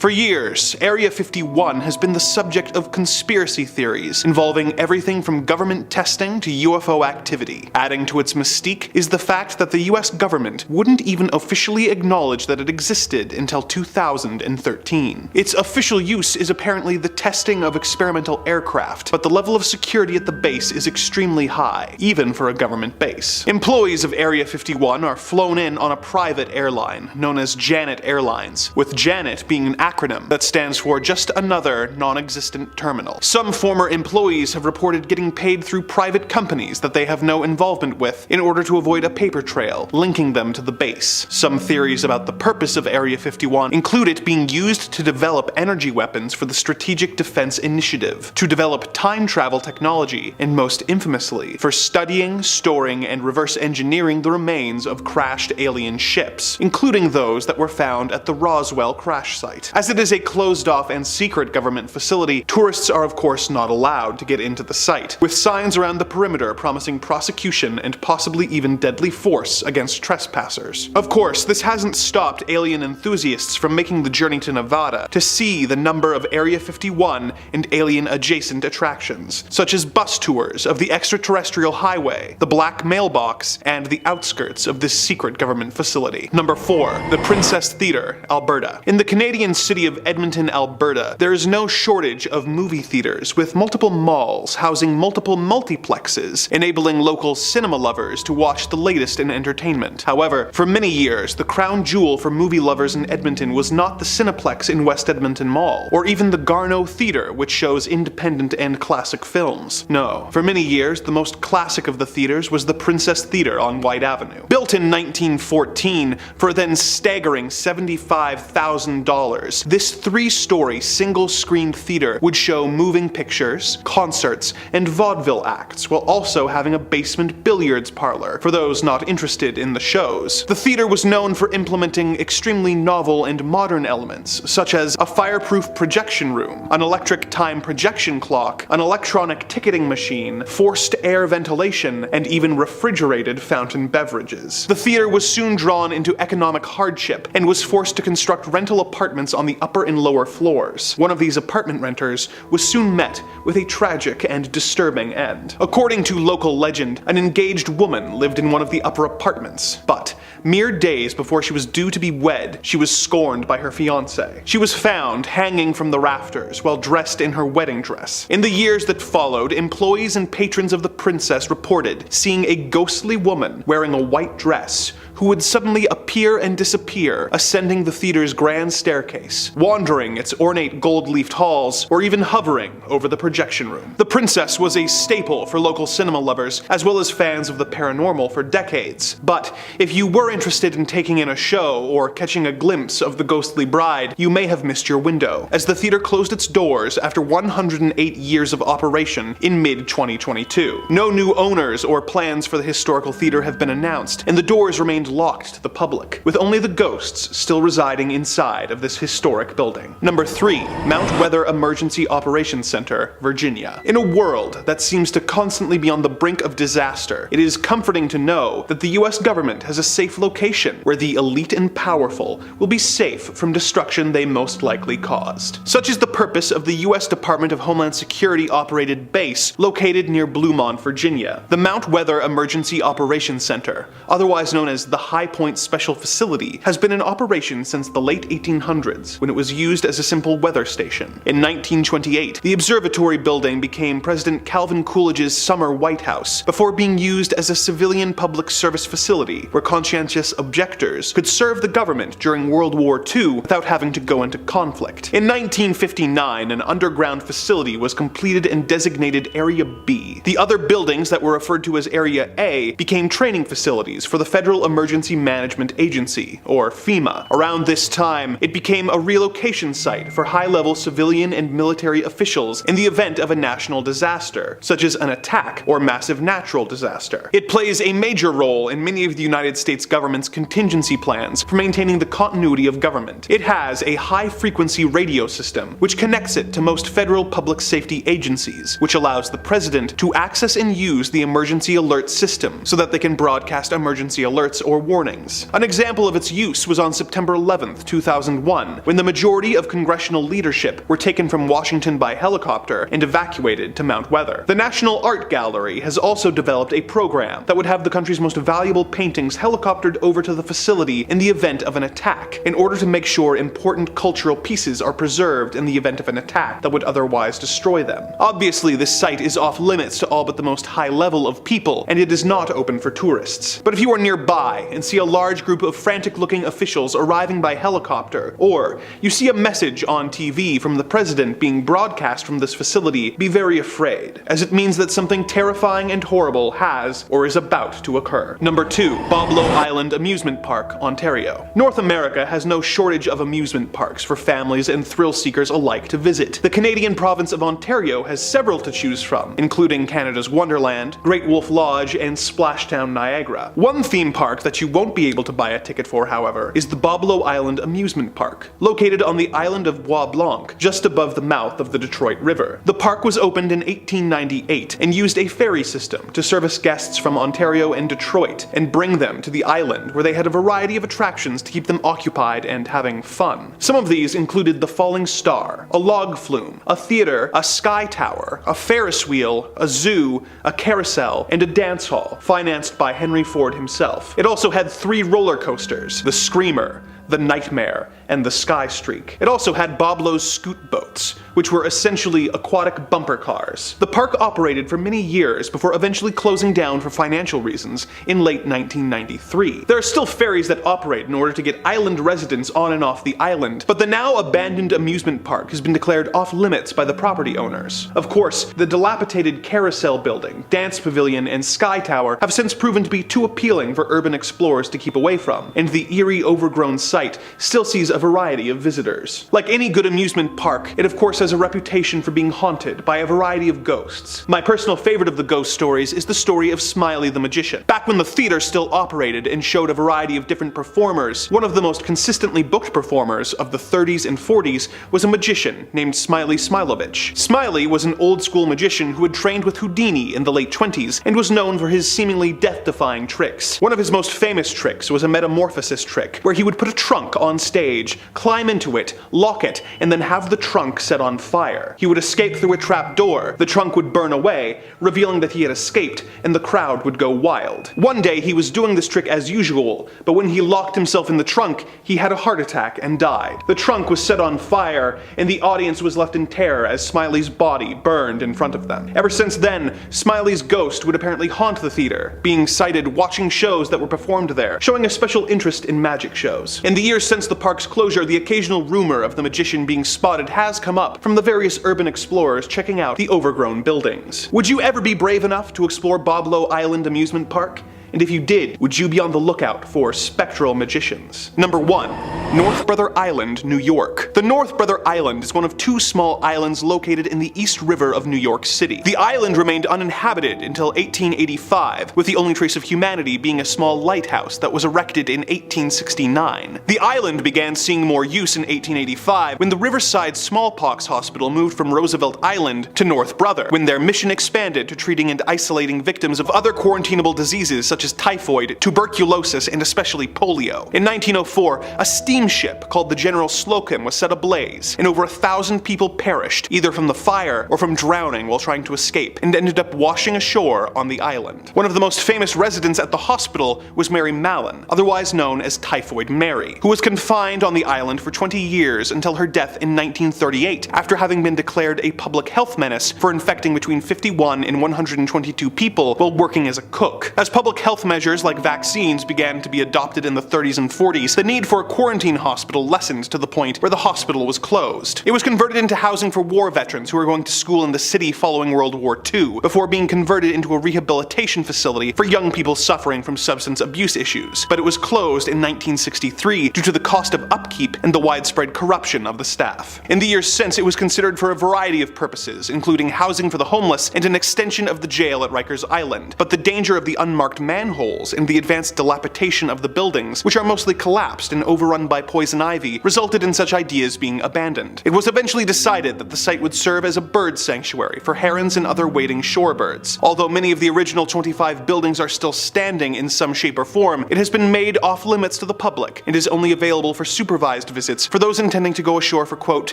For years, Area 51 has been the subject of conspiracy theories involving everything from government testing to UFO activity. Adding to its mystique is the fact that the US government wouldn't even officially acknowledge that it existed until 2013. Its official use is apparently the testing of experimental aircraft, but the level of security at the base is extremely high, even for a government base. Employees of Area 51 are flown in on a private airline, known as Janet Airlines, with Janet being an acronym that stands for just another non-existent terminal. Some former employees have reported getting paid through private companies that they have no involvement with in order to avoid a paper trail linking them to the base. Some theories about the purpose of Area 51 include it being used to develop energy weapons for the Strategic Defense Initiative, to develop time travel technology, and most infamously, for studying, storing, and reverse engineering the remains of crashed alien ships, including those that were found at the Roswell crash site. As it is a closed-off and secret government facility, tourists are of course not allowed to get into the site, with signs around the perimeter promising prosecution and possibly even deadly force against trespassers. Of course, this hasn't stopped alien enthusiasts from making the journey to Nevada to see the number of Area 51 and alien-adjacent attractions, such as bus tours of the extraterrestrial highway, the Black Mailbox, and the outskirts of this secret government facility. Number 4. The Princess Theatre, Alberta. In the Canadian city of Edmonton, Alberta, there is no shortage of movie theaters with multiple malls housing multiple multiplexes, enabling local cinema lovers to watch the latest in entertainment. However, for many years, the crown jewel for movie lovers in Edmonton was not the Cineplex in West Edmonton Mall, or even the Garneau Theatre, which shows independent and classic films. No, for many years, the most classic of the theaters was the Princess Theatre on White Avenue. Built in 1914 for a then staggering $75,000, this three-story single-screen theater would show moving pictures, concerts, and vaudeville acts, while also having a basement billiards parlor for those not interested in the shows. The theater was known for implementing extremely novel and modern elements, such as a fireproof projection room, an electric time projection clock, an electronic ticketing machine, forced air ventilation, and even refrigerated fountain beverages. The theater was soon drawn into economic hardship and was forced to construct rental apartments on the upper and lower floors. One of these apartment renters was soon met with a tragic and disturbing end. According to local legend, an engaged woman lived in one of the upper apartments, but mere days before she was due to be wed, she was scorned by her fiancé. She was found hanging from the rafters while dressed in her wedding dress. In the years that followed, employees and patrons of the princess reported seeing a ghostly woman wearing a white dress who would suddenly appear and disappear, ascending the theater's grand staircase, wandering its ornate gold-leafed halls, or even hovering over the projection room. The princess was a staple for local cinema lovers, as well as fans of the paranormal for decades. But if you were interested in taking in a show or catching a glimpse of the ghostly bride, you may have missed your window, as the theater closed its doors after 108 years of operation in mid-2022. No new owners or plans for the historical theater have been announced, and the doors remained locked to the public, with only the ghosts still residing inside of this historic building. Number 3. Mount Weather Emergency Operations Center, Virginia. In a world that seems to constantly be on the brink of disaster, it is comforting to know that the US government has a safe location where the elite and powerful will be safe from destruction they most likely caused. Such is the purpose of the US Department of Homeland Security operated base located near Bluemont, Virginia. The Mount Weather Emergency Operations Center, otherwise known as the High Point Special Facility, has been in operation since the late 1800s, when it was used as a simple weather station. In 1928, the observatory building became President Calvin Coolidge's summer White House, before being used as a civilian public service facility where conscientious objectors could serve the government during World War II without having to go into conflict. In 1959, an underground facility was completed and designated Area B. The other buildings that were referred to as Area A became training facilities for the Federal Emergency Management Agency, or FEMA. Around this time, it became a relocation site for high-level civilian and military officials in the event of a national disaster, such as an attack or massive natural disaster. It plays a major role in many of the United States government's contingency plans for maintaining the continuity of government. It has a high-frequency radio system, which connects it to most federal public safety agencies, which allows the president to access and use the emergency alert system so that they can broadcast emergency alerts or or warnings. An example of its use was on September 11, 2001, when the majority of congressional leadership were taken from Washington by helicopter and evacuated to Mount Weather. The National Art Gallery has also developed a program that would have the country's most valuable paintings helicoptered over to the facility in the event of an attack, in order to make sure important cultural pieces are preserved in the event of an attack that would otherwise destroy them. Obviously, this site is off limits to all but the most high level of people, and it is not open for tourists. But if you are nearby and see a large group of frantic-looking officials arriving by helicopter, or you see a message on TV from the president being broadcast from this facility, be very afraid, as it means that something terrifying and horrible has or is about to occur. Number 2. Boblo Island Amusement Park, Ontario. North America has no shortage of amusement parks for families and thrill seekers alike to visit. The Canadian province of Ontario has several to choose from, including Canada's Wonderland, Great Wolf Lodge, and Splashtown Niagara. One theme park that you won't be able to buy a ticket for, however, is the Boblo Island Amusement Park, located on the island of Bois Blanc, just above the mouth of the Detroit River. The park was opened in 1898 and used a ferry system to service guests from Ontario and Detroit and bring them to the island, where they had a variety of attractions to keep them occupied and having fun. Some of these included the Falling Star, a log flume, a theater, a sky tower, a Ferris wheel, a zoo, a carousel, and a dance hall, financed by Henry Ford himself. It also had 3 roller coasters, the Screamer, the Nightmare, and the Sky Streak. It also had Boblo's scoot boats, which were essentially aquatic bumper cars. The park operated for many years before eventually closing down for financial reasons in late 1993. There are still ferries that operate in order to get island residents on and off the island, but the now abandoned amusement park has been declared off limits by the property owners. Of course, the dilapidated carousel building, dance pavilion, and sky tower have since proven to be too appealing for urban explorers to keep away from, and the eerie overgrown site still sees a variety of visitors. Like any good amusement park, it of course has a reputation for being haunted by a variety of ghosts. My personal favorite of the ghost stories is the story of Smiley the Magician. Back when the theater still operated and showed a variety of different performers, one of the most consistently booked performers of the 30s and 40s was a magician named Smiley Smilovich. Smiley was an old-school magician who had trained with Houdini in the late 20s and was known for his seemingly death-defying tricks. One of his most famous tricks was a metamorphosis trick, where he would put a trunk on stage, climb into it, lock it, and then have the trunk set on fire. He would escape through a trap door, the trunk would burn away, revealing that he had escaped, and the crowd would go wild. One day he was doing this trick as usual, but when he locked himself in the trunk, he had a heart attack and died. The trunk was set on fire, and the audience was left in terror as Smiley's body burned in front of them. Ever since then, Smiley's ghost would apparently haunt the theater, being sighted watching shows that were performed there, showing a special interest in magic shows. In the years since the park's closure, the occasional rumor of the magician being spotted has come up from the various urban explorers checking out the overgrown buildings. Would you ever be brave enough to explore Boblo Island Amusement Park? And if you did, would you be on the lookout for spectral magicians? Number 1. North Brother Island, New York. The North Brother Island is one of 2 small islands located in the East River of New York City. The island remained uninhabited until 1885, with the only trace of humanity being a small lighthouse that was erected in 1869. The island began seeing more use in 1885 when the Riverside Smallpox Hospital moved from Roosevelt Island to North Brother, when their mission expanded to treating and isolating victims of other quarantinable diseases such as typhoid, tuberculosis, and especially polio. In 1904, a steamship called the General Slocum was set ablaze, and over 1,000 people perished, either from the fire or from drowning while trying to escape, and ended up washing ashore on the island. One of the most famous residents at the hospital was Mary Mallon, otherwise known as Typhoid Mary, who was confined on the island for 20 years until her death in 1938, after having been declared a public health menace for infecting between 51 and 122 people while working as a cook. As public health measures like vaccines began to be adopted in the 30s and 40s, the need for a quarantine hospital lessened to the point where the hospital was closed. It was converted into housing for war veterans who were going to school in the city following World War II, before being converted into a rehabilitation facility for young people suffering from substance abuse issues. But it was closed in 1963 due to the cost of upkeep and the widespread corruption of the staff. In the years since, it was considered for a variety of purposes, including housing for the homeless and an extension of the jail at Rikers Island. But the danger of the unmarked man manholes and the advanced dilapidation of the buildings, which are mostly collapsed and overrun by poison ivy, resulted in such ideas being abandoned. It was eventually decided that the site would serve as a bird sanctuary for herons and other wading shorebirds. Although many of the original 25 buildings are still standing in some shape or form, it has been made off limits to the public and is only available for supervised visits for those intending to go ashore for quote,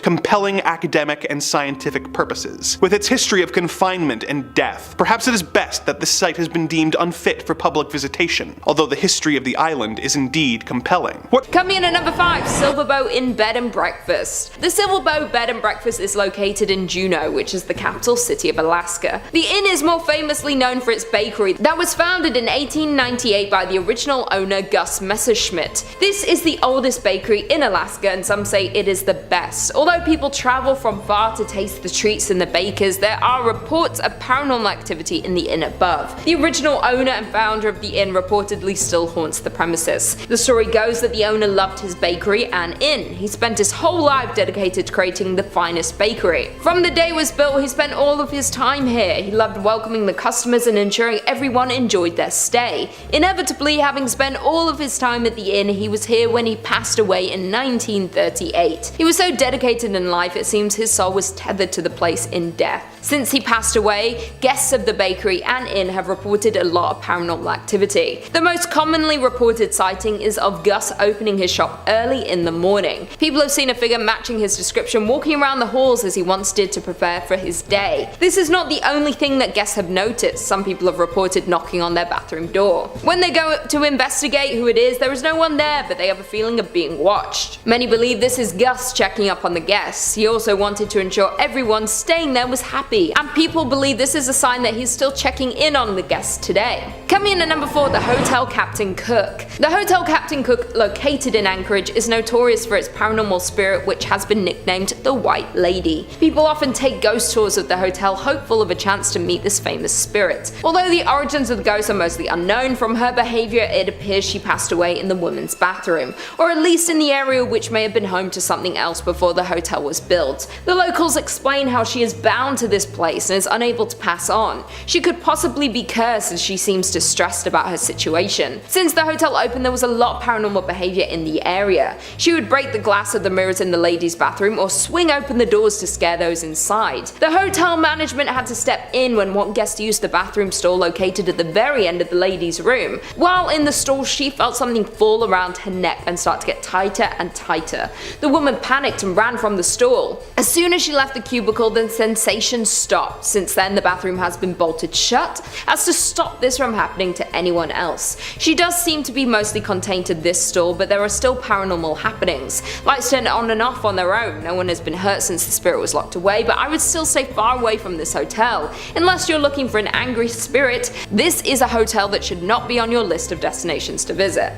compelling academic and scientific purposes. With its history of confinement and death, perhaps it is best that this site has been deemed unfit for public visitation, although the history of the island is indeed compelling. Coming in at number 5, Silverbow Inn Bed and Breakfast. The Silverbow Bed and Breakfast is located in Juneau, which is the capital city of Alaska. The inn is more famously known for its bakery that was founded in 1898 by the original owner Gus Messerschmitt. This is the oldest bakery in Alaska, and some say it is the best. Although people travel from far to taste the treats and the bakers, there are reports of paranormal activity in the inn above. The original owner and founder of the inn reportedly still haunts the premises. The story goes that the owner loved his bakery and inn. He spent his whole life dedicated to creating the finest bakery. From the day it was built, he spent all of his time here. He loved welcoming the customers and ensuring everyone enjoyed their stay. Inevitably, having spent all of his time at the inn, he was here when he passed away in 1938. He was so dedicated in life, it seems his soul was tethered to the place in death. Since he passed away, guests of the bakery and inn have reported a lot of paranormal activity. The most commonly reported sighting is of Gus opening his shop early in the morning. People have seen a figure matching his description walking around the halls as he once did to prepare for his day. This is not the only thing that guests have noticed. Some people have reported knocking on their bathroom door. When they go to investigate who it is, there is no one there, but they have a feeling of being watched. Many believe this is Gus checking up on the guests. He also wanted to ensure everyone staying there was happy, and people believe this is a sign that he's still checking in on the guests today. Coming in at number 4, the Hotel Captain Cook. The Hotel Captain Cook, located in Anchorage, is notorious for its paranormal spirit, which has been nicknamed the White Lady. People often take ghost tours of the hotel, hopeful of a chance to meet this famous spirit. Although the origins of the ghost are mostly unknown, from her behavior it appears she passed away in the women's bathroom, or at least in the area which may have been home to something else before the hotel was built. The locals explain how she is bound to this place and is unable to pass on. She could possibly be cursed, as she seems distressed about her situation. Since the hotel opened, there was a lot of paranormal behavior in the area. She would break the glass of the mirrors in the ladies' bathroom or swing open the doors to scare those inside. The hotel management had to step in when one guest used the bathroom stall located at the very end of the ladies' room. While in the stall, she felt something fall around her neck and start to get tighter and tighter. The woman panicked and ran from the stall. As soon as she left the cubicle, the sensation stopped. Since then, the bathroom has been bolted shut as to stop this from happening to anyone else. She does seem to be mostly contained to this stall, but there are still paranormal happenings. Lights turn on and off on their own. No one has been hurt since the spirit was locked away, but I would still stay far away from this hotel. Unless you're looking for an angry spirit, this is a hotel that should not be on your list of destinations to visit.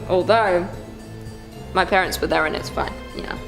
Although, my parents were there and it's fine, you know.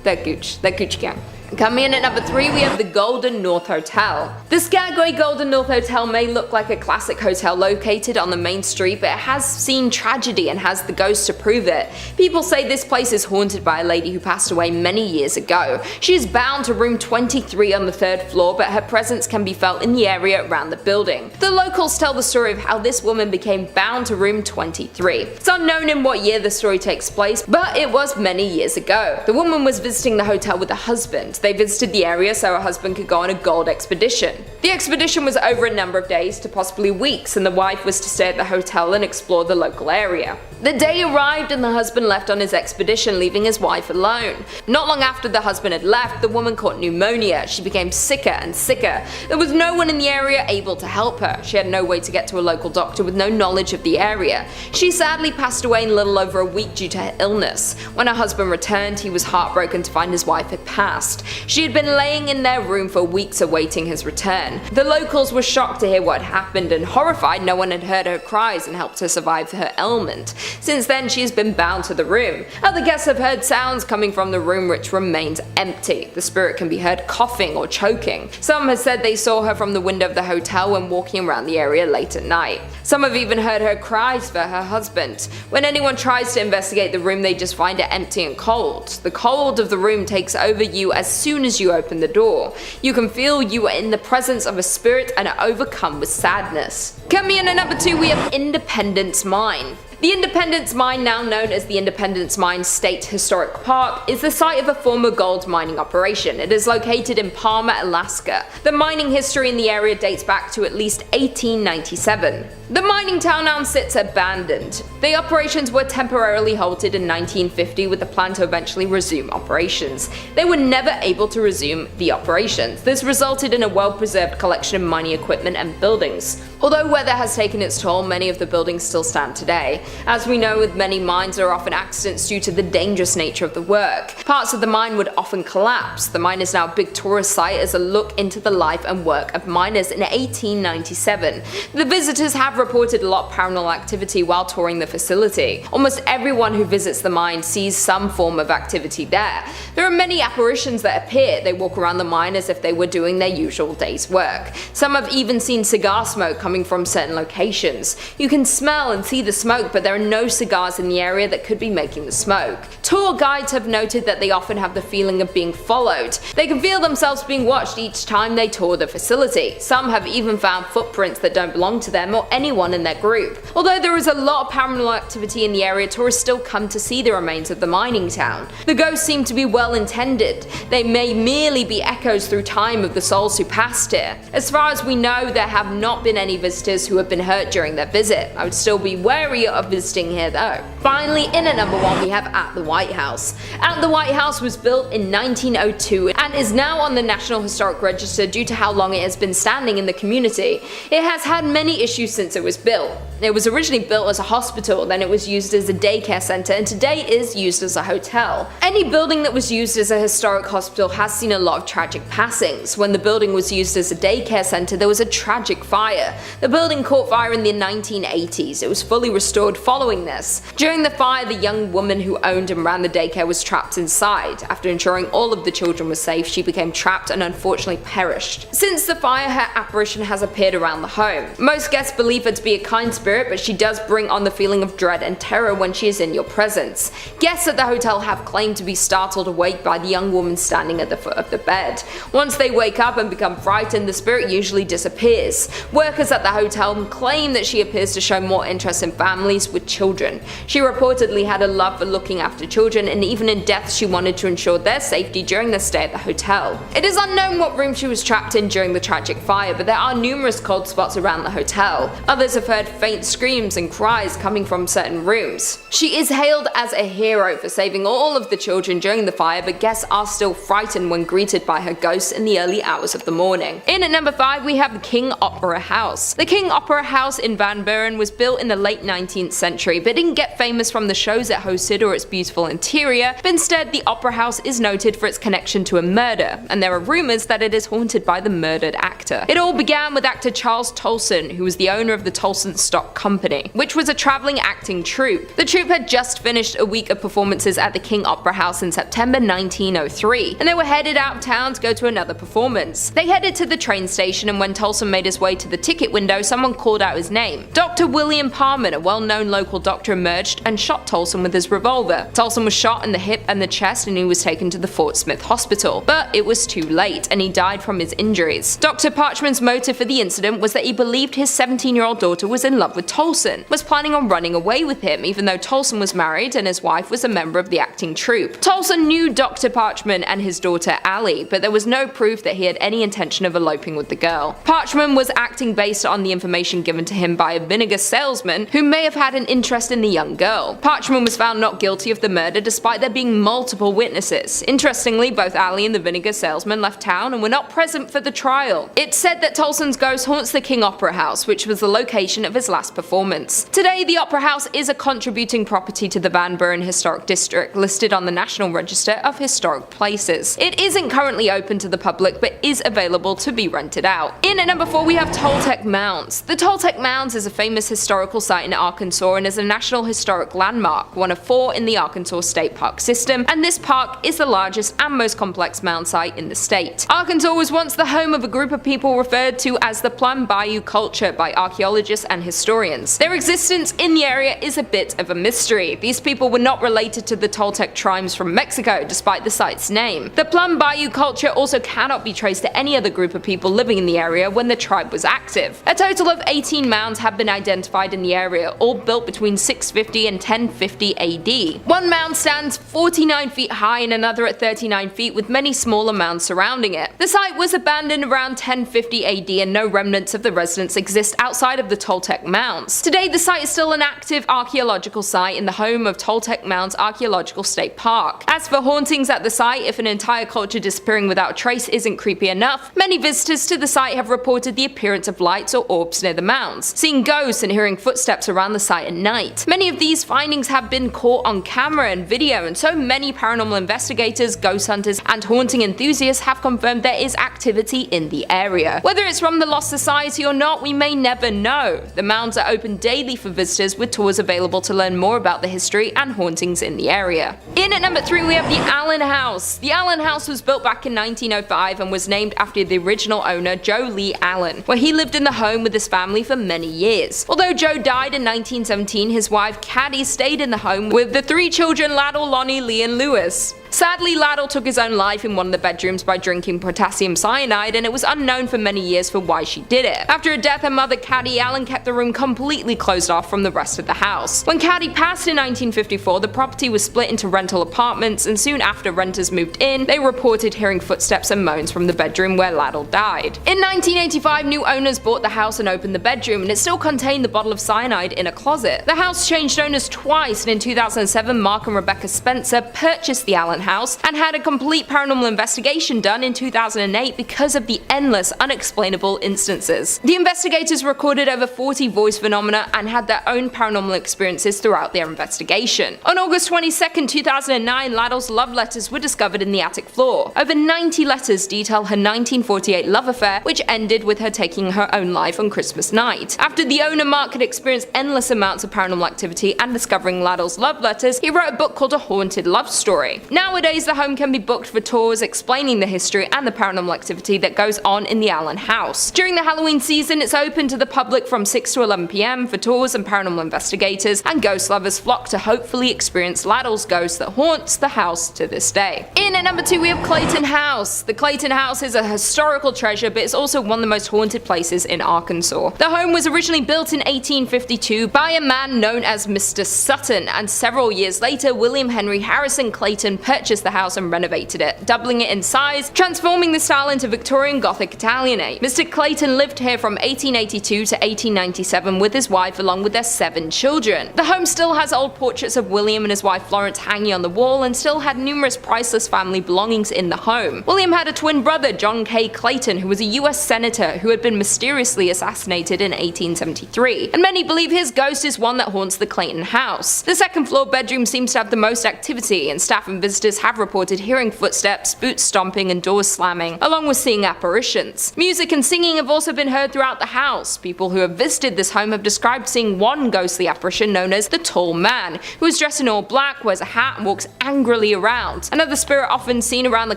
They're Gucci gang. Coming in at number 3, we have the Golden North Hotel. The Skagway Golden North Hotel may look like a classic hotel located on the main street, but it has seen tragedy and has the ghost to prove it. People say this place is haunted by a lady who passed away many years ago. She is bound to room 23 on the 3rd floor, but her presence can be felt in the area around the building. The locals tell the story of how this woman became bound to room 23. It's unknown in what year the story takes place, but it was many years ago. The woman was visiting the hotel with a husband. They visited the area so her husband could go on a gold expedition. The expedition was over a number of days to possibly weeks, and the wife was to stay at the hotel and explore the local area. The day arrived and the husband left on his expedition, leaving his wife alone. Not long after the husband had left, the woman caught pneumonia. She became sicker and sicker. There was no one in the area able to help her. She had no way to get to a local doctor with no knowledge of the area. She sadly passed away in a little over a week due to her illness. When her husband returned, he was heartbroken to find his wife had passed. She had been laying in their room for weeks awaiting his return. The locals were shocked to hear what had happened, and horrified no one had heard her cries and helped her survive her ailment. Since then, she has been bound to the room. Other guests have heard sounds coming from the room which remains empty. The spirit can be heard coughing or choking. Some have said they saw her from the window of the hotel when walking around the area late at night. Some have even heard her cries for her husband. When anyone tries to investigate the room, they just find it empty and cold. The cold of the room takes over you as soon as you open the door. You can feel you are in the presence of a spirit and are overcome with sadness. Coming in at number 2, we have Independence Mine. The Independence Mine, now known as the Independence Mine State Historic Park, is the site of a former gold mining operation. It is located in Palmer, Alaska. The mining history in the area dates back to at least 1897. The mining town now sits abandoned. The operations were temporarily halted in 1950 with the plan to eventually resume operations. They were never able to resume the operations. This resulted in a well-preserved collection of mining equipment and buildings. Although weather has taken its toll, many of the buildings still stand today. As we know, with many mines, there are often accidents due to the dangerous nature of the work. Parts of the mine would often collapse. The mine is now a big tourist site as a look into the life and work of miners in 1897. The visitors have reported a lot of paranormal activity while touring the facility. Almost everyone who visits the mine sees some form of activity there. There are many apparitions that appear. They walk around the mine as if they were doing their usual day's work. Some have even seen cigar smoke coming from certain locations. You can smell and see the smoke, but there are no cigars in the area that could be making the smoke. Tour guides have noted that they often have the feeling of being followed. They can feel themselves being watched each time they tour the facility. Some have even found footprints that don't belong to them or anyone in their group. Although there is a lot of paranormal activity in the area, tourists still come to see the remains of the mining town. The ghosts seem to be well intended. They may merely be echoes through time of the souls who passed here. As far as we know, there have not been any visitors who have been hurt during their visit. I would still be wary of visiting here though. Finally, in at number 1 we have At the White House. At the White House was built in 1902 and is now on the National Historic Register due to how long it has been standing in the community. It has had many issues since it was built. It was originally built as a hospital, then it was used as a daycare center, and today is used as a hotel. Any building that was used as a historic hospital has seen a lot of tragic passings. When the building was used as a daycare center, there was a tragic fire. The building caught fire in the 1980s. It was fully restored following this. During the fire, the young woman who owned and ran the daycare was trapped inside. After ensuring all of the children were safe, she became trapped and unfortunately perished. Since the fire, her apparition has appeared around the home. Most guests believe her to be a kind spirit, but she does bring on the feeling of dread and terror when she is in your presence. Guests at the hotel have claimed to be startled awake by the young woman standing at the foot of the bed. Once they wake up and become frightened, the spirit usually disappears. Workers at the hotel claim that she appears to show more interest in families with children. She reportedly had a love for looking after children, and even in death she wanted to ensure their safety during their stay at the hotel. It is unknown what room she was trapped in during the tragic fire, but there are numerous cold spots around the hotel. Others have heard faint screams and cries coming from certain rooms. She is hailed as a hero for saving all of the children during the fire, but guests are still frightened when greeted by her ghost in the early hours of the morning. In at number 5 we have the King Opera House. The King Opera House in Van Buren was built in the late 19th century, but didn't get famous from the shows it hosted or its beautiful interior, but instead the Opera House is noted for its connection to a murder, and there are rumors that it is haunted by the murdered actor. It all began with actor Charles Tolson, who was the owner of the Tolson Stock Company, which was a traveling acting troupe. The troupe had just finished a week of performances at the King Opera House in September 1903, and they were headed out of town to go to another performance. They headed to the train station, and when Tolson made his way to the ticket window, someone called out his name. Dr. William Parman, a well-known local doctor, emerged and shot Tolson with his revolver. Tolson was shot in the hip and the chest, and he was taken to the Fort Smith Hospital, but it was too late, and he died from his injuries. Dr. Parchman's motive for the incident was that he believed his 17-year-old daughter was in love with Tolson, was planning on running away with him, even though Tolson was married and his wife was a member of the acting troupe. Tolson knew Dr. Parchman and his daughter Allie, but there was no proof that he had any intention of eloping with the girl. Parchman was acting based on the information given to him by a vinegar salesman who may have had an interest in the young girl. Parchman was found not guilty of the murder despite there being multiple witnesses. Interestingly, both Allie and the vinegar salesman left town and were not present for the trial. It's said that Tolson's ghost haunts the King Opera House, which was the location of his last performance. Today, the Opera House is a contributing property to the Van Buren Historic District, listed on the National Register of Historic Places. It isn't currently open to the public, but is available to be rented out. In at number 4 we have Toltec Mounds. The Toltec Mounds is a famous historical site in Arkansas and is a National Historic Landmark, one of 4 in the Arkansas Arkansas State Park system, and this park is the largest and most complex mound site in the state. Arkansas was once the home of a group of people referred to as the Plum Bayou culture by archaeologists and historians. Their existence in the area is a bit of a mystery. These people were not related to the Toltec tribes from Mexico, despite the site's name. The Plum Bayou culture also cannot be traced to any other group of people living in the area when the tribe was active. A total of 18 mounds have been identified in the area, all built between 650 and 1050 AD. One mound stands 49 feet high and another at 39 feet, with many smaller mounds surrounding it. The site was abandoned around 1050 AD and no remnants of the residents exist outside of the Toltec Mounds. Today the site is still an active archaeological site in the home of Toltec Mounds Archaeological State Park. As for hauntings at the site, if an entire culture disappearing without a trace isn't creepy enough, many visitors to the site have reported the appearance of lights or orbs near the mounds, seeing ghosts and hearing footsteps around the site at night. Many of these findings have been caught on camera and video, and so many paranormal investigators, ghost hunters, and haunting enthusiasts have confirmed there is activity in the area. Whether it's from the Lost Society or not, we may never know. The mounds are open daily for visitors, with tours available to learn more about the history and hauntings in the area. In at number 3 we have the Allen House. The Allen House was built back in 1905 and was named after the original owner, Joe Lee Allen, where he lived in the home with his family for many years. Although Joe died in 1917, his wife Caddy stayed in the home with the 3 children Laddle, Lonnie, Lee, and Lewis. Sadly, Laddle took his own life in one of the bedrooms by drinking potassium cyanide, and it was unknown for many years for why she did it. After her death, her mother Caddy Allen kept the room completely closed off from the rest of the house. When Caddy passed in 1954, the property was split into rental apartments, and soon after renters moved in, they reported hearing footsteps and moans from the bedroom where Laddle died. In 1985, new owners bought the house and opened the bedroom, and it still contained the bottle of cyanide in a closet. The house changed owners twice, and in 2007, Mark and Rebecca Spencer purchased the Allen House and had a complete paranormal investigation done in 2008 because of the endless unexplainable instances. The investigators recorded over 40 voice phenomena and had their own paranormal experiences throughout their investigation. On August 22, 2009, Laddle's love letters were discovered in the attic floor. Over 90 letters detail her 1948 love affair, which ended with her taking her own life on Christmas night. After the owner Mark had experienced endless amounts of paranormal activity and discovering Laddle's love letters, he wrote a book called A Haunted Love Story. Nowadays, the home can be booked for tours explaining the history and the paranormal activity that goes on in the Allen House. During the Halloween season, it's open to the public from 6 to 11 p.m. for tours, and paranormal investigators and ghost lovers flock to hopefully experience Laddle's ghost that haunts the house to this day. In at number 2 we have Clayton House. The Clayton House is a historical treasure, but it's also one of the most haunted places in Arkansas. The home was originally built in 1852 by a man known as Mr. Sutton, and several years later, William Henry Harrison Clayton purchased the house and renovated it, doubling it in size, transforming the style into Victorian Gothic Italianate. Mr. Clayton lived here from 1882 to 1897 with his wife along with their 7 children. The home still has old portraits of William and his wife Florence hanging on the wall, and still had numerous priceless family belongings in the home. William had a twin brother, John K. Clayton, who was a US senator who had been mysteriously assassinated in 1873, and many believe his ghost is one that haunts the Clayton House. The second floor bedroom seems to have the most activity, and staff and visitors have reported hearing footsteps, boots stomping, and doors slamming, along with seeing apparitions. Music and singing have also been heard throughout the house. People who have visited this home have described seeing one ghostly apparition known as the Tall Man, who is dressed in all black, wears a hat, and walks angrily around. Another spirit often seen around the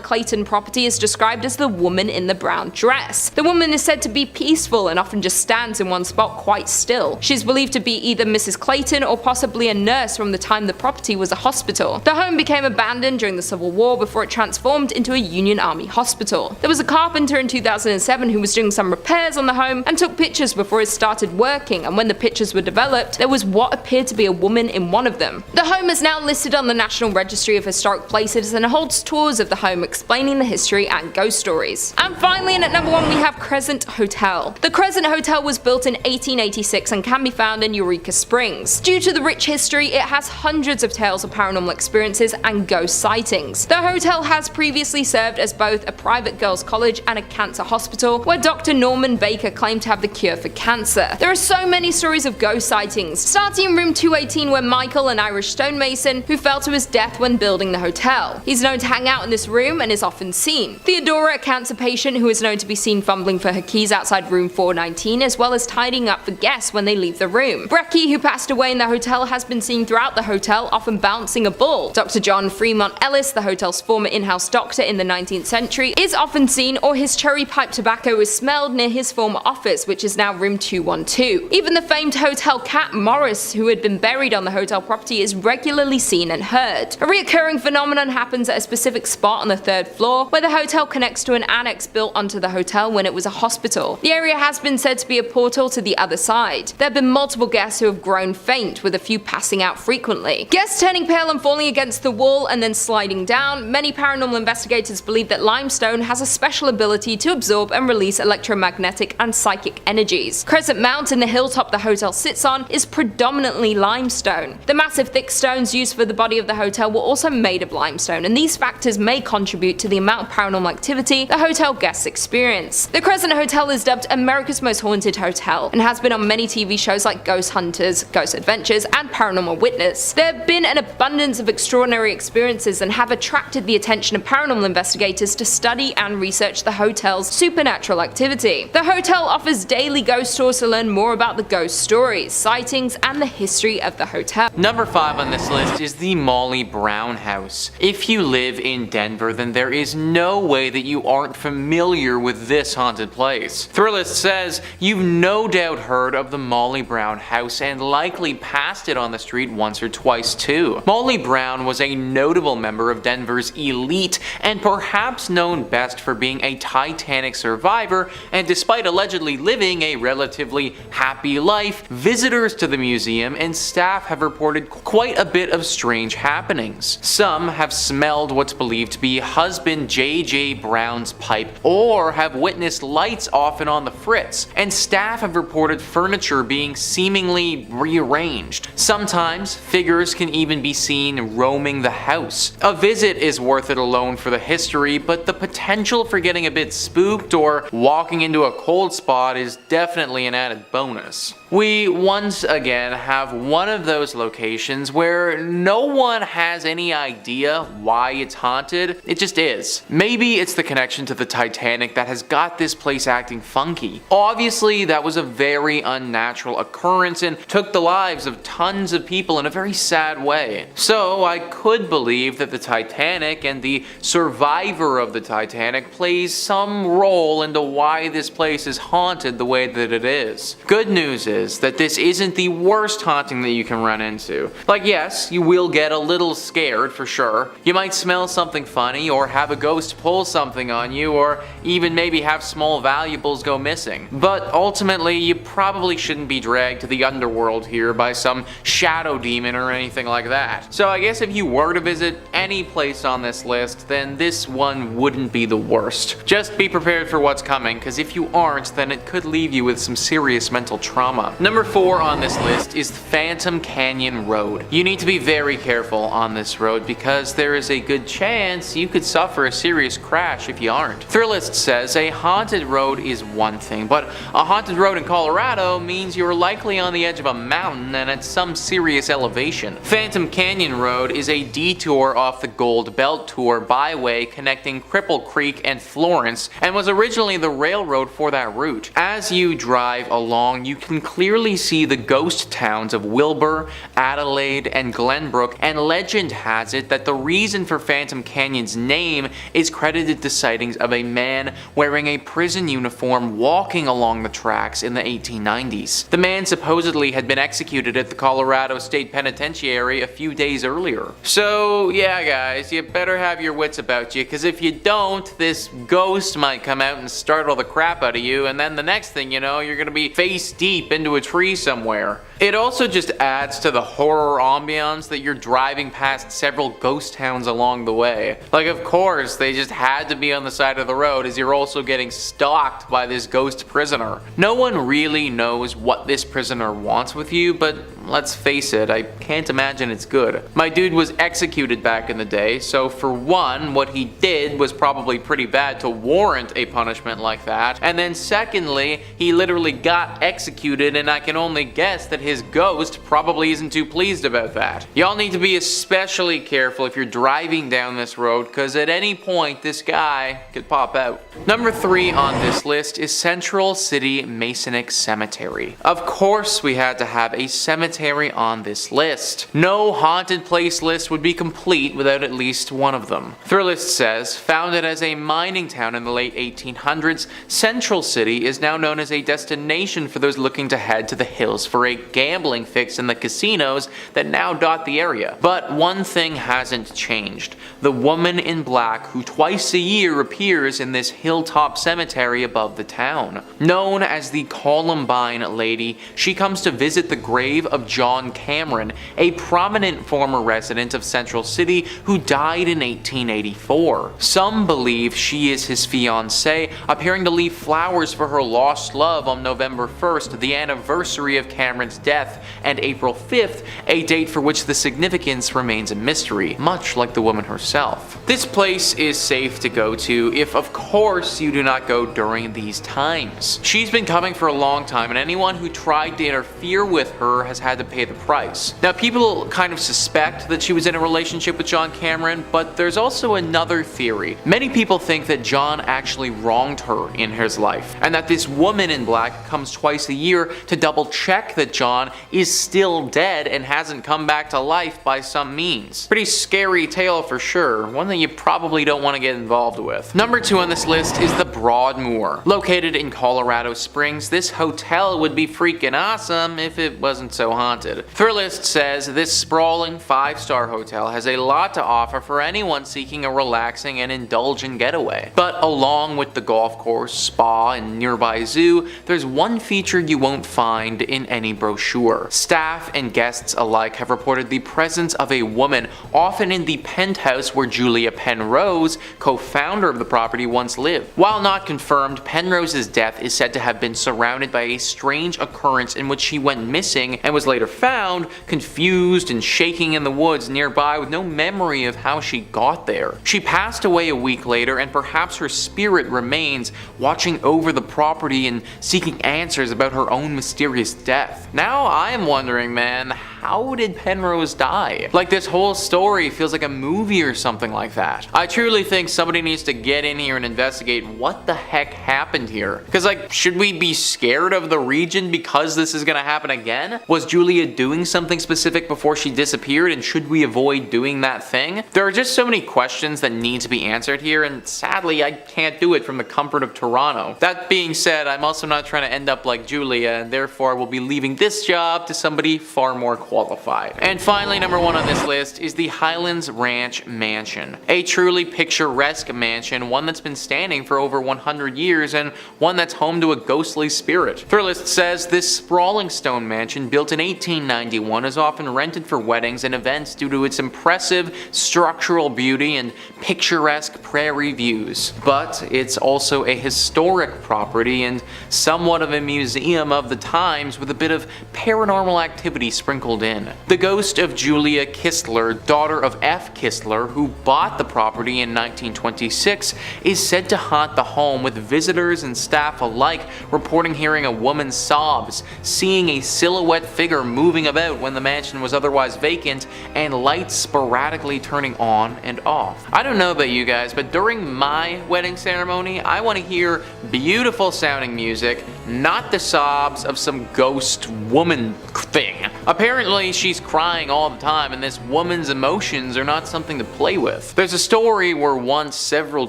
Clayton property is described as the woman in the brown dress. The woman is said to be peaceful and often just stands in one spot quite still. She is believed to be either Mrs. Clayton or possibly a nurse from the time the property was a hospital. The home became abandoned during the Civil War before it transformed into a Union Army hospital. There was a carpenter in 2007 who was doing some repairs on the home and took pictures before it started working, and when the pictures were developed, there was what appeared to be a woman in one of them. The home is now listed on the National Registry of Historic Places and holds tours of the home explaining the history and ghost stories. And finally, in at number 1 we have Crescent Hotel. The Crescent Hotel was built in 1886 and can be found in Eureka Springs. Due to the rich history, it has hundreds of tales of paranormal experiences and ghost sightings. The hotel has previously served as both a private girls' college and a cancer hospital, where Dr. Norman Baker claimed to have the cure for cancer. There are so many stories of ghost sightings, starting in room 218 where Michael, an Irish stonemason, who fell to his death when building the hotel. He's known to hang out in this room and is often seen. Theodora, a cancer patient who is known to be seen fumbling for her keys outside room 419, as well as tidying up for guests when they leave the room. Brecky, who passed away in the hotel, has been seen throughout the hotel, often bouncing a ball. Dr. John Fremont Ellis, the hotel's former in-house doctor in the 19th century, is often seen, or his cherry pipe tobacco is smelled near his former office, which is now room 212. Even the famed hotel cat Morris, who had been buried on the hotel property, is regularly seen and heard. A recurring phenomenon happens at a specific spot on the 3rd floor, where the hotel connects to an annex built onto the hotel when it was a hospital. The area has been said to be a portal to the other side. There have been multiple guests who have grown faint, with a few passing out frequently. Guests turning pale and falling against the wall and then sliding down. Many paranormal investigators believe that limestone has a special ability to absorb and release electromagnetic and psychic energies. Crescent Mountain, the hilltop the hotel sits on, is predominantly limestone. The massive thick stones used for the body of the hotel were also made of limestone, and these factors may contribute to the amount of paranormal activity the hotel guests experience. The Crescent Hotel is dubbed America's Most Haunted Hotel and has been on many TV shows like Ghost Hunters, Ghost Adventures, and Paranormal Witness. There have been an abundance of extraordinary experiences and have attracted the attention of paranormal investigators to study and research the hotel's supernatural activity. The hotel offers daily ghost tours to learn more about the ghost stories, sightings, and the history of the hotel. Number 5 on this list is the Molly Brown House. If you live in Denver, then there is no way that you aren't familiar with this haunted place. Thrillist says you've no doubt heard of the Molly Brown House and likely passed it on the street once or twice too. Molly Brown was a notable member of Denver's elite and perhaps known best for being a Titanic survivor, and despite allegedly living a relatively happy life, visitors to the museum and staff have reported quite a bit of strange happenings. Some have smelled what's believed to be husband J.J. Brown's pipe, or have witnessed lights off and on the fritz, and staff have reported furniture being seemingly rearranged. Sometimes figures can even be seen roaming the house. A visit is worth it alone for the history, but the potential for getting a bit spooked or walking into a cold spot is definitely an added bonus. We once again have one of those locations where no one has any idea why it's haunted, it just is. Maybe it's the connection to the Titanic that has got this place acting funky. Obviously, that was a very unnatural occurrence and took the lives of tons of people in a very sad way. So I could believe that the Titanic and the survivor of the Titanic plays some role into why this place is haunted the way that it is. Good news is that this isn't the worst haunting that you can run into. Like, yes, you will get a little scared for sure. You might smell something funny, or have a ghost pull something on you, or even maybe have small valuables go missing. But ultimately, you probably shouldn't be dragged to the underworld here by some shadow demon or anything like that. So I guess if you were to visit any place on this list, then this one wouldn't be the worst. Just be prepared for what's coming, because if you aren't, then it could leave you with some serious mental trauma. Number 4 on this list is Phantom Canyon Road. You need to be very careful on this road because there is a good chance you could suffer a serious crash if you aren't. Thrillist says a haunted road is one thing, but a haunted road in Colorado means you're likely on the edge of a mountain and at some serious elevation. Phantom Canyon Road is a detour off the Gold Belt Tour byway connecting Cripple Creek and Florence, and was originally the railroad for that route. As you drive along, you can clearly see the ghost towns of Wilbur, Adelaide, and Glenbrook, and legend has it that the reason for Phantom Canyon's name is credited to sightings of a man wearing a prison uniform walking along the tracks in the 1890s. The man supposedly had been executed at the Colorado State Penitentiary a few days earlier. So yeah guys, you better have your wits about you, because if you don't, this ghost might come out and startle the crap out of you, and then the next thing you know, you're gonna be face deep into a tree somewhere. It also just adds to the horror ambiance that you're driving past several ghost towns along the way. Like, of course, they just had to be on the side of the road as you're also getting stalked by this ghost prisoner. No one really knows what this prisoner wants with you, but let's face it, I can't imagine it's good. My dude was executed back in the day, so for one, what he did was probably pretty bad to warrant a punishment like that, and then secondly, he literally got executed, and I can only guess that his ghost probably isn't too pleased about that. Y'all need to be especially careful if you're driving down this road, because at any point this guy could pop out. Number 3 on this list is Central City Masonic Cemetery. Of course we had to have a cemetery on this list. No haunted place list would be complete without at least one of them. Thrillist says, founded as a mining town in the late 1800s, Central City is now known as a destination for those looking to head to the hills for a gambling fix in the casinos that now dot the area. But one thing hasn't changed. The woman in black who twice a year appears in this hilltop cemetery above the town. Known as the Columbine Lady, she comes to visit the grave of John Cameron, a prominent former resident of Central City who died in 1884. Some believe she is his fiancée, appearing to leave flowers for her lost love on November 1st, the anniversary of Cameron's death, and April 5th, a date for which the significance remains a mystery, much like the woman herself. This place is safe to go to if, of course, you do not go during these times. She's been coming for a long time, and anyone who tried to interfere with her has had to pay the price. Now, people kind of suspect that she was in a relationship with John Cameron, but there's also another theory. Many people think that John actually wronged her in his life, and that this woman in black comes twice a year to double check that John is still dead and hasn't come back to life by some means. Pretty scary tale for sure, one that you probably don't want to get involved with. Number 2 on this list is the Broadmoor. Located in Colorado Springs, this hotel would be freaking awesome if it wasn't so haunted. Thrillist says this sprawling 5-star hotel has a lot to offer for anyone seeking a relaxing and indulgent getaway. But along with the golf course, spa, and nearby zoo, there's one feature you won't find in any brochure. Staff and guests alike have reported the presence of a woman, often in the penthouse where Julia Penrose, co-founder of the property, once lived. While not confirmed, Penrose's death is said to have been surrounded by a strange occurrence in which she went missing and was later found, confused and shaking in the woods nearby with no memory of how she got there. She passed away a week later, and perhaps her spirit remains, watching over the property and seeking answers about her own mysterious death. Now I am wondering, man, how did Penrose die? Like, this whole story feels like a movie or something like that. I truly think somebody needs to get in here and investigate what the heck happened here. Because, like, should we be scared of the region because this is gonna happen again? Was Julia doing something specific before she disappeared, and should we avoid doing that thing? There are just so many questions that need to be answered here, and sadly I can't do it from the comfort of Toronto. That being said, I'm also not trying to end up like Julia, and therefore will be leaving this job to somebody far more qualified. And finally, number 1 on this list is the Highlands Ranch Mansion. A truly picturesque mansion, one that's been standing for over 100 years, and one that's home to a ghostly spirit. Thrillist says this sprawling stone mansion, built in 1891, is often rented for weddings and events due to its impressive structural beauty and picturesque prairie views. But it's also a historic property and somewhat of a museum of the times, with a bit of paranormal activity sprinkled in. The ghost of Julia Kistler, daughter of F. Kistler, who bought the property in 1926, is said to haunt the home, with visitors and staff alike reporting hearing a woman's sobs, seeing a silhouette figure moving about when the mansion was otherwise vacant, and lights sporadically turning on and off. I don't know about you guys, but during my wedding ceremony, I want to hear beautiful sounding music, not the sobs of some ghost woman thing. Apparently Apparently she's crying all the time, and this woman's emotions are not something to play with. There's a story where once several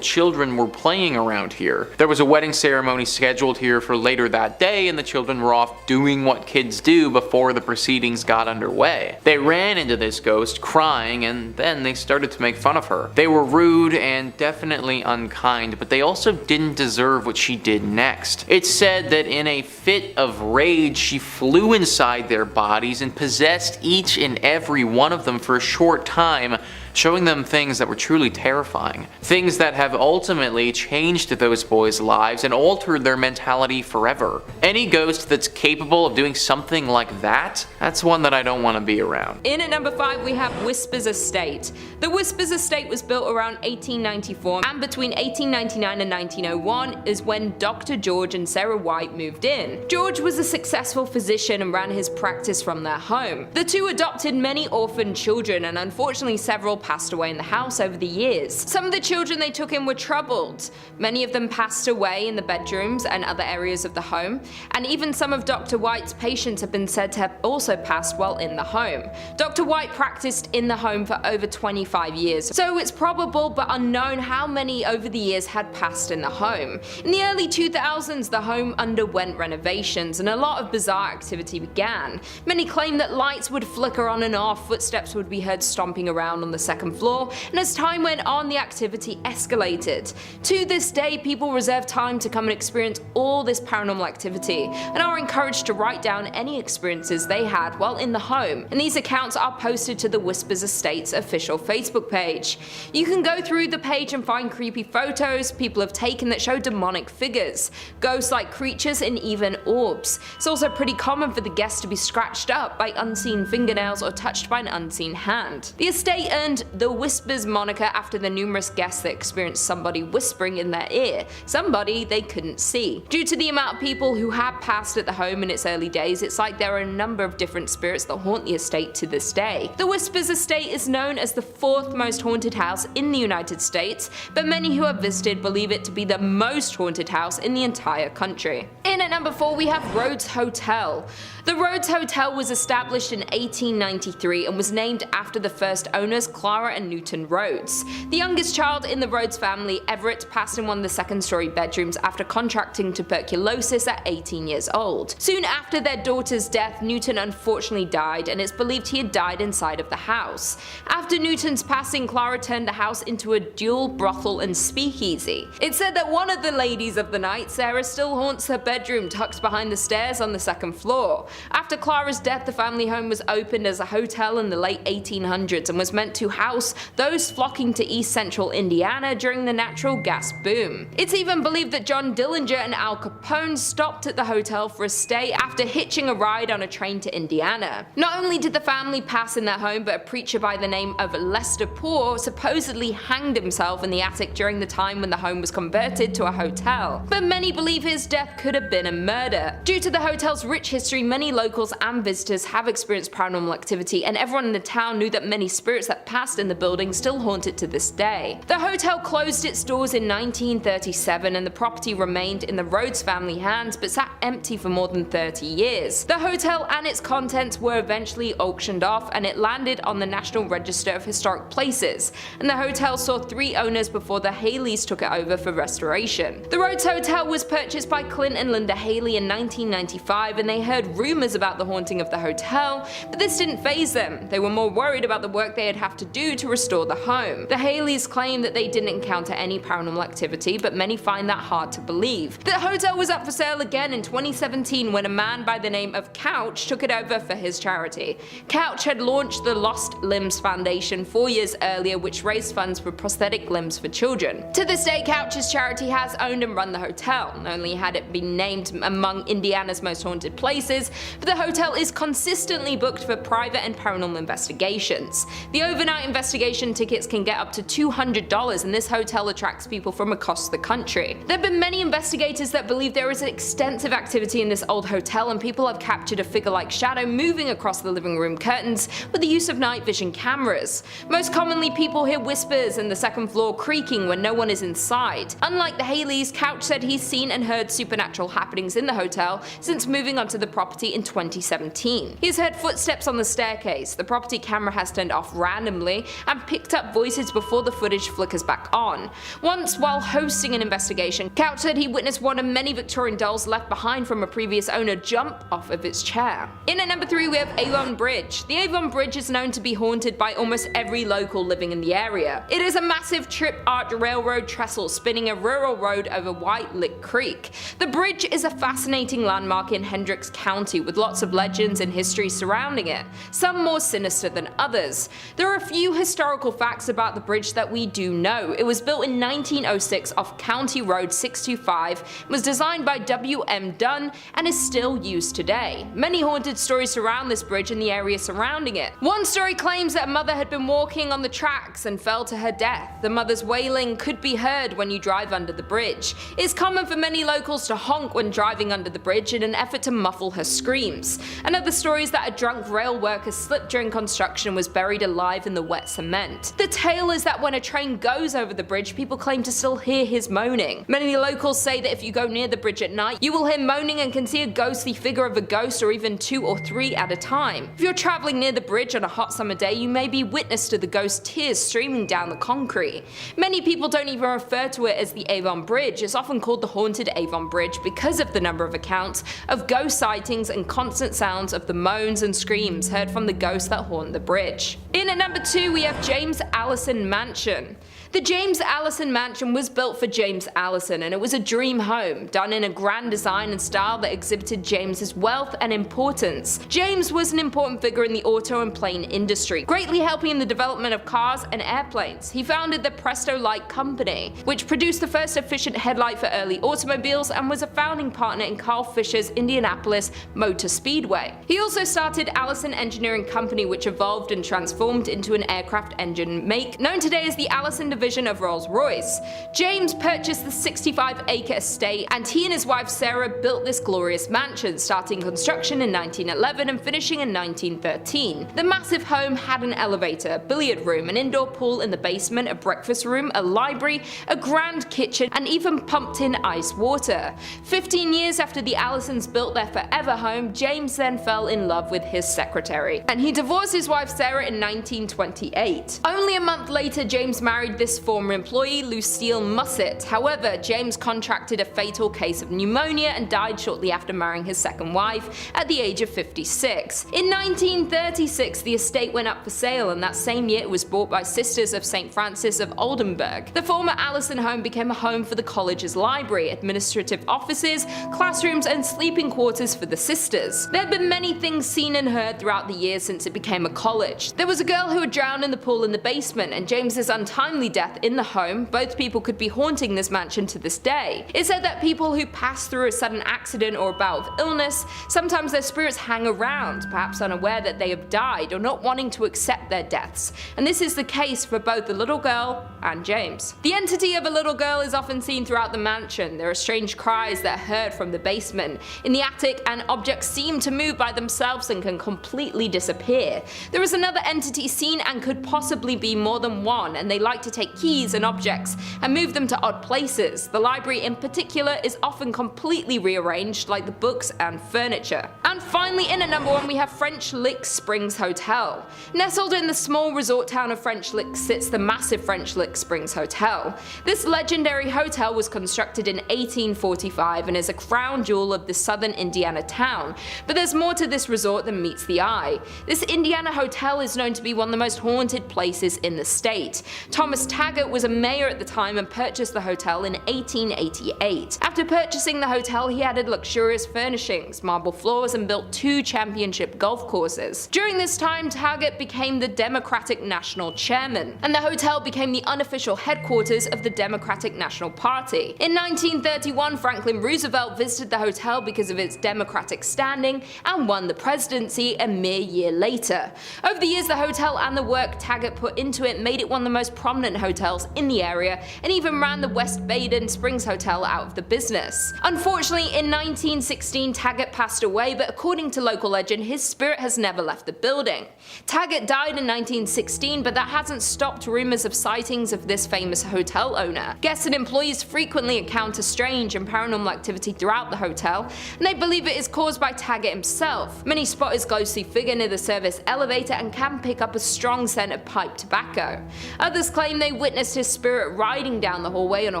children were playing around here. There was a wedding ceremony scheduled here for later that day, and the children were off doing what kids do before the proceedings got underway. They ran into this ghost crying, and then they started to make fun of her. They were rude and definitely unkind, but they also didn't deserve what she did next. It's said that in a fit of rage, she flew inside their bodies and possessed each and every one of them for a short time, showing them things that were truly terrifying. Things that have ultimately changed those boys' lives and altered their mentality forever. Any ghost that's capable of doing something like that, that's one that I don't want to be around. In at number 5 we have Whispers Estate. The Whispers Estate was built around 1894, and between 1899 and 1901 is when Dr. George and Sarah White moved in. George was a successful physician and ran his practice from their home. The two adopted many orphaned children, and unfortunately several passed away in the house over the years. Some of the children they took in were troubled. Many of them passed away in the bedrooms and other areas of the home, and even some of Dr. White's patients have been said to have also passed while in the home. Dr. White practiced in the home for over 25 years, so it's probable but unknown how many over the years had passed in the home. In the early 2000s, the home underwent renovations and a lot of bizarre activity began. Many claim that lights would flicker on and off, footsteps would be heard stomping around on the second floor, and as time went on the activity escalated. To this day, people reserve time to come and experience all this paranormal activity and are encouraged to write down any experiences they had while in the home, and these accounts are posted to the Whispers Estate's official Facebook page. You can go through the page and find creepy photos people have taken that show demonic figures, ghost-like creatures, and even orbs. It's also pretty common for the guests to be scratched up by unseen fingernails or touched by an unseen hand. The estate earned the Whispers moniker after the numerous guests that experienced somebody whispering in their ear, somebody they couldn't see. Due to the amount of people who had passed at the home in its early days, it's like there are a number of different spirits that haunt the estate to this day. The Whispers Estate is known as the 4th most haunted house in the United States, but many who have visited believe it to be the most haunted house in the entire country. In at number 4 we have Rhodes Hotel. The Rhodes Hotel was established in 1893 and was named after the first owners, Clara and Newton Rhodes. The youngest child in the Rhodes family, Everett, passed in one of the second-story bedrooms after contracting tuberculosis at 18 years old. Soon after their daughter's death, Newton unfortunately died, and it's believed he had died inside of the house. After Newton's passing, Clara turned the house into a dual brothel and speakeasy. It's said that one of the ladies of the night, Sarah, still haunts her bedroom tucked behind the stairs on the second floor. After Clara's death, the family home was opened as a hotel in the late 1800s and was meant to house those flocking to East Central Indiana during the natural gas boom. It's even believed that John Dillinger and Al Capone stopped at the hotel for a stay after hitching a ride on a train to Indiana. Not only did the family pass in their home, but a preacher by the name of Lester Poor supposedly hanged himself in the attic during the time when the home was converted to a hotel. But many believe his death could have been a murder. Due to the hotel's rich history, many locals and visitors have experienced paranormal activity, and everyone in the town knew that many spirits that passed in the building still haunt it to this day. The hotel closed its doors in 1937 and the property remained in the Rhodes family hands but sat empty for more than 30 years. The hotel and its contents were eventually auctioned off and it landed on the National Register of Historic Places, and the hotel saw 3 owners before the Haleys took it over for restoration. The Rhodes Hotel was purchased by Clint and Linda Haley in 1995, and they heard rumors about the haunting of the hotel, but this didn't faze them. They were more worried about the work they'd have to do to restore the home. The Haleys claim that they didn't encounter any paranormal activity, but many find that hard to believe. The hotel was up for sale again in 2017 when a man by the name of Couch took it over for his charity. Couch had launched the Lost Limbs Foundation 4 years earlier, which raised funds for prosthetic limbs for children. To this day, Couch's charity has owned and run the hotel. Not only had it been named among Indiana's most haunted places, but the hotel is consistently booked for private and paranormal investigations. The overnight investigation tickets can get up to $200, and this hotel attracts people from across the country. There have been many investigators that believe there is extensive activity in this old hotel, and people have captured a figure-like shadow moving across the living room curtains with the use of night vision cameras. Most commonly, people hear whispers and the second floor creaking when no one is inside. Unlike the Haleys, Couch said he's seen and heard supernatural happenings in the hotel since moving onto the property in 2017. He has heard footsteps on the staircase, the property camera has turned off randomly, and picked up voices before the footage flickers back on. Once, while hosting an investigation, Couch said he witnessed one of many Victorian dolls left behind from a previous owner jump off of its chair. In at number 3 we have Avon Bridge. The Avon Bridge is known to be haunted by almost every local living in the area. It is a massive trip-arch railroad trestle spinning a rural road over White Lick Creek. The bridge is a fascinating landmark in Hendricks County with lots of legends and history surrounding it, some more sinister than others. There are a few historical facts about the bridge that we do know. It was built in 1906 off County Road 625, was designed by W.M. Dunn, and is still used today. Many haunted stories surround this bridge and the area surrounding it. One story claims that a mother had been walking on the tracks and fell to her death. The mother's wailing could be heard when you drive under the bridge. It is common for many locals to honk when driving under the bridge in an effort to muffle her screams. Another story is that a drunk rail worker slipped during construction and was buried alive in the wet cement. The tale is that when a train goes over the bridge, people claim to still hear his moaning. Many locals say that if you go near the bridge at night, you will hear moaning and can see a ghostly figure of a ghost, or even 2 or 3 at a time. If you're traveling near the bridge on a hot summer day, you may be witness to the ghost tears streaming down the concrete. Many people don't even refer to it as the Avon Bridge. It's often called the Haunted Avon Bridge because of the number of accounts of ghost sightings and constant sounds of the moans and screams heard from the ghosts that haunt the bridge. In at number 2 we have James Allison Mansion. The James Allison Mansion was built for James Allison, and it was a dream home, done in a grand design and style that exhibited James's wealth and importance. James was an important figure in the auto and plane industry, greatly helping in the development of cars and airplanes. He founded the Presto Light Company, which produced the first efficient headlight for early automobiles, and was a founding partner in Carl Fisher's Indianapolis Motor Speedway. He also started Allison Engineering Company, which evolved and transformed into an aircraft engine make known today as the Allison division of Rolls-Royce. James purchased the 65-acre estate, and he and his wife Sarah built this glorious mansion, starting construction in 1911 and finishing in 1913. The massive home had an elevator, a billiard room, an indoor pool in the basement, a breakfast room, a library, a grand kitchen, and even pumped-in ice water. 15 years after the Allisons built their forever home, James then fell in love with his secretary, and he divorced his wife Sarah in 1928. Only a month later, James married this former employee, Lucille Musset. However, James contracted a fatal case of pneumonia and died shortly after marrying his second wife at the age of 56. In 1936, the estate went up for sale, and that same year it was bought by Sisters of St. Francis of Oldenburg. The former Allison home became a home for the college's library, administrative offices, classrooms, and sleeping quarters for the sisters. There have been many things seen and heard throughout the years since it became a college. There was a girl who had drowned in the pool in the basement, and James's untimely death in the home. Both people could be haunting this mansion to this day. It's said that people who pass through a sudden accident or a bout of illness, sometimes their spirits hang around, perhaps unaware that they have died or not wanting to accept their deaths, and this is the case for both the little girl and James. The entity of a little girl is often seen throughout the mansion. There are strange cries that are heard from the basement, in the attic, and objects seem to move by themselves and can completely disappear. There is another entity seen and could possibly be more than one, and they like to take keys and objects and move them to odd places. The library in particular is often completely rearranged, like the books and furniture. And finally, in at number 1 we have French Lick Springs Hotel. Nestled in the small resort town of French Lick sits the massive French Lick Springs Hotel. This legendary hotel was constructed in 1845 and is a crown jewel of the southern Indiana town, but there's more to this resort than meets the eye. This Indiana hotel is known to be one of the most haunted places in the state. Thomas Taggart was a mayor at the time and purchased the hotel in 1888. After purchasing the hotel, he added luxurious furnishings, marble floors, and built 2 championship golf courses. During this time, Taggart became the Democratic National Chairman, and the hotel became the unofficial headquarters of the Democratic National Party. In 1931, Franklin Roosevelt visited the hotel because of its Democratic standing and won the presidency a mere year later. Over the years, the hotel and the work Taggart put into it made it one of the most prominent hotels in the area and even ran the West Baden Springs Hotel out of the business. Unfortunately, in 1916 Taggart passed away, but according to local legend, his spirit has never left the building. Taggart died in 1916, but that hasn't stopped rumors of sightings of this famous hotel owner. Guests and employees frequently encounter strange and paranormal activity throughout the hotel, and they believe it is caused by Taggart himself. Many spot his ghostly figure near the service elevator and can pick up a strong scent of pipe tobacco. Others claim they witnessed his spirit riding down the hallway on a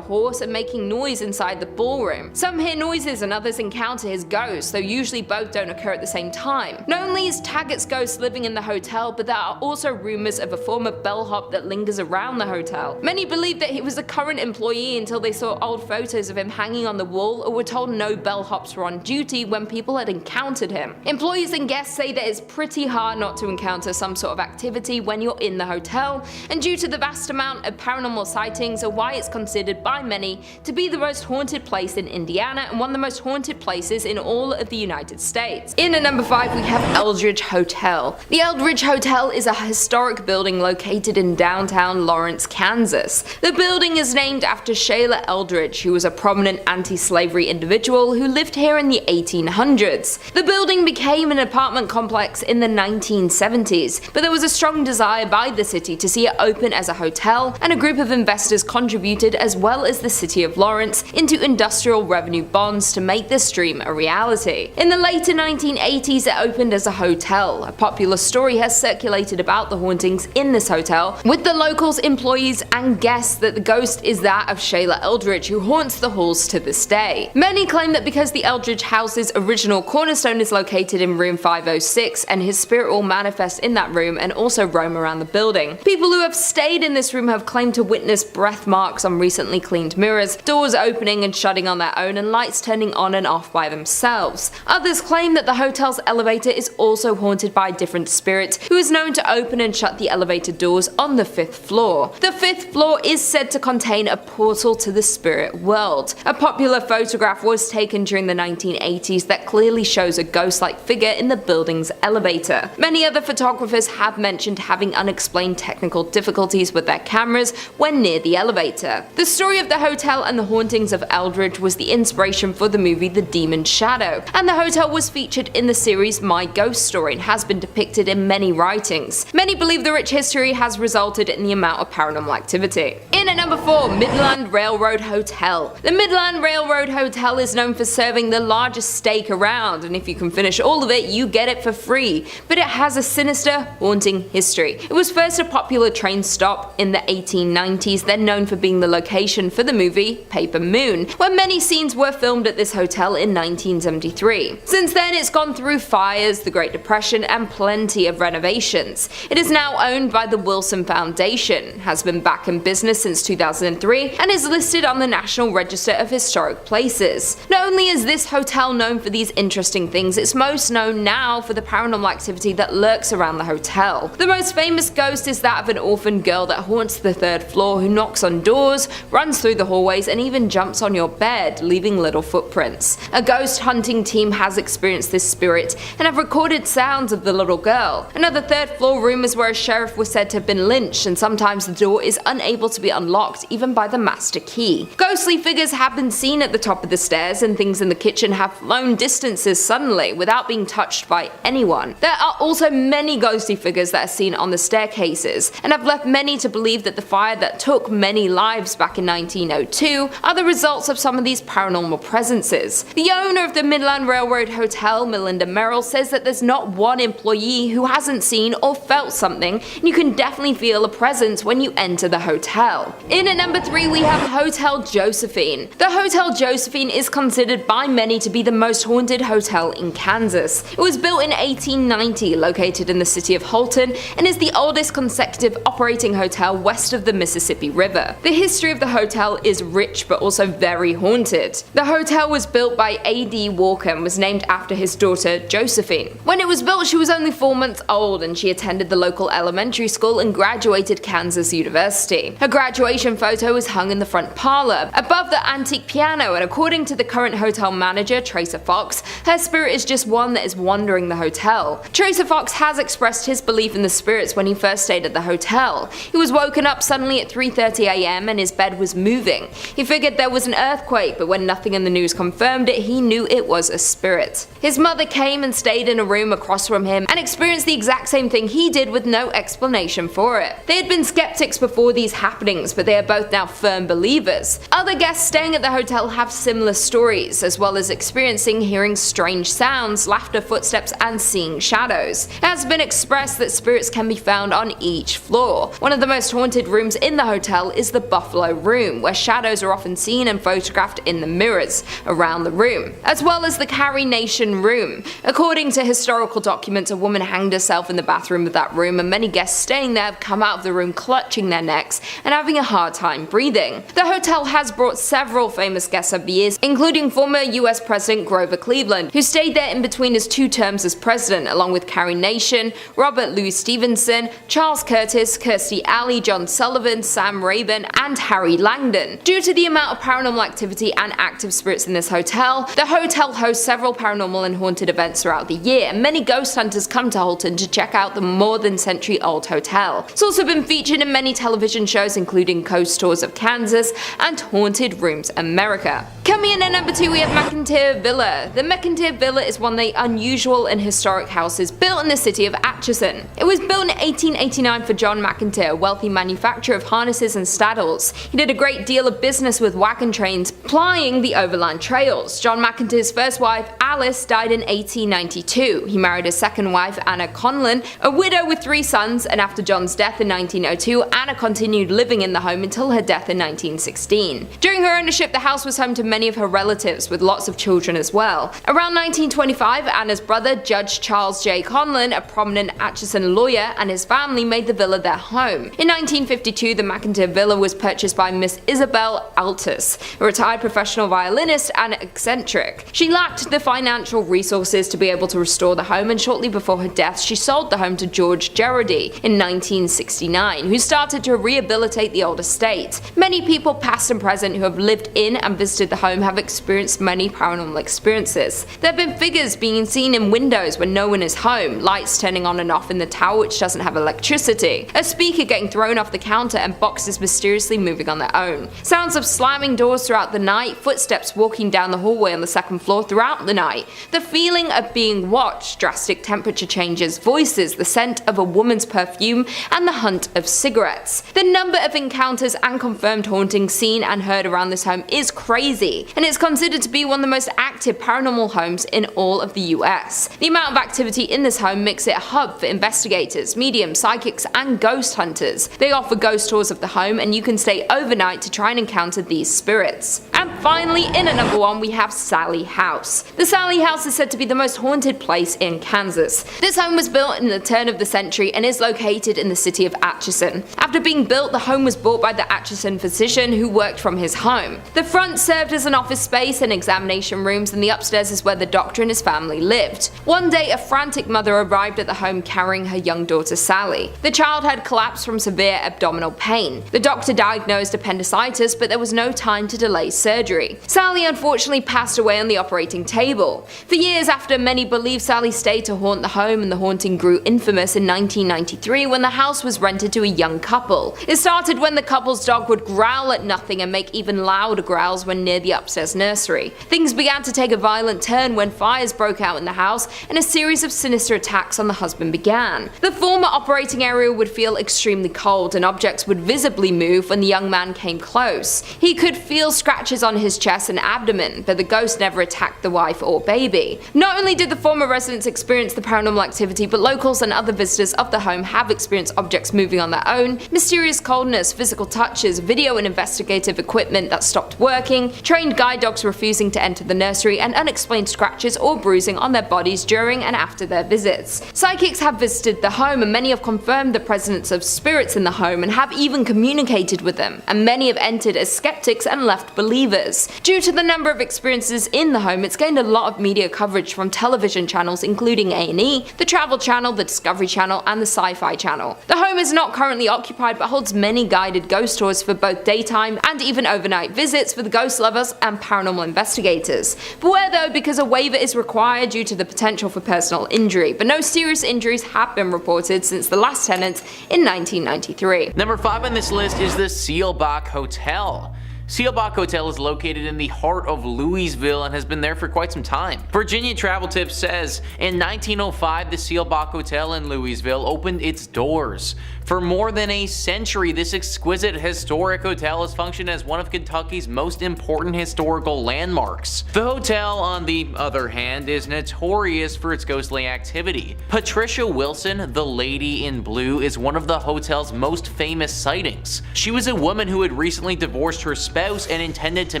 horse and making noise inside the ballroom. Some hear noises and others encounter his ghost, though usually both don't occur at the same time. Not only is Taggart's ghost living in the hotel, but there are also rumors of a former bellhop that lingers around the hotel. Many believe that he was a current employee until they saw old photos of him hanging on the wall or were told no bellhops were on duty when people had encountered him. Employees and guests say that it's pretty hard not to encounter some sort of activity when you're in the hotel, and due to the vast amount of paranormal sightings are why it's considered by many to be the most haunted place in Indiana and one of the most haunted places in all of the United States. In at number 5 we have Eldridge Hotel. The Eldridge Hotel is a historic building located in downtown Lawrence, Kansas. The building is named after Sheila Eldridge, who was a prominent anti-slavery individual who lived here in the 1800s. The building became an apartment complex in the 1970s, but there was a strong desire by the city to see it open as a hotel, and a group of investors contributed, as well as the city of Lawrence, into industrial revenue bonds to make this dream a reality. In the later 1980s it opened as a hotel. A popular story has circulated about the hauntings in this hotel, with the locals, employees and guests that the ghost is that of Sheila Eldridge, who haunts the halls to this day. Many claim that because the Eldridge house's original cornerstone is located in room 506 and his spirit will manifest in that room and also roam around the building. People who have stayed in this room have claimed to witness breath marks on recently cleaned mirrors, doors opening and shutting on their own and lights turning on and off by themselves. Others claim that the hotel's elevator is also haunted by a different spirit who is known to open and shut the elevator doors on the 5th floor. The 5th floor is said to contain a portal to the spirit world. A popular photograph was taken during the 1980s that clearly shows a ghost-like figure in the building's elevator. Many other photographers have mentioned having unexplained technical difficulties with their cameras when near the elevator. The story of the hotel and the hauntings of Eldridge was the inspiration for the movie The Demon's Shadow, and the hotel was featured in the series My Ghost Story and has been depicted in many writings. Many believe the rich history has resulted in the amount of paranormal activity. In at number 4, Midland Railroad Hotel. The Midland Railroad Hotel is known for serving the largest steak around, and if you can finish all of it, you get it for free. But it has a sinister, haunting history. It was first a popular train stop in the 1890s, then known for being the location for the movie Paper Moon, where many scenes were filmed at this hotel in 1973. Since then, it's gone through fires, the Great Depression, and plenty of renovations. It is now owned by the Wilson Foundation, has been back in business since 2003, and is listed on the National Register of Historic Places. Not only is this hotel known for these interesting things, it's most known now for the paranormal activity that lurks around the hotel. The most famous ghost is that of an orphan girl that haunts the 3rd floor, who knocks on doors, runs through the hallways, and even jumps on your bed, leaving little footprints. A ghost hunting team has experienced this spirit and have recorded sounds of the little girl. Another 3rd floor room is where a sheriff was said to have been lynched, and sometimes the door is unable to be unlocked even by the master key. Ghostly figures have been seen at the top of the stairs, and things in the kitchen have flown distances suddenly without being touched by anyone. There are also many ghostly figures that are seen on the staircases, and have left many to believe that the fire that took many lives back in 1902 are the results of some of these paranormal presences. The owner of the Midland Railroad Hotel, Melinda Merrill, says that there's not one employee who hasn't seen or felt something, and you can definitely feel a presence when you enter the hotel. In at number 3 we have Hotel Josephine. The Hotel Josephine is considered by many to be the most haunted hotel in Kansas. It was built in 1890, located in the city of Houghton, and is the oldest consecutive operating hotel west of the Mississippi River. The history of the hotel is rich but also very haunted. The hotel was built by A.D. Walker and was named after his daughter Josephine. When it was built, she was only 4 months old, and she attended the local elementary school and graduated Kansas University. Her graduation photo is hung in the front parlor, above the antique piano, and according to the current hotel manager, Tracer Fox, her spirit is just one that is wandering the hotel. Tracer Fox has expressed his belief in the spirits when he first stayed at the hotel. He was woken up suddenly at 3:30 AM and his bed was moving. He figured there was an earthquake, but when nothing in the news confirmed it, he knew it was a spirit. His mother came and stayed in a room across from him and experienced the exact same thing he did with no explanation for it. They had been skeptics before these happenings, but they are both now firm believers. Other guests staying at the hotel have similar stories, as well as experiencing hearing strange sounds, laughter, footsteps, and seeing shadows. It has been expressed that spirits can be found on each floor. One of the most haunted rooms in the hotel is the Buffalo Room, where shadows are often seen and photographed in the mirrors around the room, as well as the Carrie Nation Room. According to historical documents, a woman hanged herself in the bathroom of that room, and many guests staying there have come out of the room clutching their necks and having a hard time breathing. The hotel has brought several famous guests over the years, including former US President Grover Cleveland, who stayed there in between his 2 terms as president, along with Carrie Nation, Robert Louis Stevenson, Charles Curtis, Kirstie Alley, John Sullivan, Sam Rayburn, and Harry Langdon. Due to the amount of paranormal activity and active spirits in this hotel, the hotel hosts several paranormal and haunted events throughout the year, and many ghost hunters come to Houlton to check out the more than century-old hotel. It's also been featured in many television shows, including Ghost Tours of Kansas and Haunted Rooms America. Coming in at number 2, we have McInteer Villa. The McInteer Villa is one of the unusual and historic houses built in the city of Atchison. It was built in 1889 for John McInteer, a wealthy manufacturer of harnesses and saddles. He did a great deal of business with wagon trains plying the overland trails. John McInteer's first wife, Alice, died in 1892. He married his second wife, Anna Conlon, a widow with 3 sons, and after John's death in 1902, Anna continued living in the home until her death in 1916. During her ownership, the house was home to many of her relatives, with lots of children as well. Around 1925, Anna's brother, Judge Charles J. Conlon, a prominent Atchison lawyer, and his family made the villa their home. In 1952, the McInteer Villa was purchased by Miss Isabel Altus, a retired professional violinist and eccentric. She lacked the financial resources to be able to restore the home, and shortly before her death, she sold the home to George Gerardi in 1969, who started to rehabilitate the old estate. Many people, past and present, who have lived in and visited the home have experienced many paranormal experiences. There have been figures being seen in windows when no one is home, lights turning on and off in the tower which doesn't have electricity, a speaker getting thrown off the counter, and boxes mysteriously moving on their own. Sounds of slamming doors throughout the night, footsteps walking down the hallway on the 2nd floor throughout the night, the feeling of being watched, drastic temperature changes, voices, the scent of a woman's perfume, and the hunt of cigarettes. The number of encounters and confirmed hauntings seen and heard around this home is crazy, and it's considered to be one of the most active paranormal homes in all of the US. The amount of activity in this home makes it a hub for investigators, mediums, psychics, and ghost hunters. They offer ghost tours of the home, and you can stay overnight to try and encounter these spirits. And finally, in at number 1, we have Sallie House. The Sallie House is said to be the most haunted place in Kansas. This home was built in the turn of the century and is located in the city of Atchison. After being built, the home was bought by the Atchison physician who worked from his home. The front served as an office space and examination rooms, and the upstairs is where the doctor and his family lived. One day, a frantic mother arrived at the home carrying her young daughter Sally. The child had collapsed from severe abdominal pain. The doctor diagnosed appendicitis, but there was no time to delay surgery. Sally unfortunately passed away on the operating table. For years after, many believe Sally stayed to haunt the home, and the haunting grew infamous in 1993 when the house was rented to a young couple. It started when the couple's dog would growl at nothing and make even louder growls when near the upstairs nursery. Things began to take a violent turn when fires broke out in the house and a series of sinister attacks on the husband began. The former operating area would feel extremely cold, and objects would visibly move when the young man came close. He could feel scratches on his chest and abdomen, but the ghost never attacked the wife or baby. Not only did the former residents experience the paranormal activity, but locals and other visitors of the home have experienced objects moving on their own, mysterious coldness, physical touches, video and investigative equipment that stopped working, trained guide dogs refusing to enter the nursery, and unexplained scratches or bruising on their bodies during and after their visits. Psychics have visited the home, and many have confirmed the presence of spirits in the home and have even communicated with them, and many have entered as skeptics and left believers. years. Due to the number of experiences in the home, it's gained a lot of media coverage from television channels including A&E, the Travel Channel, the Discovery Channel, and the Sci-Fi Channel. The home is not currently occupied but holds many guided ghost tours for both daytime and even overnight visits for the ghost lovers and paranormal investigators. Beware though, because a waiver is required due to the potential for personal injury, but no serious injuries have been reported since the last tenant in 1993. Number 5 on this list is the Seelbach Hotel. Seelbach Hotel is located in the heart of Louisville and has been there for quite some time. Virginia Travel Tips says, in 1905 the Seelbach Hotel in Louisville opened its doors. For more than a century, this exquisite historic hotel has functioned as one of Kentucky's most important historical landmarks. The hotel, on the other hand, is notorious for its ghostly activity. Patricia Wilson, the Lady in Blue, is one of the hotel's most famous sightings. She was a woman who had recently divorced her spouse and intended to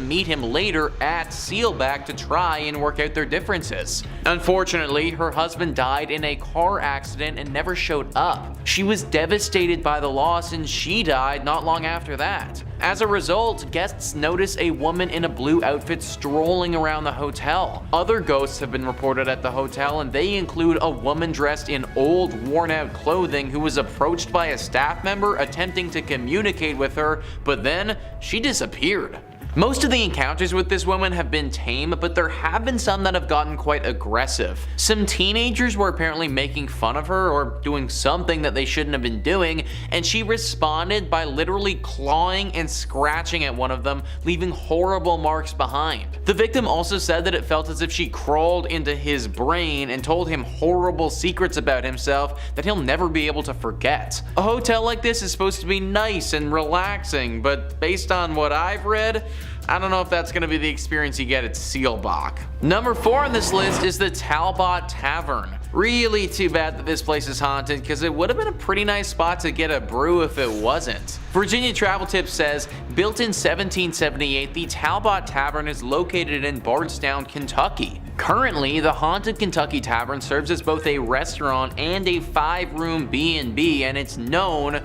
meet him later at Seelbach to try and work out their differences. Unfortunately, her husband died in a car accident and never showed up. She was devastated by the loss and she died not long after that. As a result, guests notice a woman in a blue outfit strolling around the hotel. Other ghosts have been reported at the hotel, and they include a woman dressed in old, worn-out clothing who was approached by a staff member attempting to communicate with her, but then she disappeared. Most of the encounters with this woman have been tame, but there have been some that have gotten quite aggressive. Some teenagers were apparently making fun of her or doing something that they shouldn't have been doing, and she responded by literally clawing and scratching at one of them, leaving horrible marks behind. The victim also said that it felt as if she crawled into his brain and told him horrible secrets about himself that he'll never be able to forget. A hotel like this is supposed to be nice and relaxing, but based on what I've read, I don't know if that's going to be the experience you get at Seelbach. Number 4 on this list is the Talbott Tavern. Really too bad that this place is haunted, because it would have been a pretty nice spot to get a brew if it wasn't. Virginia Travel Tips says, built in 1778, the Talbott Tavern is located in Bardstown, Kentucky. Currently, the Haunted Kentucky Tavern serves as both a restaurant and a 5-room B&B, and it's known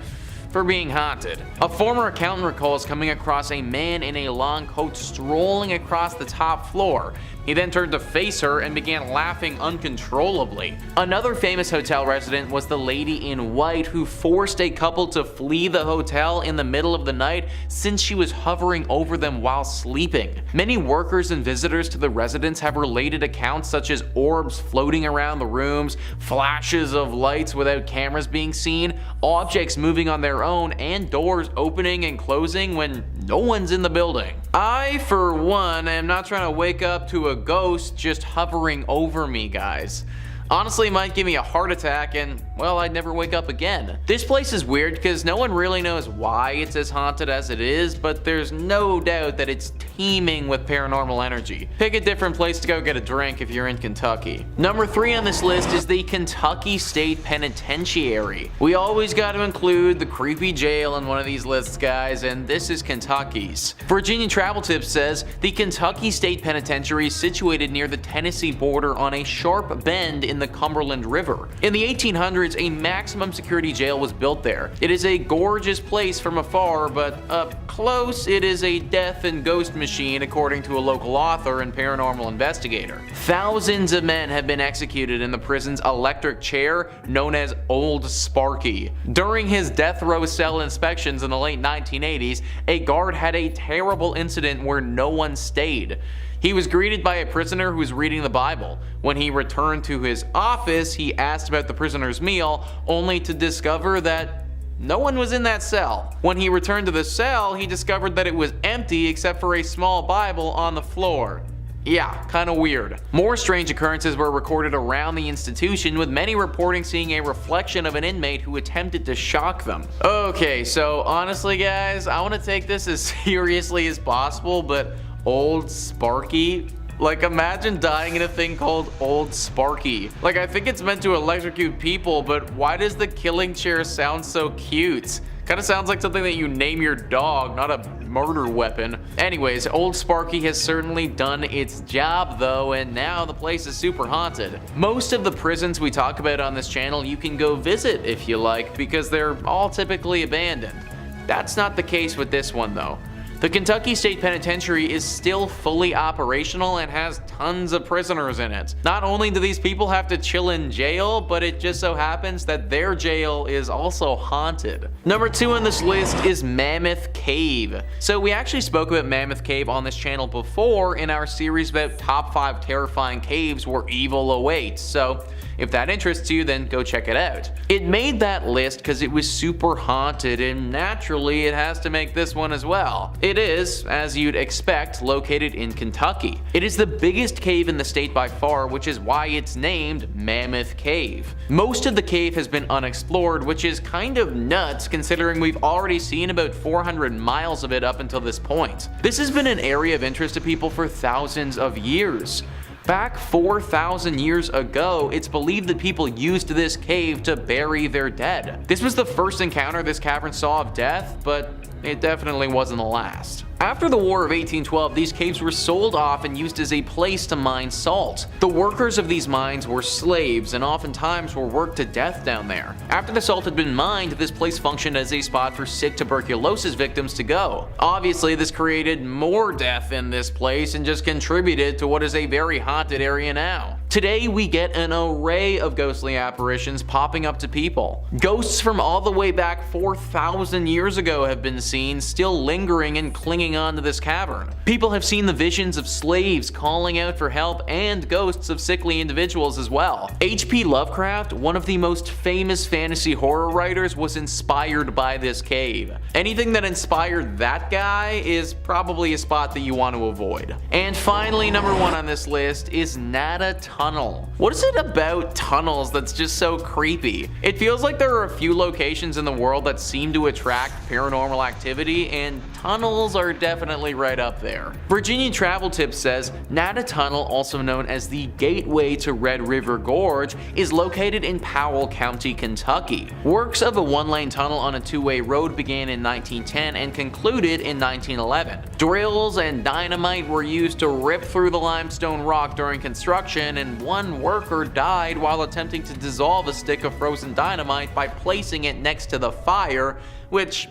for being haunted. A former accountant recalls coming across a man in a long coat strolling across the top floor. He then turned to face her and began laughing uncontrollably. Another famous hotel resident was the Lady in White, who forced a couple to flee the hotel in the middle of the night since she was hovering over them while sleeping. Many workers and visitors to the residence have related accounts such as orbs floating around the rooms, flashes of lights without cameras being seen, objects moving on their own, and doors opening and closing when no one's in the building. I, for one, am not trying to wake up to a ghost just hovering over me, guys. Honestly, it might give me a heart attack and, well, I'd never wake up again. This place is weird because no one really knows why it's as haunted as it is, but there's no doubt that it's teeming with paranormal energy. Pick a different place to go get a drink if you're in Kentucky. Number 3 on this list is the Kentucky State Penitentiary. We always got to include the creepy jail in one of these lists, guys, and this is Kentucky's. Virginia Travel Tips says, the Kentucky State Penitentiary is situated near the Tennessee border on a sharp bend in the Cumberland River. In the 1800s, a maximum security jail was built there. It is a gorgeous place from afar, but up close, it is a death and ghost machine, according to a local author and paranormal investigator. Thousands of men have been executed in the prison's electric chair, known as Old Sparky. During his death row cell inspections in the late 1980s, a guard had a terrible incident where no one stayed. He was greeted by a prisoner who was reading the Bible. When he returned to his office, he asked about the prisoner's meal, only to discover that no one was in that cell. When he returned to the cell, he discovered that it was empty except for a small Bible on the floor. Yeah, kinda weird. More strange occurrences were recorded around the institution, with many reporting seeing a reflection of an inmate who attempted to shock them. Okay, so honestly guys, I want to take this as seriously as possible, but Old Sparky? Like, imagine dying in a thing called Old Sparky. Like, I think it's meant to electrocute people, but why does the killing chair sound so cute? Kinda sounds like something that you name your dog, not a murder weapon. Anyways, Old Sparky has certainly done its job though, and now the place is super haunted. Most of the prisons we talk about on this channel you can go visit if you like, because they're all typically abandoned. That's not the case with this one though. The Kentucky State Penitentiary is still fully operational and has tons of prisoners in it. Not only do these people have to chill in jail, but it just so happens that their jail is also haunted. Number 2 on this list is Mammoth Cave. So we actually spoke about Mammoth Cave on this channel before in our series about top 5 terrifying caves where evil awaits, so if that interests you, then go check it out. It made that list because it was super haunted, and naturally it has to make this one as well. It is, as you'd expect, located in Kentucky. It is the biggest cave in the state by far, which is why it's named Mammoth Cave. Most of the cave has been unexplored, which is kind of nuts considering we've already seen about 400 miles of it up until this point. This has been an area of interest to people for thousands of years. Back 4,000 years ago, it's believed that people used this cave to bury their dead. This was the first encounter this cavern saw of death, but it definitely wasn't the last. After the War of 1812, these caves were sold off and used as a place to mine salt. The workers of these mines were slaves and oftentimes were worked to death down there. After the salt had been mined, this place functioned as a spot for sick tuberculosis victims to go. Obviously, this created more death in this place and just contributed to what is a very haunted area now. Today, we get an array of ghostly apparitions popping up to people. Ghosts from all the way back 4,000 years ago have been seen, still lingering and clinging on to this cavern. People have seen the visions of slaves calling out for help and ghosts of sickly individuals as well. H.P. Lovecraft, one of the most famous fantasy horror writers, was inspired by this cave. Anything that inspired that guy is probably a spot that you want to avoid. And finally, number 1 on this list is Nada Tunnel. What is it about tunnels that's just so creepy? It feels like there are a few locations in the world that seem to attract paranormal activity, and tunnels are definitely right up there. Virginia Travel Tips says Nada Tunnel, also known as the Gateway to Red River Gorge, is located in Powell County, Kentucky. Works of a 1-lane tunnel on a 2-way road began in 1910 and concluded in 1911. Drills and dynamite were used to rip through the limestone rock during construction, and one worker died while attempting to dissolve a stick of frozen dynamite by placing it next to the fire, which,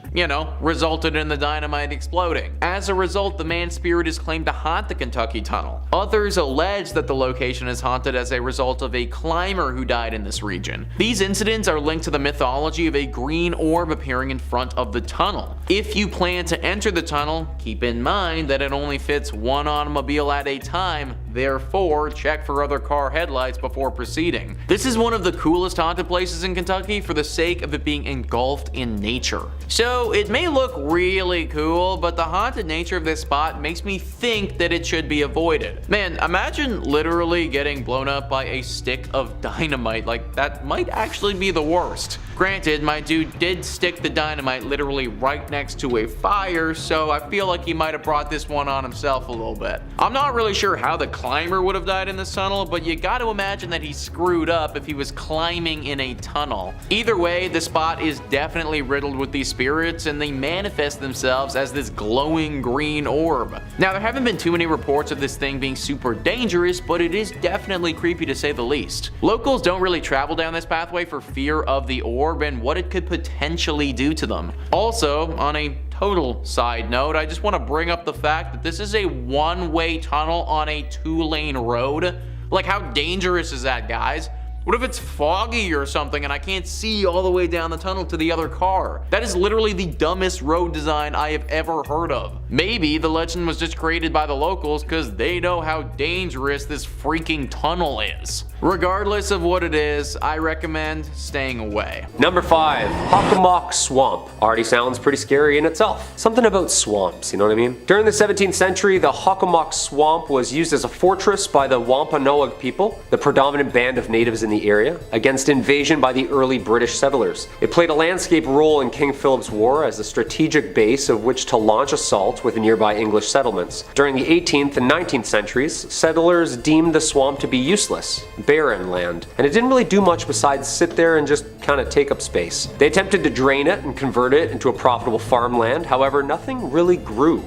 resulted in the dynamite exploding. As a result, the man's spirit is claimed to haunt the Kentucky Tunnel. Others allege that the location is haunted as a result of a climber who died in this region. These incidents are linked to the mythology of a green orb appearing in front of the tunnel. If you plan to enter the tunnel, keep in mind that it only fits one automobile at a time, therefore check for other car headlights before proceeding. This is one of the coolest haunted places in Kentucky for the sake of it being engulfed in nature. So it may look really cool, but the haunted nature of this spot makes me think that it should be avoided. Man, imagine literally getting blown up by a stick of dynamite. Like, that might actually be the worst. Granted, my dude did stick the dynamite literally right next to a fire, so I feel like he might have brought this one on himself a little bit. I'm not really sure how the climber would have died in this tunnel, but you gotta imagine that he screwed up if he was climbing in a tunnel. Either way, the spot is definitely riddled with these spirits, and they manifest themselves as this glowing green orb. Now, there haven't been too many reports of this thing being super dangerous, but it is definitely creepy to say the least. Locals don't really travel down this pathway for fear of the orb and what it could potentially do to them. Also, on a total side note, I just want to bring up the fact that this is a 1-way tunnel on a 2-lane road. Like, how dangerous is that, guys? What if it's foggy or something and I can't see all the way down the tunnel to the other car? That is literally the dumbest road design I have ever heard of. Maybe the legend was just created by the locals because they know how dangerous this freaking tunnel is. Regardless of what it is, I recommend staying away. Number 5, Hockomock Swamp. Already sounds pretty scary in itself. Something about swamps, you know what I mean? During the 17th century, the Hockomock Swamp was used as a fortress by the Wampanoag people, the predominant band of natives in the area, against invasion by the early British settlers. It played a landscape role in King Philip's War as a strategic base of which to launch assaults with nearby English settlements. During the 18th and 19th centuries, settlers deemed the swamp to be useless, barren land, and it didn't really do much besides sit there and just kind of take up space. They attempted to drain it and convert it into a profitable farmland, however, nothing really grew.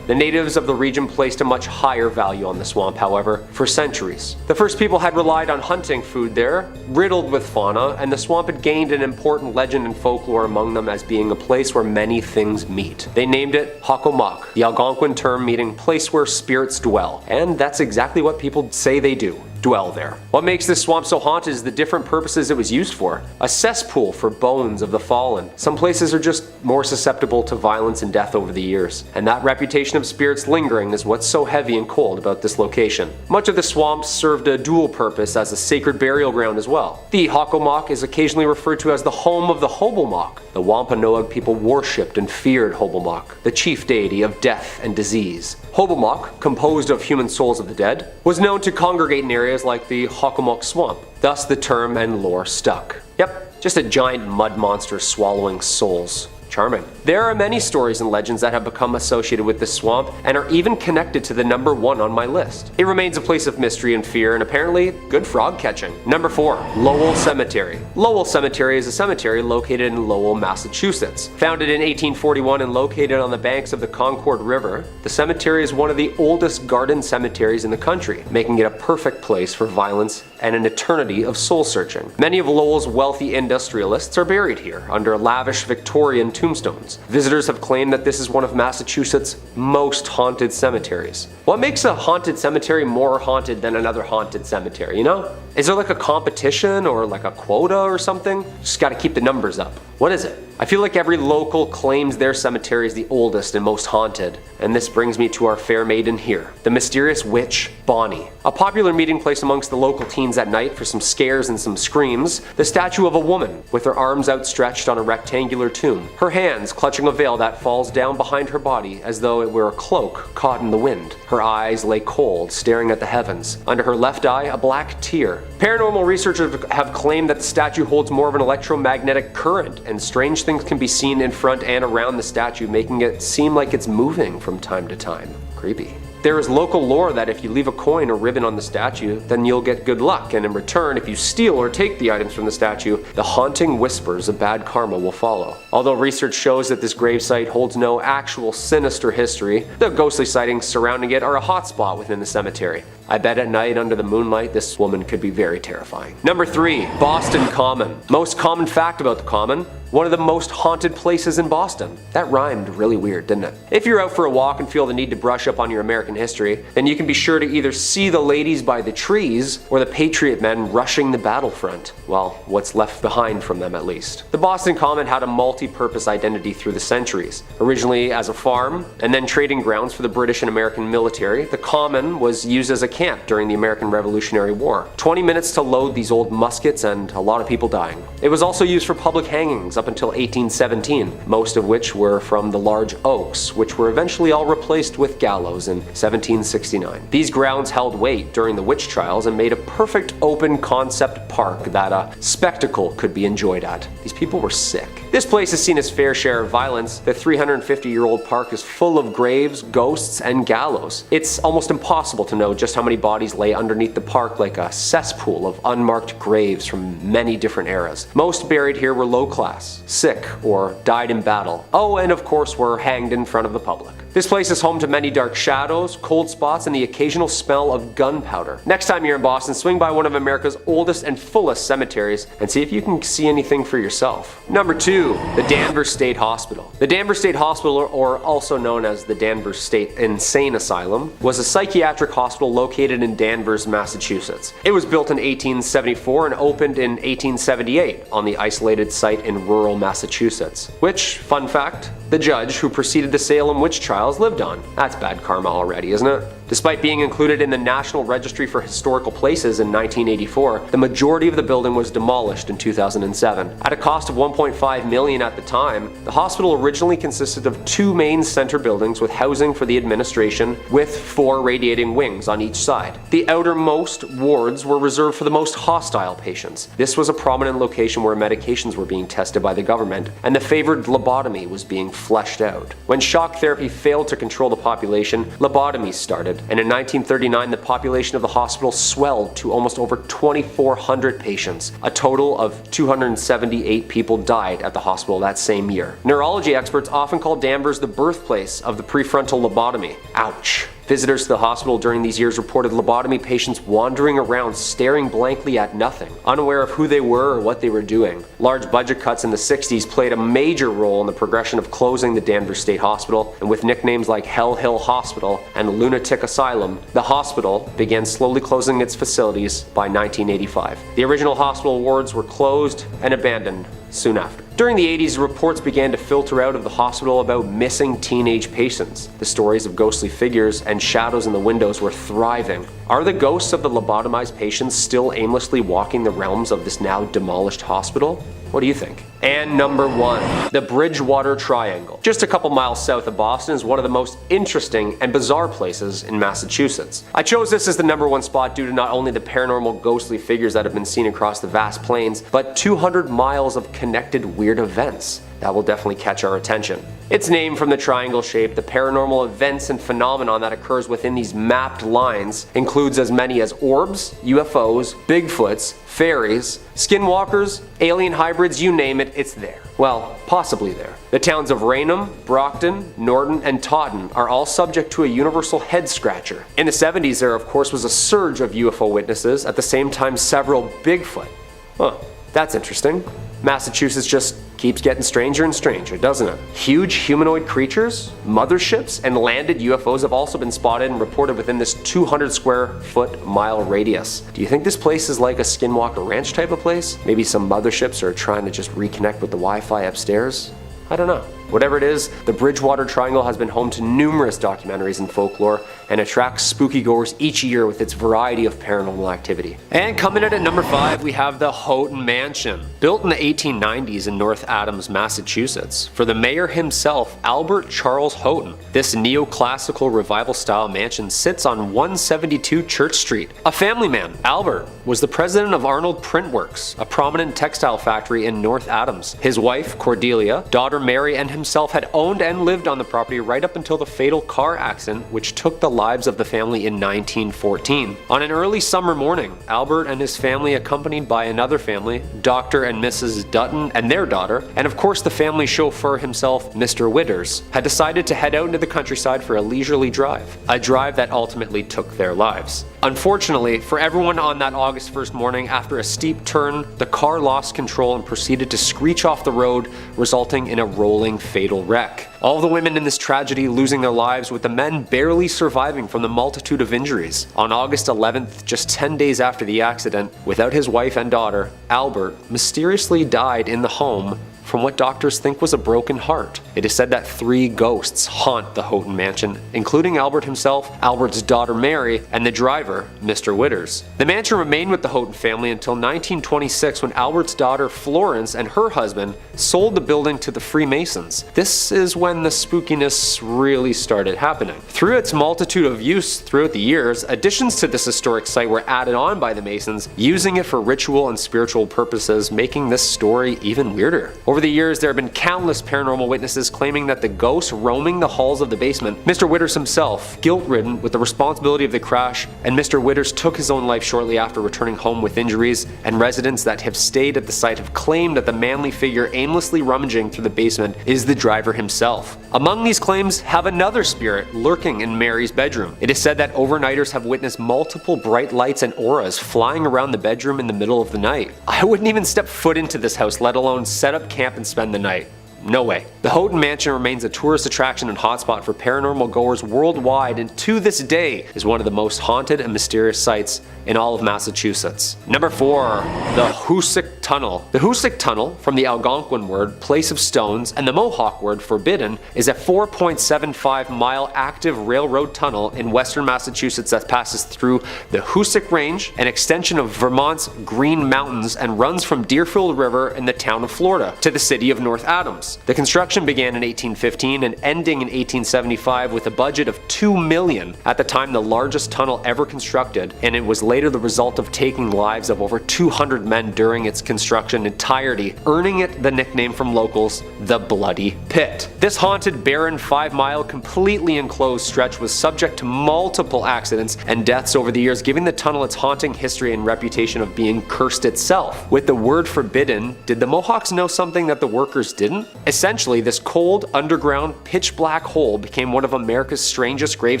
The natives of the region placed a much higher value on the swamp, however, for centuries. The first people had relied on hunting food there, riddled with fauna, and the swamp had gained an important legend and folklore among them as being a place where many things meet. They named it Hockomock, the Algonquin term meaning place where spirits dwell, and that's exactly what people say they do. Dwell there. What makes this swamp so haunted is the different purposes it was used for. A cesspool for bones of the fallen. Some places are just more susceptible to violence and death over the years, and that reputation of spirits lingering is what's so heavy and cold about this location. Much of the swamp served a dual purpose as a sacred burial ground as well. The Hockomock is occasionally referred to as the home of the Hobomok. The Wampanoag people worshipped and feared Hobomok, the chief deity of death and disease. Hobomok, composed of human souls of the dead, was known to congregate in areas like the Hockomock Swamp. Thus the term and lore stuck. Yep, just a giant mud monster swallowing souls. Charming. There are many stories and legends that have become associated with this swamp and are even connected to the number 1 on my list. It remains a place of mystery and fear and apparently good frog catching. Number 4. Lowell Cemetery. Lowell Cemetery is a cemetery located in Lowell, Massachusetts. Founded in 1841 and located on the banks of the Concord River, the cemetery is one of the oldest garden cemeteries in the country, making it a perfect place for violence and an eternity of soul searching. Many of Lowell's wealthy industrialists are buried here under lavish Victorian tombstones. Visitors have claimed that this is one of Massachusetts' most haunted cemeteries. What makes a haunted cemetery more haunted than another haunted cemetery, you know? Is there like a competition or like a quota or something? Just gotta keep the numbers up. What is it? I feel like every local claims their cemetery is the oldest and most haunted, and this brings me to our fair maiden here, the mysterious witch, Bonnie. A popular meeting place amongst the local teens at night for some scares and some screams, the statue of a woman with her arms outstretched on a rectangular tomb, her hands clutching a veil that falls down behind her body as though it were a cloak caught in the wind. Her eyes lay cold, staring at the heavens. Under her left eye, a black tear. Paranormal researchers have claimed that the statue holds more of an electromagnetic current, and strange things can be seen in front and around the statue, making it seem like it's moving from time to time. Creepy. There is local lore that if you leave a coin or ribbon on the statue, then you'll get good luck, and in return, if you steal or take the items from the statue, the haunting whispers of bad karma will follow. Although research shows that this gravesite holds no actual sinister history, the ghostly sightings surrounding it are a hotspot within the cemetery. I bet at night under the moonlight this woman could be very terrifying. Number 3. Boston Common. Most common fact about the Common, one of the most haunted places in Boston. That rhymed really weird, didn't it? If you're out for a walk and feel the need to brush up on your American history, then you can be sure to either see the ladies by the trees or the Patriot men rushing the battlefront. Well, what's left behind from them at least. The Boston Common had a multi-purpose identity through the centuries. Originally as a farm and then trading grounds for the British and American military, the Common was used as a camp during the American Revolutionary War. 20 minutes to load these old muskets and a lot of people dying. It was also used for public hangings up until 1817, most of which were from the large oaks, which were eventually all replaced with gallows in 1769. These grounds held weight during the witch trials and made a perfect open concept park that a spectacle could be enjoyed at. These people were sick. This place has seen its fair share of violence. The 350-year-old park is full of graves, ghosts, and gallows. It's almost impossible to know just how many bodies lay underneath the park, like a cesspool of unmarked graves from many different eras. Most buried here were low class, sick, or died in battle. Oh, and of course were hanged in front of the public. This place is home to many dark shadows, cold spots, and the occasional smell of gunpowder. Next time you're in Boston, swing by one of America's oldest and fullest cemeteries and see if you can see anything for yourself. Number 2. The Danvers State Hospital. The Danvers State Hospital, or also known as the Danvers State Insane Asylum, was a psychiatric hospital located in Danvers, Massachusetts. It was built in 1874 and opened in 1878 on the isolated site in rural Massachusetts, which, fun fact, the judge who preceded the Salem witch trials lived on. That's bad karma already, isn't it? Despite being included in the National Registry for Historical Places in 1984, the majority of the building was demolished in 2007. At a cost of $1.5 million at the time, the hospital originally consisted of 2 main center buildings with housing for the administration, with 4 radiating wings on each side. The outermost wards were reserved for the most hostile patients. This was a prominent location where medications were being tested by the government, and the favored lobotomy was being fleshed out. When shock therapy failed to control the population, lobotomies started, admitted, and in 1939 the population of the hospital swelled to almost over 2,400 patients. A total of 278 people died at the hospital that same year. Neurology experts often call Danvers the birthplace of the prefrontal lobotomy. Ouch. Visitors to the hospital during these years reported lobotomy patients wandering around staring blankly at nothing, unaware of who they were or what they were doing. Large budget cuts in the 60s played a major role in the progression of closing the Danvers State Hospital, and with nicknames like Hell Hill Hospital and Lunatic Asylum, the hospital began slowly closing its facilities by 1985. The original hospital wards were closed and abandoned soon after. During the 80s, reports began to filter out of the hospital about missing teenage patients. The stories of ghostly figures and shadows in the windows were thriving. Are the ghosts of the lobotomized patients still aimlessly walking the realms of this now demolished hospital? What do you think? And number 1, the Bridgewater Triangle. Just a couple miles south of Boston is one of the most interesting and bizarre places in Massachusetts. I chose this as the number 1 spot due to not only the paranormal ghostly figures that have been seen across the vast plains, but 200 miles of connected weird events that will definitely catch our attention. It's named from the triangle shape. The paranormal events and phenomenon that occurs within these mapped lines includes as many as orbs, UFOs, Bigfoots, fairies, skinwalkers, alien hybrids, you name it, it's there. Well, possibly there. The towns of Raynham, Brockton, Norton, and Taunton are all subject to a universal head scratcher. In the 70s, there of course was a surge of UFO witnesses, at the same time several Bigfoot. Huh, that's interesting. Massachusetts just keeps getting stranger and stranger, doesn't it? Huge humanoid creatures, motherships, and landed UFOs have also been spotted and reported within this 200 square foot mile radius. Do you think this place is like a Skinwalker Ranch type of place? Maybe some motherships are trying to just reconnect with the Wi-Fi upstairs? I don't know. Whatever it is, the Bridgewater Triangle has been home to numerous documentaries and folklore and attracts spooky goers each year with its variety of paranormal activity. And coming in at number 5, we have the Houghton Mansion. Built in the 1890s in North Adams, Massachusetts, for the mayor himself, Albert Charles Houghton. This neoclassical revival-style mansion sits on 172 Church Street. A family man, Albert was the president of Arnold Print Works, a prominent textile factory in North Adams. His wife, Cordelia, daughter Mary, and himself had owned and lived on the property right up until the fatal car accident which took the lives of the family in 1914. On an early summer morning, Albert and his family, accompanied by another family, Dr. and Mrs. Dutton and their daughter, and of course the family chauffeur himself, Mr. Witters, had decided to head out into the countryside for a leisurely drive, a drive that ultimately took their lives. Unfortunately, for everyone on that August 1st morning, after a steep turn, the car lost control and proceeded to screech off the road, resulting in a rolling fatal wreck. All the women in this tragedy losing their lives, with the men barely surviving from the multitude of injuries. On August 11th, just 10 days after the accident, without his wife and daughter, Albert mysteriously died in the home from what doctors think was a broken heart. It is said that 3 ghosts haunt the Houghton Mansion, including Albert himself, Albert's daughter Mary, and the driver, Mr. Witters. The mansion remained with the Houghton family until 1926, when Albert's daughter Florence and her husband sold the building to the Freemasons. This is when the spookiness really started happening. Through its multitude of use throughout the years, additions to this historic site were added on by the Masons, using it for ritual and spiritual purposes, making this story even weirder. Over the years, there have been countless paranormal witnesses claiming that the ghosts roaming the halls of the basement, Mr. Witters himself, guilt-ridden with the responsibility of the crash, and Mr. Witters took his own life shortly after returning home with injuries, and residents that have stayed at the site have claimed that the manly figure aimlessly rummaging through the basement is the driver himself. Among these claims have another spirit lurking in Mary's bedroom. It is said that overnighters have witnessed multiple bright lights and auras flying around the bedroom in the middle of the night. I wouldn't even step foot into this house, let alone set up camp and spend the night. No way. The Houghton Mansion remains a tourist attraction and hotspot for paranormal goers worldwide, and to this day is one of the most haunted and mysterious sites in all of Massachusetts. Number 4, the Hoosac Tunnel. The Hoosac Tunnel, from the Algonquin word place of stones and the Mohawk word forbidden, is a 4.75 mile active railroad tunnel in western Massachusetts that passes through the Hoosac Range, an extension of Vermont's Green Mountains, and runs from Deerfield River in the town of Florida to the city of North Adams. The construction began in 1815 and ending in 1875 with a budget of $2 million, at the time the largest tunnel ever constructed, and it was later the result of taking lives of over 200 men during its construction entirety, earning it the nickname from locals, the Bloody Pit. This haunted, barren, 5-mile, completely enclosed stretch was subject to multiple accidents and deaths over the years, giving the tunnel its haunting history and reputation of being cursed itself. With the word forbidden, did the Mohawks know something that the workers didn't? Essentially, this cold, underground, pitch-black hole became one of America's strangest grave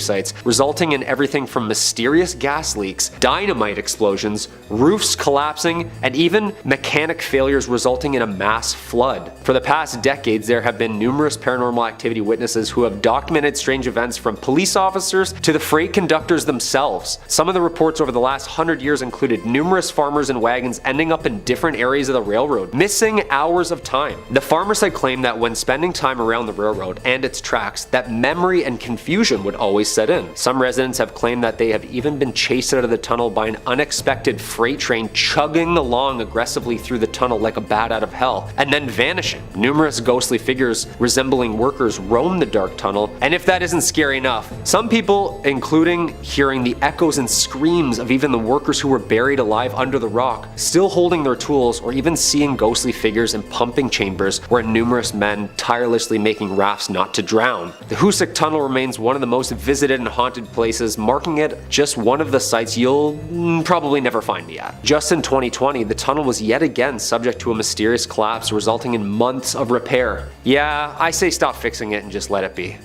sites, resulting in everything from mysterious gas leaks, dynamite explosions, roofs collapsing, and even mechanic failures resulting in a mass flood. For the past decades, there have been numerous paranormal activity witnesses who have documented strange events, from police officers to the freight conductors themselves. Some of the reports over the last 100 years included numerous farmers and wagons ending up in different areas of the railroad, missing hours of time. The farmers had claimed that when spending time around the railroad and its tracks, that memory and confusion would always set in. Some residents have claimed that they have even been chased out of the tunnel by an unexpected freight train chugging along aggressively through the tunnel like a bat out of hell, and then vanishing. Numerous ghostly figures resembling workers roam the dark tunnel, and if that isn't scary enough, some people, including hearing the echoes and screams of even the workers who were buried alive under the rock, still holding their tools, or even seeing ghostly figures in pumping chambers where numerous men tirelessly making rafts not to drown. The Hoosac Tunnel remains one of the most visited and haunted places, marking it just one of the sites you'll probably never find me at. Just in 2020, the tunnel was yet again subject to a mysterious collapse, resulting in months of repair. Yeah, I say stop fixing it and just let it be.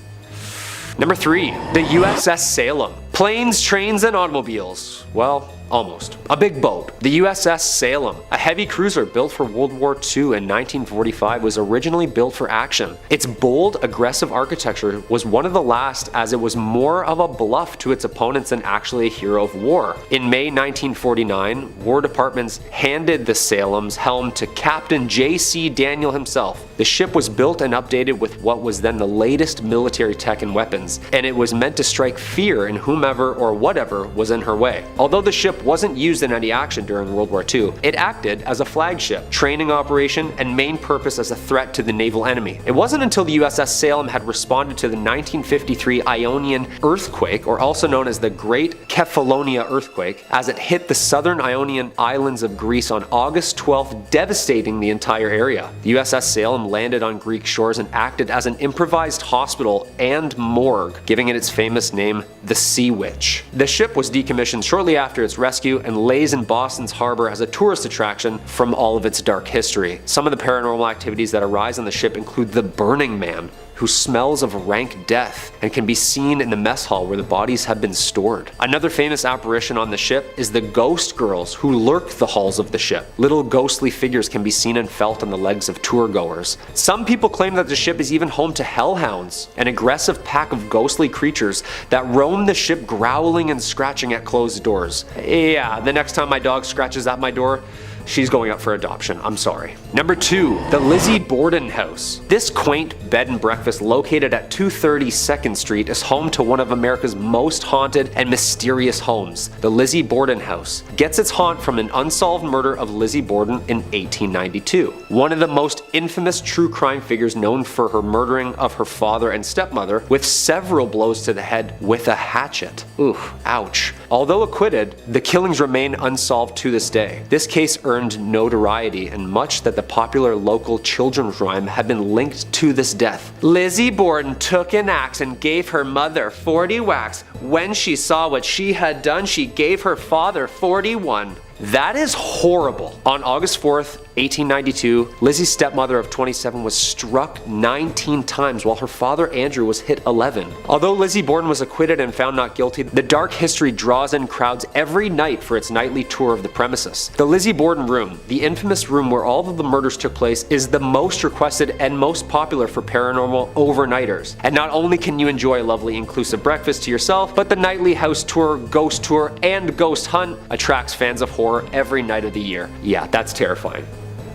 Number 3, the USS Salem. Planes, trains, and automobiles. Well, almost. A big boat. The USS Salem, a heavy cruiser built for World War II in 1945, was originally built for action. Its bold, aggressive architecture was one of the last, as it was more of a bluff to its opponents than actually a hero of war. In May 1949, War Departments handed the Salem's helm to Captain J.C. Daniel himself. The ship was built and updated with what was then the latest military tech and weapons, and it was meant to strike fear in whomever or whatever was in her way. Although the ship wasn't used in any action during World War II, it acted as a flagship, training operation, and main purpose as a threat to the naval enemy. It wasn't until the USS Salem had responded to the 1953 Ionian earthquake, or also known as the Great Kefalonia earthquake, as it hit the southern Ionian islands of Greece on August 12th, devastating the entire area. The USS Salem landed on Greek shores and acted as an improvised hospital and morgue, giving it its famous name, the Sea Witch. The ship was decommissioned shortly after its rescue and lays in Boston's harbor as a tourist attraction from all of its dark history. Some of the paranormal activities that arise on the ship include the Burning Man, who smells of rank death and can be seen in the mess hall where the bodies have been stored. Another famous apparition on the ship is the ghost girls who lurk the halls of the ship. Little ghostly figures can be seen and felt on the legs of tour goers. Some people claim that the ship is even home to hellhounds, an aggressive pack of ghostly creatures that roam the ship, growling and scratching at closed doors. Yeah, the next time my dog scratches at my door, she's going up for adoption. I'm sorry. Number 2, the Lizzie Borden House. This quaint bed and breakfast located at 230 2nd Street is home to one of America's most haunted and mysterious homes. The Lizzie Borden House gets its haunt from an unsolved murder of Lizzie Borden in 1892. One of the most infamous true crime figures, known for her murdering of her father and stepmother with several blows to the head with a hatchet. Oof, ouch. Although acquitted, the killings remain unsolved to this day. This case earned notoriety, and much that the popular local children's rhyme had been linked to this death. Lizzie Borden took an axe and gave her mother 40 whacks. When she saw what she had done, she gave her father 41. That is horrible. On August 4th, 1892, Lizzie's stepmother of 27 was struck 19 times while her father Andrew was hit 11. Although Lizzie Borden was acquitted and found not guilty, the dark history draws in crowds every night for its nightly tour of the premises. The Lizzie Borden room, the infamous room where all of the murders took place, is the most requested and most popular for paranormal overnighters. And not only can you enjoy a lovely inclusive breakfast to yourself, but the nightly house tour, ghost tour, and ghost hunt attracts fans of horror every night of the year. Yeah, that's terrifying.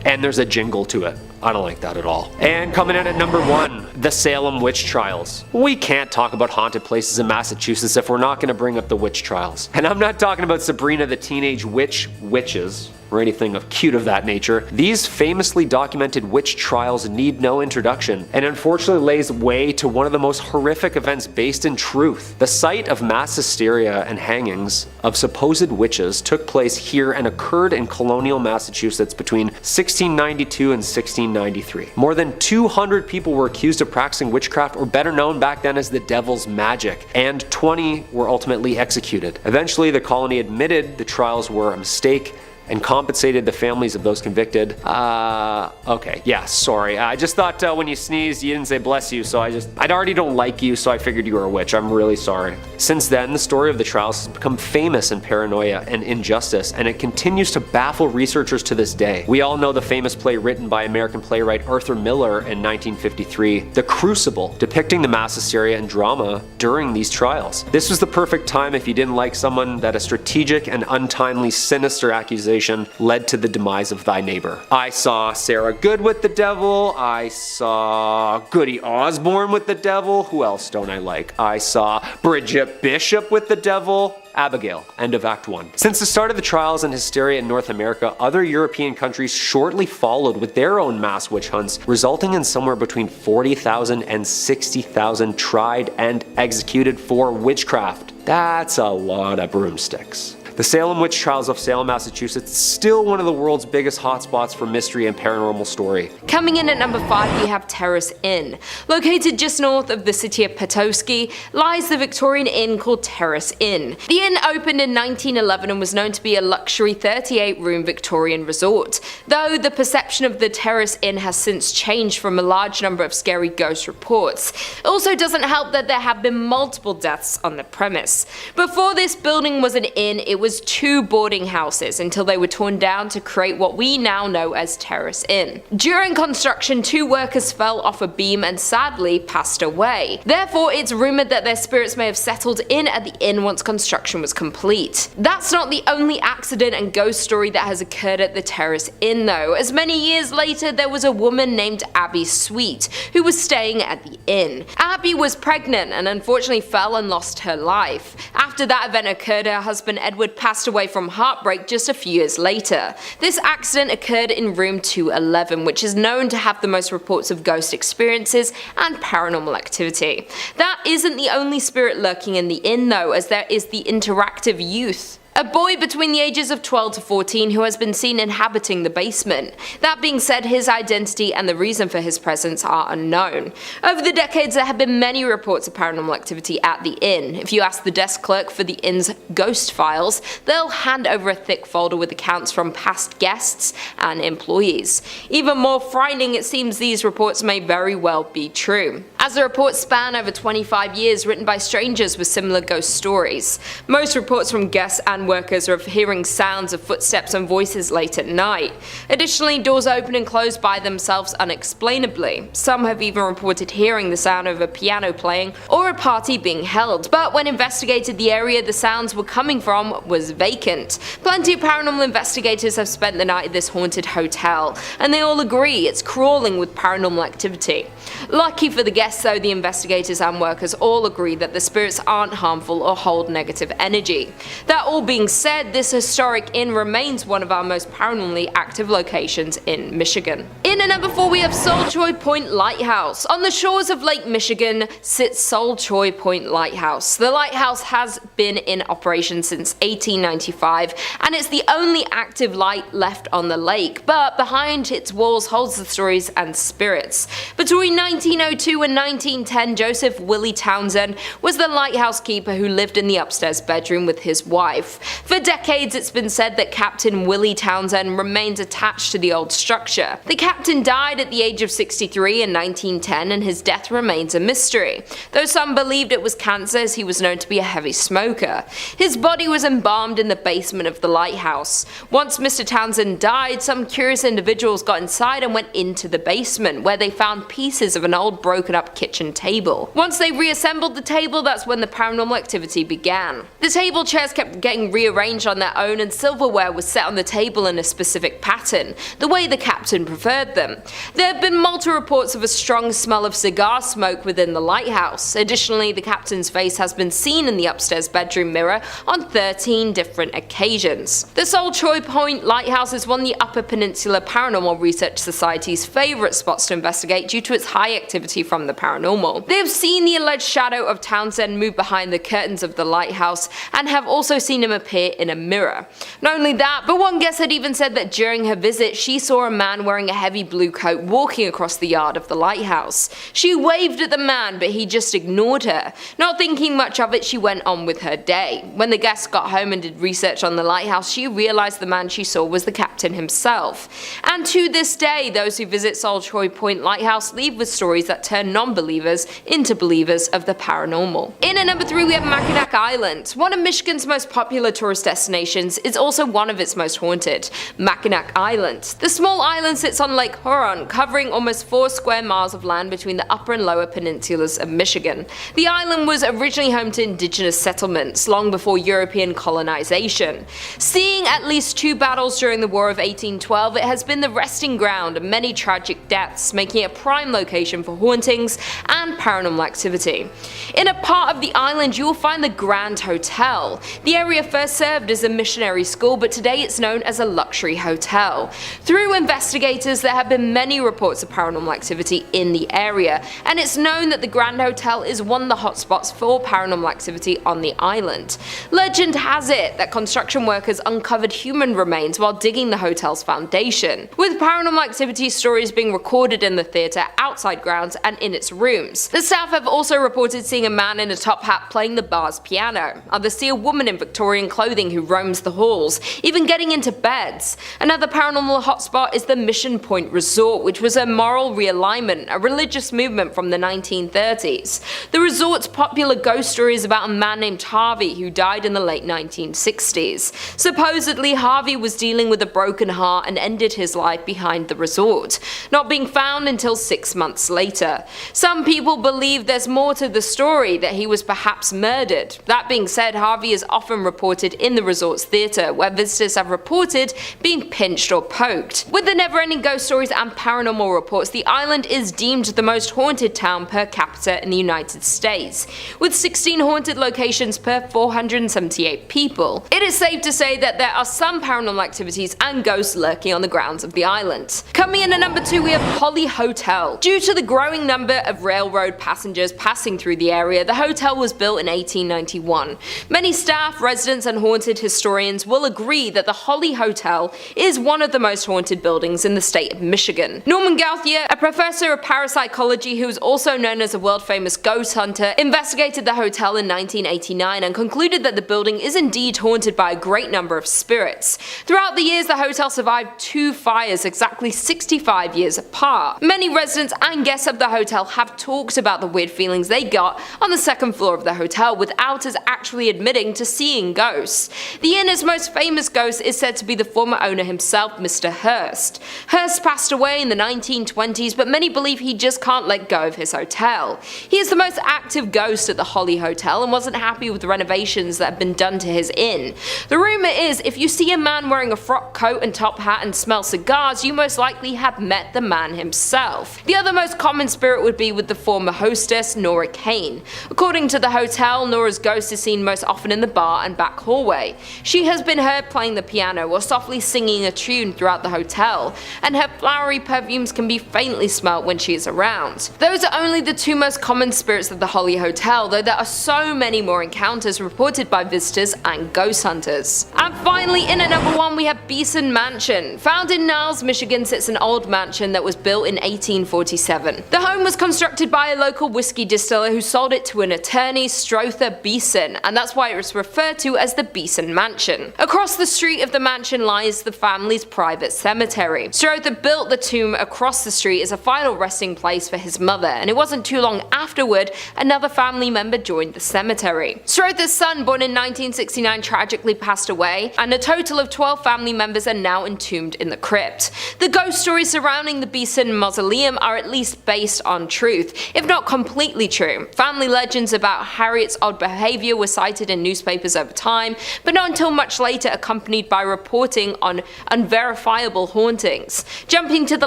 And there's a jingle to it. I don't like that at all. And coming in at number 1, the Salem Witch Trials. We can't talk about haunted places in Massachusetts if we're not going to bring up the witch trials. And I'm not talking about Sabrina the Teenage Witches, or anything of cute of that nature, these famously documented witch trials need no introduction, and unfortunately lays way to one of the most horrific events based in truth. The site of mass hysteria and hangings of supposed witches took place here and occurred in colonial Massachusetts between 1692 and 1693. More than 200 people were accused of practicing witchcraft, or better known back then as the devil's magic, and 20 were ultimately executed. Eventually, the colony admitted the trials were a mistake and compensated the families of those convicted. Okay, yeah, sorry. I just thought when you sneezed, you didn't say bless you, so I already don't like you, so I figured you were a witch. I'm really sorry. Since then, the story of the trials has become famous in paranoia and injustice, and it continues to baffle researchers to this day. We all know the famous play written by American playwright Arthur Miller in 1953, The Crucible, depicting the mass hysteria and drama during these trials. This was the perfect time if you didn't like someone that a strategic and untimely sinister accusation led to the demise of thy neighbor. I saw Sarah Good with the devil. I saw Goody Osborne with the devil. Who else don't I like? I saw Bridget Bishop with the devil. Abigail. End of Act 1. Since the start of the trials and hysteria in North America, other European countries shortly followed with their own mass witch hunts, resulting in somewhere between 40,000 and 60,000 tried and executed for witchcraft. That's a lot of broomsticks. The Salem Witch Trials of Salem, Massachusetts is still one of the world's biggest hotspots for mystery and paranormal story. Coming in at number 5, we have Terrace Inn. Located just north of the city of Petoskey lies the Victorian inn called Terrace Inn. The inn opened in 1911 and was known to be a luxury 38-room Victorian resort, though the perception of the Terrace Inn has since changed from a large number of scary ghost reports. It also doesn't help that there have been multiple deaths on the premise. Before this building was an inn, it was 2 boarding houses until they were torn down to create what we now know as Terrace Inn. During construction, 2 workers fell off a beam and sadly passed away. Therefore, it's rumored that their spirits may have settled in at the inn once construction was complete. That's not the only accident and ghost story that has occurred at the Terrace Inn though, as many years later there was a woman named Abby Sweet who was staying at the inn. Abby was pregnant and unfortunately fell and lost her life. After that event occurred, her husband Edward passed away from heartbreak just a few years later. This accident occurred in room 211, which is known to have the most reports of ghost experiences and paranormal activity. That isn't the only spirit lurking in the inn though, as there is the interactive youth, a boy between the ages of 12 to 14 who has been seen inhabiting the basement. That being said, his identity and the reason for his presence are unknown. Over the decades, there have been many reports of paranormal activity at the inn. If you ask the desk clerk for the inn's ghost files, they'll hand over a thick folder with accounts from past guests and employees. Even more frightening, it seems these reports may very well be true, as the reports span over 25 years written by strangers with similar ghost stories. Most reports from guests and workers are of hearing sounds of footsteps and voices late at night. Additionally, doors open and close by themselves unexplainably. Some have even reported hearing the sound of a piano playing or a party being held, but when investigated, the area the sounds were coming from was vacant. Plenty of paranormal investigators have spent the night at this haunted hotel, and they all agree it's crawling with paranormal activity. Lucky for the guests though, the investigators and workers all agree that the spirits aren't harmful or hold negative energy. That all being said, this historic inn remains one of our most paranormally active locations in Michigan. In at number 4, we have Solchoy Point Lighthouse. On the shores of Lake Michigan sits Solchoy Point Lighthouse. The lighthouse has been in operation since 1895, and it's the only active light left on the lake, but behind its walls holds the stories and spirits. Between 1902 and 1910, Joseph Willie Townsend was the lighthouse keeper who lived in the upstairs bedroom with his wife. For decades, it's been said that Captain Willie Townsend remains attached to the old structure. The captain died at the age of 63 in 1910, and his death remains a mystery, though some believed it was cancer as he was known to be a heavy smoker. His body was embalmed in the basement of the lighthouse. Once Mr. Townsend died, some curious individuals got inside and went into the basement, where they found pieces of an old broken up kitchen table. Once they reassembled the table, that's when the paranormal activity began. The table chairs kept getting rearranged on their own and silverware was set on the table in a specific pattern, the way the captain preferred them. There have been multiple reports of a strong smell of cigar smoke within the lighthouse. Additionally, the captain's face has been seen in the upstairs bedroom mirror on 13 different occasions. The Solchoy Point Lighthouse is one of the Upper Peninsula Paranormal Research Society's favourite spots to investigate due to its high activity from the paranormal. They have seen the alleged shadow of Townsend move behind the curtains of the lighthouse and have also seen him appear in a mirror. Not only that, but one guest had even said that during her visit she saw a man wearing a heavy blue coat walking across the yard of the lighthouse. She waved at the man, but he just ignored her. Not thinking much of it, she went on with her day. When the guest got home and did research on the lighthouse, she realised the man she saw was the captain himself. And to this day, those who visit Solchoy Point Lighthouse leave with stories that turn non-believers into believers of the paranormal. In at number 3 we have Mackinac Island. One of Michigan's most popular tourist destinations is also one of its most haunted, Mackinac Island. The small island sits on Lake Huron, covering almost 4 square miles of land between the upper and lower peninsulas of Michigan. The island was originally home to indigenous settlements long before European colonization. Seeing at least 2 battles during the War of 1812, it has been the resting ground of many tragic deaths, making it a prime location for hauntings and paranormal activity. In a part of the island you will find the Grand Hotel. The area first served as a missionary school, but today it's known as a luxury hotel. Through investigators, there have been many reports of paranormal activity in the area, and it's known that the Grand Hotel is one of the hotspots for paranormal activity on the island. Legend has it that construction workers uncovered human remains while digging the hotel's foundation, with paranormal activity stories being recorded in the theatre, outside grounds, and in its rooms. The staff have also reported seeing a man in a top hat playing the bar's piano. Others see a woman in Victorian clothing who roams the halls, even getting into beds. Another paranormal hotspot is the Mission Point Resort, which was a moral realignment, a religious movement from the 1930s. The resort's popular ghost story is about a man named Harvey who died in the late 1960s. Supposedly, Harvey was dealing with a broken heart and ended his life behind the resort, not being found until 6 months later. Some people believe there's more to the story, that he was perhaps murdered. That being said, Harvey is often reported in the resort's theatre, where visitors have reported being pinched or poked. With the never-ending ghost stories and paranormal reports, the island is deemed the most haunted town per capita in the United States, with 16 haunted locations per 478 people. It is safe to say that there are some paranormal activities and ghosts lurking on the grounds of the island. Coming in at number 2 we have Holly Hotel. Due to the growing number of railroad passengers passing through the area, the hotel was built in 1891. Many staff, residents, and haunted historians will agree that the Holly Hotel is one of the most haunted buildings in the state of Michigan. Norman Gauthier, a professor of parapsychology who is also known as a world-famous ghost hunter, investigated the hotel in 1989 and concluded that the building is indeed haunted by a great number of spirits. Throughout the years, the hotel survived 2 fires exactly 65 years apart. Many residents and guests of the hotel have talked about the weird feelings they got on the second floor of the hotel without us actually admitting to seeing ghosts. The inn's most famous ghost is said to be the former owner himself, Mr. Hurst. Hurst passed away in the 1920s, but many believe he just can't let go of his hotel. He is the most active ghost at the Holly Hotel and wasn't happy with the renovations that have been done to his inn. The rumour is if you see a man wearing a frock coat and top hat and smell cigars, you most likely have met the man himself. The other most common spirit would be with the former hostess, Nora Kane. According to the hotel, Nora's ghost is seen most often in the bar and back hallway. She has been heard playing the piano or softly singing a tune throughout the hotel, and her flowery perfumes can be faintly smelt when she is around. Those are only the 2 most common spirits of the Holly Hotel, though there are so many more encounters reported by visitors and ghost hunters. And finally, in at number 1 we have Dusen Mansion. Found in Niles, Michigan sits an old mansion that was built in 1847. The home was constructed by a local whiskey distiller who sold it to an attorney, Strother Beeson, and that's why it was referred to as the Dusen Mansion. Across the street of the mansion lies the family's private cemetery. Strother built the tomb across the street as a final resting place for his mother, and it wasn't too long afterward another family member joined the cemetery. Strother's son, born in 1969, tragically passed away, and a total of 12 family members are now entombed in the crypt. The ghost stories surrounding the Beeson mausoleum are at least based on truth, if not completely true. Family legends about Harriet's odd behaviour were cited in newspapers over time, time, but not until much later, accompanied by reporting on unverifiable hauntings. Jumping to the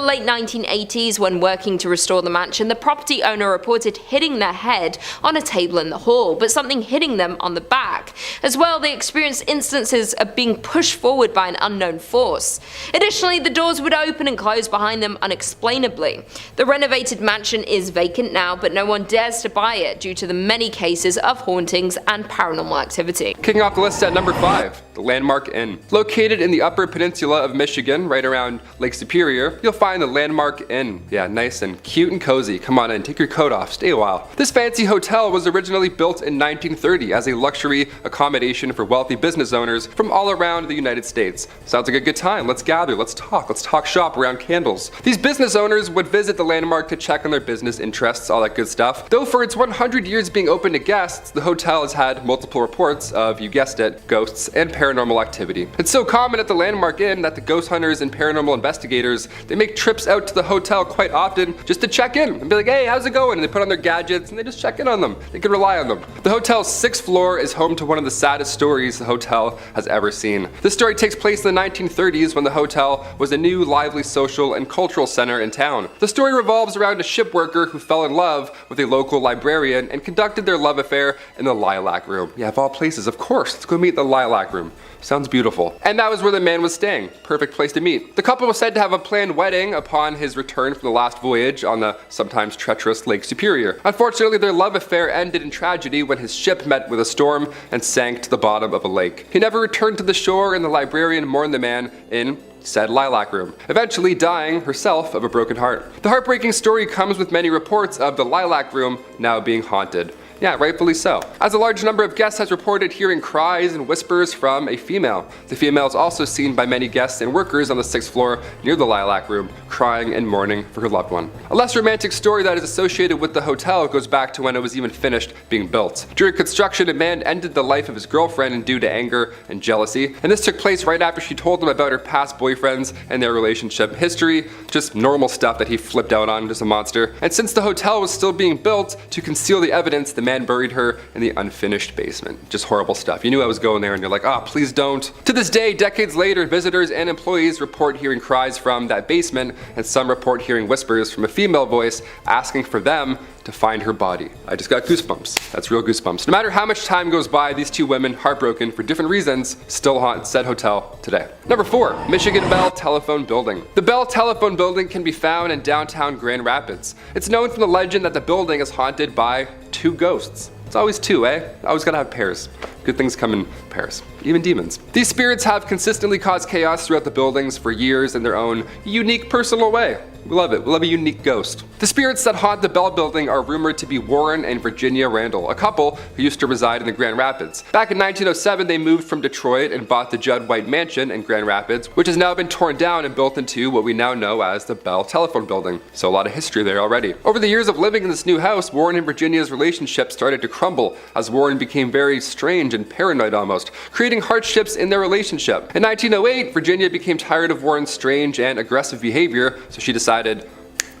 late 1980s, when working to restore the mansion, the property owner reported hitting their head on a table in the hall, but something hitting them on the back. As well, they experienced instances of being pushed forward by an unknown force. Additionally, the doors would open and close behind them unexplainably. The renovated mansion is vacant now, but no one dares to buy it due to the many cases of hauntings and paranormal activity. Kicking off the list at number 5, the Landmark Inn. Located in the Upper Peninsula of Michigan, right around Lake Superior, you'll find the Landmark Inn. Yeah, nice and cute and cozy. Come on in, take your coat off, stay a while. This fancy hotel was originally built in 1930 as a luxury accommodation for wealthy business owners from all around the United States. Sounds like a good time. Let's gather, let's talk shop around candles. These business owners would visit the Landmark to check on their business interests, all that good stuff. Though for its 100 years being open to guests, the hotel has had multiple reports of, you guessed it, ghosts and paranormal activity. It's so common at the Landmark Inn that the ghost hunters and paranormal investigators, they make trips out to the hotel quite often just to check in and be like, hey, how's it going? And they put on their gadgets and they just check in on them. They can rely on them. The hotel's 6th floor is home to one of the saddest stories the hotel has ever seen. This story takes place in the 1930s when the hotel was a new, lively social and cultural center in town. The story revolves around a ship worker who fell in love with a local librarian and conducted their love affair in the Lilac Room. Yeah, of all places, of course, let's go meet in the Lilac Room. Sounds beautiful. And that was where the man was staying. Perfect place to meet. The couple was said to have a planned wedding upon his return from the last voyage on the sometimes treacherous Lake Superior. Unfortunately, their love affair ended in tragedy when his ship met with a storm and sank to the bottom of a lake. He never returned to the shore, and the librarian mourned the man in said Lilac Room, eventually dying herself of a broken heart. The heartbreaking story comes with many reports of the Lilac Room now being haunted. Yeah, rightfully so, as a large number of guests has reported hearing cries and whispers from a female. The female is also seen by many guests and workers on the 6th floor near the Lilac Room, crying and mourning for her loved one. A less romantic story that is associated with the hotel goes back to when it was even finished being built. During construction, a man ended the life of his girlfriend due to anger and jealousy, and this took place right after she told him about her past boyfriends and their relationship history, just normal stuff that he flipped out on, just a monster. And since the hotel was still being built, to conceal the evidence, the man buried her in the unfinished basement. Just horrible stuff. You knew I was going there and you're like, ah, please don't. To this day, decades later, visitors and employees report hearing cries from that basement, and some report hearing whispers from a female voice asking for them to find her body. I just got goosebumps. That's real goosebumps. No matter how much time goes by, these two women, heartbroken for different reasons, still haunt said hotel today. Number 4, Michigan Bell Telephone Building. The Bell Telephone Building can be found in downtown Grand Rapids. It's known from the legend that the building is haunted by 2 ghosts. It's always 2, eh? Always gotta have pairs. Good things come in pairs. Even demons. These spirits have consistently caused chaos throughout the buildings for years in their own unique personal way. We love it. We love a unique ghost. The spirits that haunt the Bell Building are rumored to be Warren and Virginia Randall, a couple who used to reside in the Grand Rapids. Back in 1907, they moved from Detroit and bought the Judd White Mansion in Grand Rapids, which has now been torn down and built into what we now know as the Bell Telephone Building. So a lot of history there already. Over the years of living in this new house, Warren and Virginia's relationship started to crumble as Warren became very strange and paranoid almost, creating hardships in their relationship. In 1908, Virginia became tired of Warren's strange and aggressive behavior, so she decided,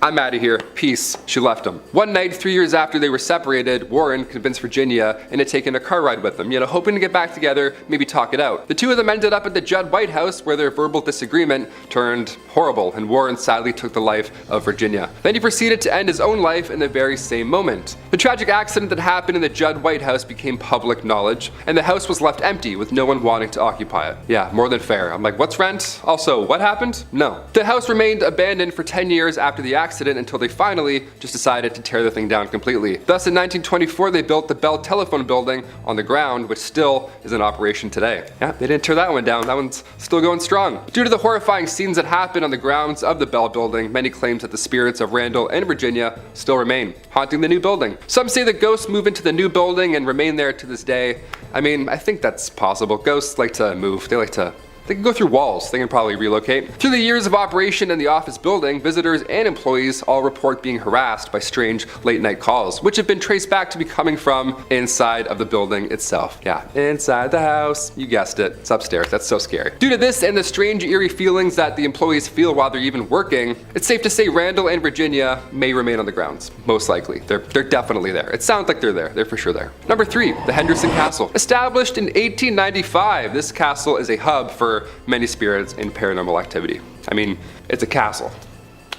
I'm out of here, peace. She left him. One night, 3 years after they were separated, Warren convinced Virginia into taking a car ride with him, hoping to get back together, maybe talk it out. The two of them ended up at the Judd White house where their verbal disagreement turned horrible, and Warren sadly took the life of Virginia. Then he proceeded to end his own life in the very same moment. The tragic accident that happened in the Judd White house became public knowledge, and the house was left empty with no one wanting to occupy it. Yeah, more than fair. I'm like, what's rent? Also, what happened? No. The house remained abandoned for 10 years after the accident until they finally just decided to tear the thing down completely. Thus, in 1924, they built the Bell Telephone Building on the ground, which still is in operation today. Yeah, they didn't tear that one down. That one's still going strong. Due to the horrifying scenes that happened on the grounds of the Bell Building, many claim that the spirits of Randall and Virginia still remain, haunting the new building. Some say that ghosts move into the new building and remain there to this day. I mean, I think that's possible. Ghosts like to move. They like to They can go through walls. They can probably relocate. Through the years of operation in the office building, visitors and employees all report being harassed by strange late night calls, which have been traced back to be coming from inside of the building itself. Yeah, inside the house. You guessed it. It's upstairs. That's so scary. Due to this and the strange eerie feelings that the employees feel while they're even working, it's safe to say Randall and Virginia may remain on the grounds. Most likely. They're definitely there. It sounds like they're there. They're for sure there. Number 3, the Henderson Castle. Established in 1895, this castle is a hub for many spirits and paranormal activity. I mean, it's a castle.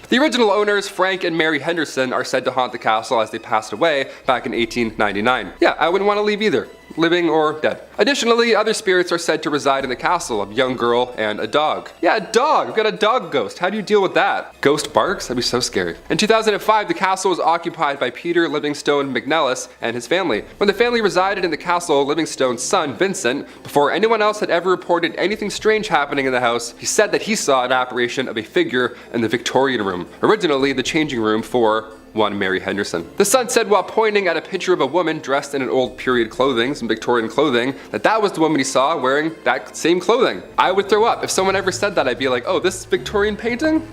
The original owners, Frank and Mary Henderson, are said to haunt the castle as they passed away back in 1899. Yeah, I wouldn't want to leave either, living or dead. Additionally, other spirits are said to reside in the castle, a young girl and a dog. Yeah, a dog! We've got a dog ghost. How do you deal with that? Ghost barks? That'd be so scary. In 2005, the castle was occupied by Peter Livingstone McNellis and his family. When the family resided in the castle, Livingstone's son, Vincent, before anyone else had ever reported anything strange happening in the house, he said that he saw an apparition of a figure in the Victorian room, originally the changing room for one Mary Henderson. The son said while pointing at a picture of a woman dressed in an old period clothing, some Victorian clothing, that was the woman he saw wearing that same clothing. I would throw up. If someone ever said that, I'd be like, oh, this Victorian painting?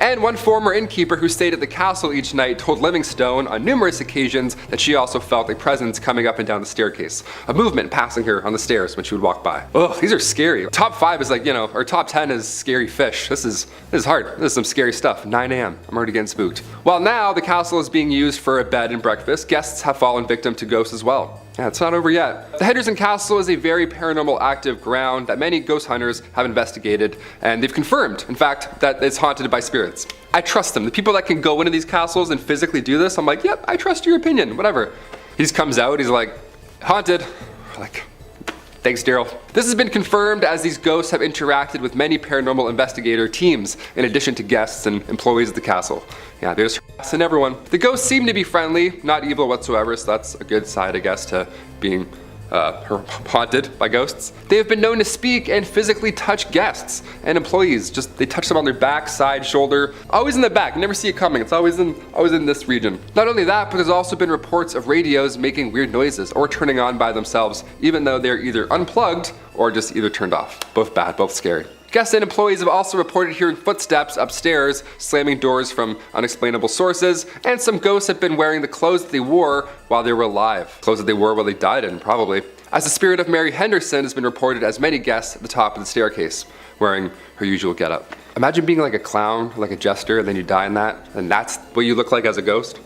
And one former innkeeper who stayed at the castle each night told Livingstone on numerous occasions that she also felt a presence coming up and down the staircase, a movement passing her on the stairs when she would walk by. Ugh, these are scary. Top 5 is like, or top 10 is scary fish. This is hard. This is some scary stuff. 9 a.m. I'm already getting spooked. While now the castle is being used for a bed and breakfast, guests have fallen victim to ghosts as well. Yeah, it's not over yet. The Henderson Castle is a very paranormal active ground that many ghost hunters have investigated, and they've confirmed, in fact, that it's haunted by spirits. I trust them. The people that can go into these castles and physically do this, I'm like, yep, I trust your opinion, whatever. He just comes out, he's like, haunted. We're like, thanks, Daryl. This has been confirmed as these ghosts have interacted with many paranormal investigator teams, in addition to guests and employees of the castle. Yeah, they're just harassing everyone. The ghosts seem to be friendly, not evil whatsoever, so that's a good side, I guess, to being haunted by ghosts. They have been known to speak and physically touch guests and employees. Just they touch them on their back, side, shoulder, always in the back. You never see it coming. It's always in this region. Not only that, but there's also been reports of radios making weird noises or turning on by themselves, even though they're either unplugged or just either turned off. Both bad, both scary. Guests and employees have also reported hearing footsteps upstairs, slamming doors from unexplainable sources, and some ghosts have been wearing the clothes that they wore while they were alive. Clothes that they wore while they died in, probably. As the spirit of Mary Henderson has been reported as many guests at the top of the staircase, wearing her usual getup. Imagine being like a clown, like a jester, and then you die in that, and that's what you look like as a ghost.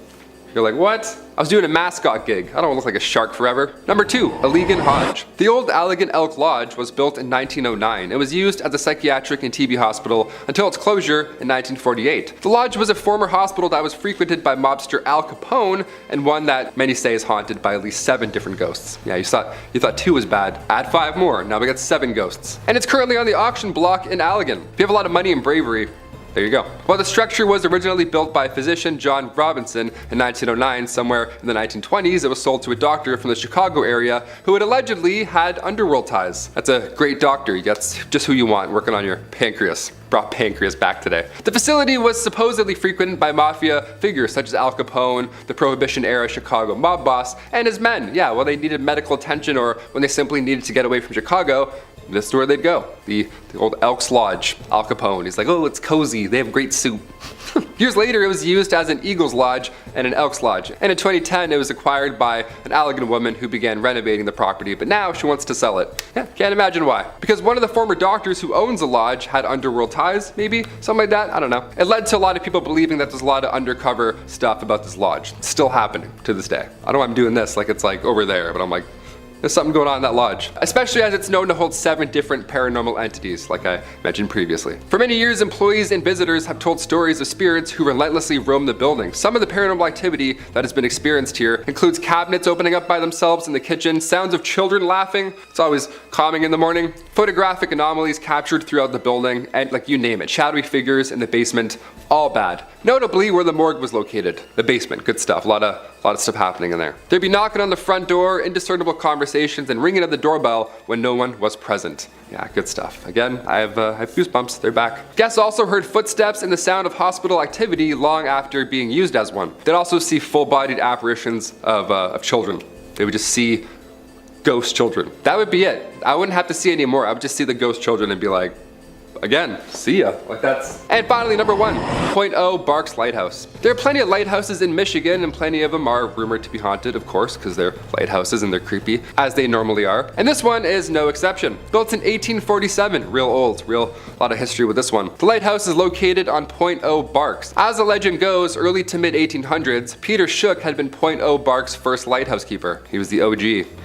You're like, what? I was doing a mascot gig. I don't look like a shark forever. Number 2, Allegan Lodge. The old Allegan Elk Lodge was built in 1909. It was used as a psychiatric and TB hospital until its closure in 1948. The lodge was a former hospital that was frequented by mobster Al Capone, and one that many say is haunted by at least 7 different ghosts. Yeah, you thought 2 was bad. Add 5 more. Now we got 7 ghosts. And it's currently on the auction block in Allegan. If you have a lot of money and bravery, there you go. While the structure was originally built by physician John Robinson in 1909, somewhere in the 1920s, it was sold to a doctor from the Chicago area who had allegedly had underworld ties. That's a great doctor. That's just who you want working on your pancreas. Brought pancreas back today. The facility was supposedly frequented by mafia figures such as Al Capone, the Prohibition-era Chicago mob boss, and his men. Yeah, well, they needed medical attention or when they simply needed to get away from Chicago, this is where they'd go. The old Elks Lodge, Al Capone. He's like, oh, it's cozy. They have great soup. Years later, it was used as an Eagles Lodge and an Elks Lodge. And in 2010, it was acquired by an Allegan woman who began renovating the property, but now she wants to sell it. Yeah, can't imagine why. Because one of the former doctors who owns the lodge had underworld ties, maybe? Something like that? I don't know. It led to a lot of people believing that there's a lot of undercover stuff about this lodge. It's still happening to this day. I don't know why I'm doing this like it's like over there, but I'm like, there's something going on in that lodge. Especially as it's known to hold 7 different paranormal entities, like I mentioned previously. For many years, employees and visitors have told stories of spirits who relentlessly roam the building. Some of the paranormal activity that has been experienced here includes cabinets opening up by themselves in the kitchen, sounds of children laughing, it's always calming in the morning, photographic anomalies captured throughout the building, and like you name it, shadowy figures in the basement, all bad. Notably where the morgue was located, the basement, good stuff, a lot of stuff happening in there. They'd be knocking on the front door, indiscernible conversations, and ringing at the doorbell when no one was present. Yeah, good stuff. Again, I have goosebumps, they're back. Guests also heard footsteps and the sound of hospital activity long after being used as one. They'd also see full-bodied apparitions of children. They would just see ghost children. That would be it. I wouldn't have to see any more. I would just see the ghost children and be like, again, see ya. Like that's. And finally, number 1, Point O Barks Lighthouse. There are plenty of lighthouses in Michigan, and plenty of them are rumored to be haunted, of course, because they're lighthouses and they're creepy, as they normally are. And this one is no exception. Built in 1847, real old, a lot of history with this one. The lighthouse is located on Point O Barks. As the legend goes, early to mid 1800s, Peter Shook had been Point O Barks' first lighthouse keeper. He was the OG.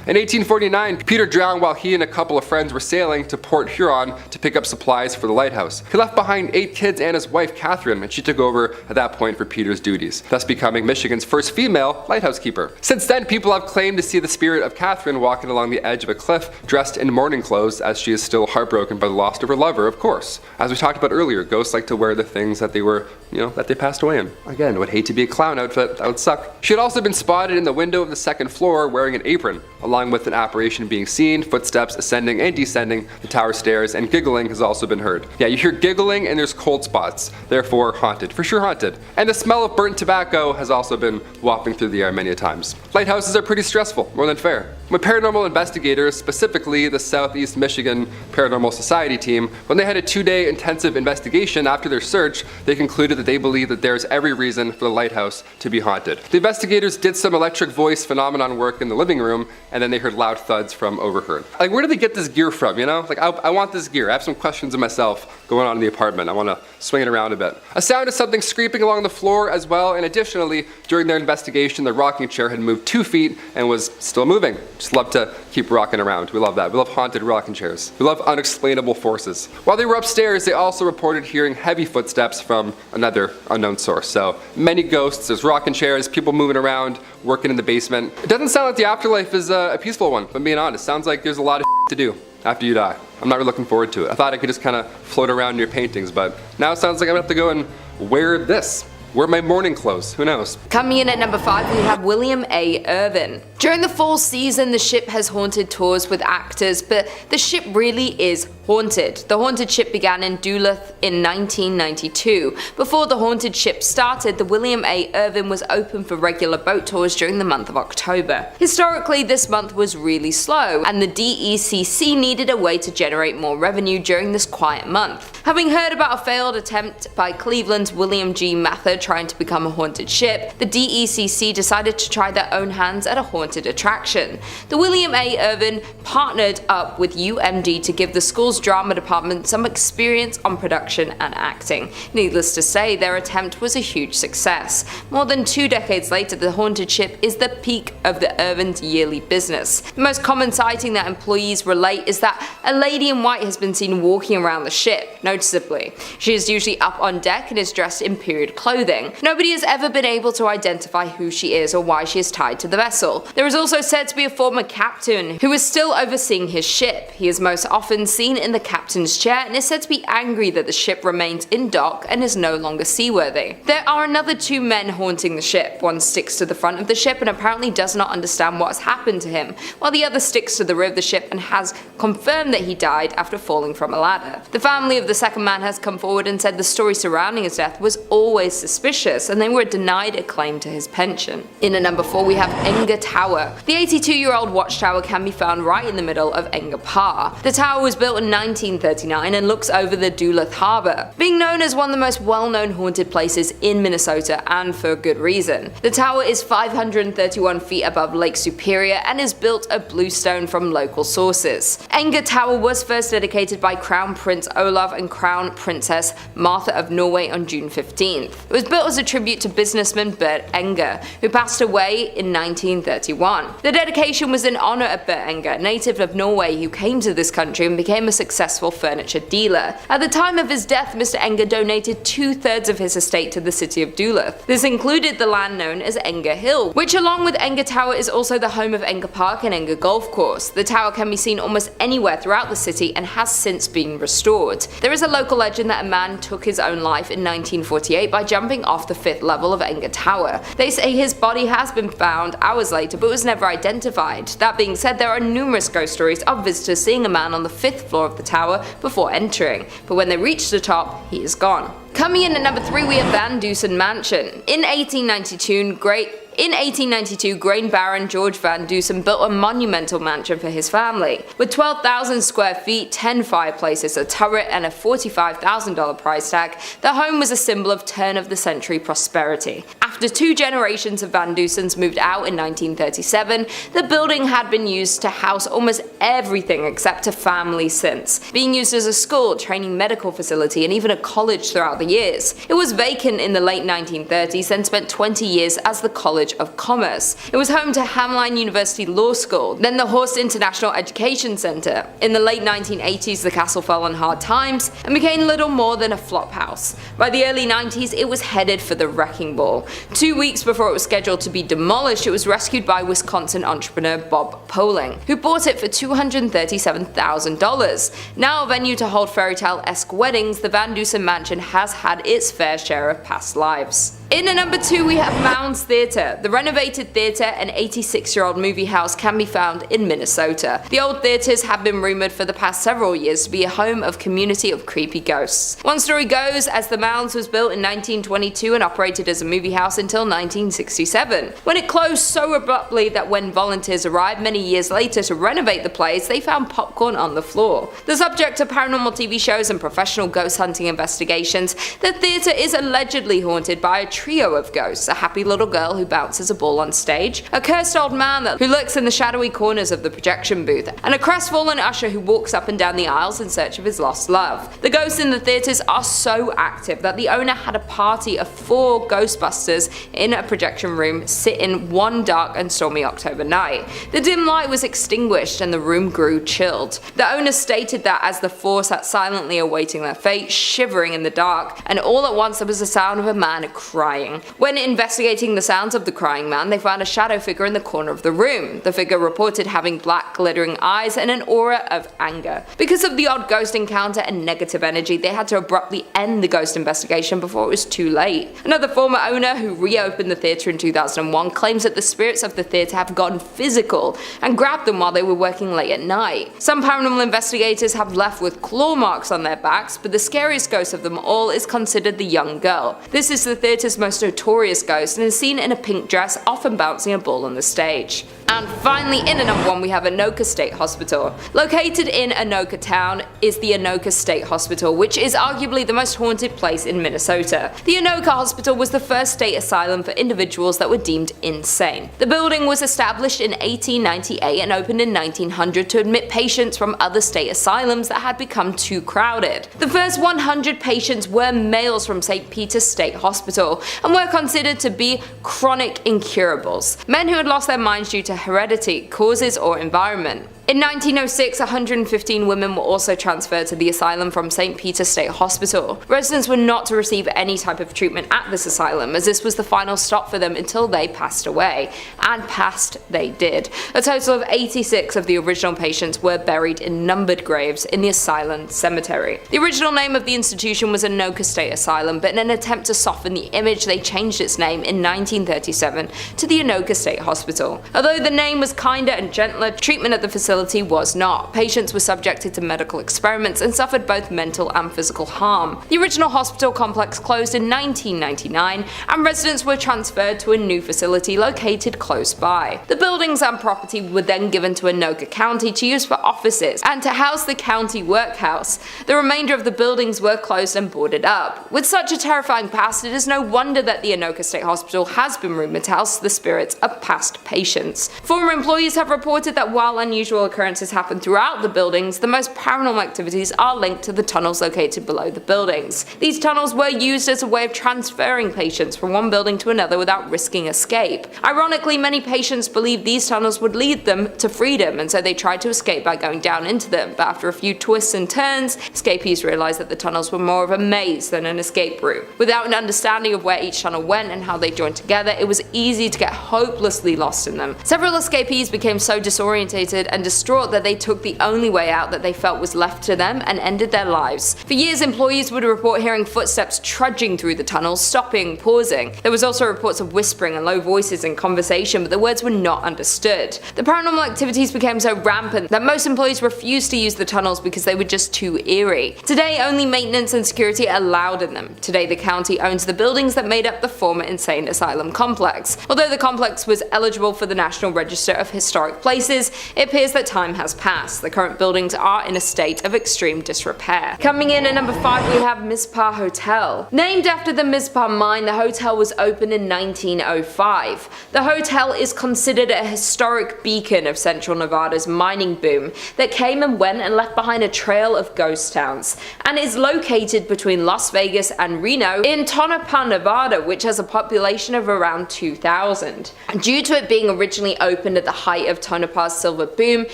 In 1849, Peter drowned while he and a couple of friends were sailing to Port Huron to pick up supplies for the lighthouse. He left behind 8 kids and his wife Catherine, and she took over at that point for Peter's duties, thus becoming Michigan's first female lighthouse keeper. Since then, people have claimed to see the spirit of Catherine walking along the edge of a cliff dressed in mourning clothes, as she is still heartbroken by the loss of her lover, of course. As we talked about earlier, ghosts like to wear the things that they were, that they passed away in. Again, would hate to be a clown outfit, that would suck. She had also been spotted in the window of the 2nd floor wearing an apron, along with an apparition being seen, footsteps ascending and descending the tower stairs, and giggling has also been heard. Yeah, you hear giggling and there's cold spots, therefore haunted, for sure haunted. And the smell of burnt tobacco has also been wafting through the air many a times. Lighthouses are pretty stressful, more than fair. When paranormal investigators, specifically the Southeast Michigan Paranormal Society team, when they had a 2-day intensive investigation after their search, they concluded that they believe that there is every reason for the lighthouse to be haunted. The investigators did some electric voice phenomenon work in the living room, and then they heard loud thuds from overheard. Like, where did they get this gear from, Like, I want this gear. I have some questions of myself going on in the apartment. I want to swing it around a bit. A sound of something scraping along the floor as well, and additionally, during their investigation, the rocking chair had moved 2 feet and was still moving. Just love to keep rocking around. We love that. We love haunted rocking chairs. We love unexplainable forces. While they were upstairs, they also reported hearing heavy footsteps from another unknown source. So many ghosts, there's rocking chairs, people moving around, working in the basement. It doesn't sound like the afterlife is a peaceful one, if I'm being honest. Sounds like there's a lot of to do after you die. I'm not really looking forward to it. I thought I could just kind of float around in your paintings, but now it sounds like I'm gonna have to go and wear this. Wear my morning clothes, who knows? Coming in at number 5, we have William A. Irvin. During the fall season, the ship has haunted tours with actors, but the ship really is haunted. The haunted ship began in Duluth in 1992. Before the haunted ship started, the William A. Irvin was open for regular boat tours during the month of October. Historically, this month was really slow, and the DECC needed a way to generate more revenue during this quiet month. Having heard about a failed attempt by Cleveland's William G. Mather trying to become a haunted ship, the DECC decided to try their own hands at a haunted attraction. The William A. Irvin partnered up with UMD to give the school's drama department some experience on production and acting. Needless to say, their attempt was a huge success. More than 2 decades later, the haunted ship is the peak of the Irvin's yearly business. The most common sighting that employees relate is that a lady in white has been seen walking around the ship, noticeably. She is usually up on deck and is dressed in period clothing. Nobody has ever been able to identify who she is or why she is tied to the vessel. There is also said to be a former captain who is still overseeing his ship. He is most often seen in the captain's chair and is said to be angry that the ship remains in dock and is no longer seaworthy. There are another 2 men haunting the ship. One sticks to the front of the ship and apparently does not understand what has happened to him, while the other sticks to the rear of the ship and has confirmed that he died after falling from a ladder. The family of the second man has come forward and said the story surrounding his death was always suspicious, and they were denied a claim to his pension. In at number 4, we have Enger Tower. The 82-year-old watchtower can be found right in the middle of Enger Park. The tower was built in 1939 and looks over the Duluth Harbor, being known as one of the most well-known haunted places in Minnesota, and for good reason. The tower is 531 feet above Lake Superior and is built of bluestone from local sources. Enger Tower was first dedicated by Crown Prince Olav and Crown Princess Martha of Norway on June 15th. It was built as a tribute to businessman Bert Enger, who passed away in 1931. The dedication was in honor of Bert Enger, native of Norway who came to this country and became a successful furniture dealer. At the time of his death, Mr. Enger donated 2/3 of his estate to the city of Duluth. This included the land known as Enger Hill, which along with Enger Tower is also the home of Enger Park and Enger Golf Course. The tower can be seen almost anywhere throughout the city and has since been restored. There is a local legend that a man took his own life in 1948 by jumping off the 5th level of Enger Tower. They say his body has been found hours later but was never identified. That being said, there are numerous ghost stories of visitors seeing a man on the 5th floor of the tower before entering, but when they reach the top, he is gone. Coming in at number 3, we have Van Dusen Mansion. In 1892, great In 1892, grain baron George Van Dusen built a monumental mansion for his family. With 12,000 square feet, 10 fireplaces, a turret, and a $45,000 price tag, the home was a symbol of turn-of-the-century prosperity. After 2 generations of Van Dusens moved out in 1937, the building had been used to house almost everything except a family since, being used as a school, training medical facility, and even a college throughout the years. It was vacant in the late 1930s and spent 20 years as the College of Commerce. It was home to Hamline University Law School, then the Horst International Education Center. In the late 1980s, the castle fell on hard times and became little more than a flophouse. By the early 90s, it was headed for the wrecking ball. 2 weeks before it was scheduled to be demolished, it was rescued by Wisconsin entrepreneur Bob Poling, who bought it for $237,000. Now a venue to hold fairytale-esque weddings, the Van Dusen Mansion has had its fair share of past lives. In at number 2 we have Mounds Theater. The renovated theater, an 86-year-old movie house, can be found in Minnesota. The old theaters have been rumored for the past several years to be a home of community of creepy ghosts. One story goes, as the Mounds was built in 1922 and operated as a movie house until 1967, when it closed so abruptly that when volunteers arrived many years later to renovate the place, they found popcorn on the floor. The subject of paranormal TV shows and professional ghost hunting investigations, the theater is allegedly haunted by a trio of ghosts: a happy little girl who bounces a ball on stage, a cursed old man who lurks in the shadowy corners of the projection booth, and a crestfallen usher who walks up and down the aisles in search of his lost love. The ghosts in the theaters are so active that the owner had a party of 4 Ghostbusters in a projection room sit in one dark and stormy October night. The dim light was extinguished and the room grew chilled. The owner stated that as the 4 sat silently awaiting their fate, shivering in the dark, and all at once there was the sound of a man crying. When investigating the sounds of the crying man, they found a shadow figure in the corner of the room. The figure reported having black glittering eyes and an aura of anger. Because of the odd ghost encounter and negative energy, they had to abruptly end the ghost investigation before it was too late. Another former owner, who reopened the theatre in 2001, claims that the spirits of the theatre have gotten physical and grabbed them while they were working late at night. Some paranormal investigators have left with claw marks on their backs, but the scariest ghost of them all is considered the young girl. This is the theatre's most notorious ghost and is seen in a pink dress, often bouncing a ball on the stage. And finally, in at number 1 we have Anoka State Hospital. Located in Anoka Town is the Anoka State Hospital, which is arguably the most haunted place in Minnesota. The Anoka Hospital was the first state asylum for individuals that were deemed insane. The building was established in 1898 and opened in 1900 to admit patients from other state asylums that had become too crowded. The first 100 patients were males from St. Peter's State Hospital and were considered to be chronic incurables, men who had lost their minds due to heredity, causes, or environment. In 1906, 115 women were also transferred to the asylum from St. Peter's State Hospital. Residents were not to receive any type of treatment at this asylum, as this was the final stop for them until they passed away. And passed they did. A total of 86 of the original patients were buried in numbered graves in the Asylum Cemetery. The original name of the institution was Anoka State Asylum, but in an attempt to soften the image, they changed its name in 1937 to the Anoka State Hospital. Although the name was kinder and gentler, treatment at the facility was not. Patients were subjected to medical experiments and suffered both mental and physical harm. The original hospital complex closed in 1999 and residents were transferred to a new facility located close by. The buildings and property were then given to Anoka County to use for offices and to house the county workhouse. The remainder of the buildings were closed and boarded up. With such a terrifying past, it is no wonder that the Anoka State Hospital has been rumored to house the spirits of past patients. Former employees have reported that while unusual occurrences happen throughout the buildings, the most paranormal activities are linked to the tunnels located below the buildings. These tunnels were used as a way of transferring patients from one building to another without risking escape. Ironically, many patients believed these tunnels would lead them to freedom, and so they tried to escape by going down into them, but after a few twists and turns, escapees realized that the tunnels were more of a maze than an escape route. Without an understanding of where each tunnel went and how they joined together, it was easy to get hopelessly lost in them. Several escapees became so disorientated and distraught that they took the only way out that they felt was left to them and ended their lives. For years, employees would report hearing footsteps trudging through the tunnels, stopping, pausing. There was also reports of whispering and low voices in conversation, but the words were not understood. The paranormal activities became so rampant that most employees refused to use the tunnels because they were just too eerie. Today, only maintenance and security are allowed in them. Today, the county owns the buildings that made up the former insane asylum complex. Although the complex was eligible for the National Register of Historic Places, it appears that time has passed. The current buildings are in a state of extreme disrepair. Coming in at number 5, we have Mizpah Hotel. Named after the Mizpah mine, the hotel was opened in 1905. The hotel is considered a historic beacon of central Nevada's mining boom that came and went and left behind a trail of ghost towns, and is located between Las Vegas and Reno in Tonopah, Nevada, which has a population of around 2,000. Due to it being originally opened at the height of Tonopah's silver boom,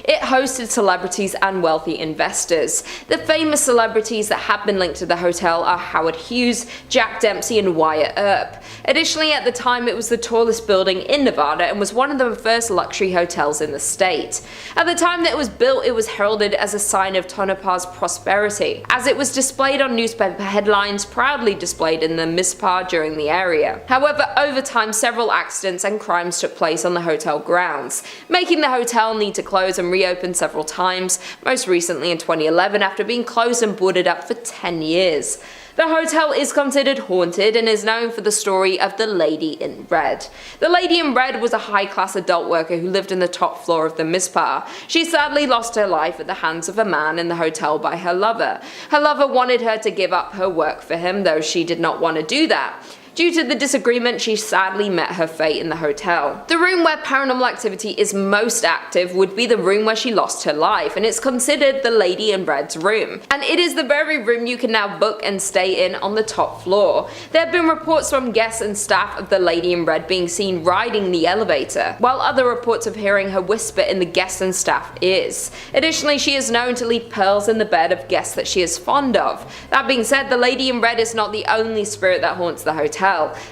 it hosted celebrities and wealthy investors. The famous celebrities that have been linked to the hotel are Howard Hughes, Jack Dempsey, and Wyatt Earp. Additionally, at the time, it was the tallest building in Nevada and was one of the first luxury hotels in the state. At the time that it was built, it was heralded as a sign of Tonopah's prosperity, as it was displayed on newspaper headlines, proudly displayed in the Mizpah during the area. However, over time, several accidents and crimes took place on the hotel grounds, making the hotel need to close and reopen several times, most recently in 2011 after being closed and boarded up for 10 years. The hotel is considered haunted and is known for the story of the Lady in Red. The Lady in Red was a high-class adult worker who lived in the top floor of the Mizpah. She sadly lost her life at the hands of a man in the hotel by her lover. Her lover wanted her to give up her work for him, though she did not want to do that. Due to the disagreement, she sadly met her fate in the hotel. The room where paranormal activity is most active would be the room where she lost her life, and it's considered the Lady in Red's room. And it is the very room you can now book and stay in on the top floor. There have been reports from guests and staff of the Lady in Red being seen riding the elevator, while other reports of hearing her whisper in the guests and staff ears. Additionally, she is known to leave pearls in the bed of guests that she is fond of. That being said, the Lady in Red is not the only spirit that haunts the hotel,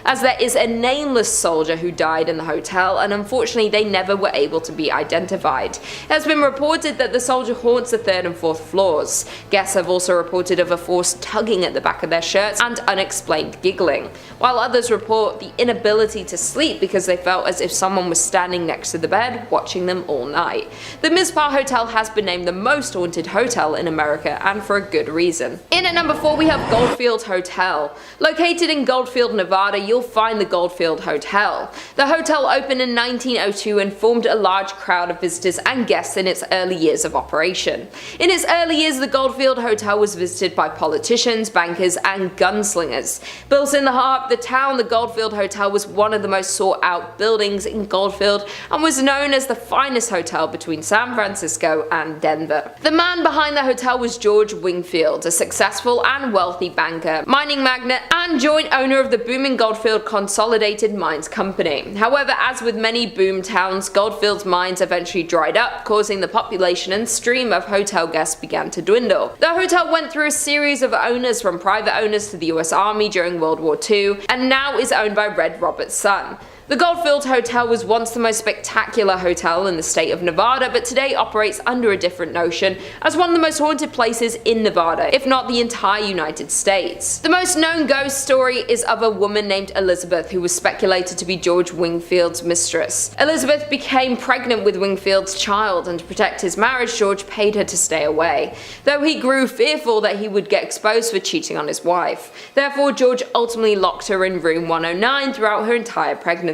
as there is a nameless soldier who died in the hotel, and unfortunately they never were able to be identified. It has been reported that the soldier haunts the 3rd and 4th floors. Guests have also reported of a force tugging at the back of their shirts and unexplained giggling, while others report the inability to sleep because they felt as if someone was standing next to the bed watching them all night. The Mizpah Hotel has been named the most haunted hotel in America, and for a good reason. In at number 4, we have Goldfield Hotel. Located in Goldfield, Nevada, you'll find the Goldfield Hotel. The hotel opened in 1902 and formed a large crowd of visitors and guests in its early years of operation. In its early years, the Goldfield Hotel was visited by politicians, bankers, and gunslingers. Built in the heart of the town, the Goldfield Hotel was one of the most sought out buildings in Goldfield and was known as the finest hotel between San Francisco and Denver. The man behind the hotel was George Wingfield, a successful and wealthy banker, mining magnate, and joint owner of the booming Goldfield Consolidated Mines Company. However, as with many boom towns, Goldfield's mines eventually dried up, causing the population and stream of hotel guests began to dwindle. The hotel went through a series of owners, from private owners to the US Army during World War II, and now is owned by Red Roberts' son. The Goldfield Hotel was once the most spectacular hotel in the state of Nevada, but today operates under a different notion as one of the most haunted places in Nevada, if not the entire United States. The most known ghost story is of a woman named Elizabeth, who was speculated to be George Wingfield's mistress. Elizabeth became pregnant with Wingfield's child, and to protect his marriage, George paid her to stay away, though he grew fearful that he would get exposed for cheating on his wife. Therefore, George ultimately locked her in room 109 throughout her entire pregnancy.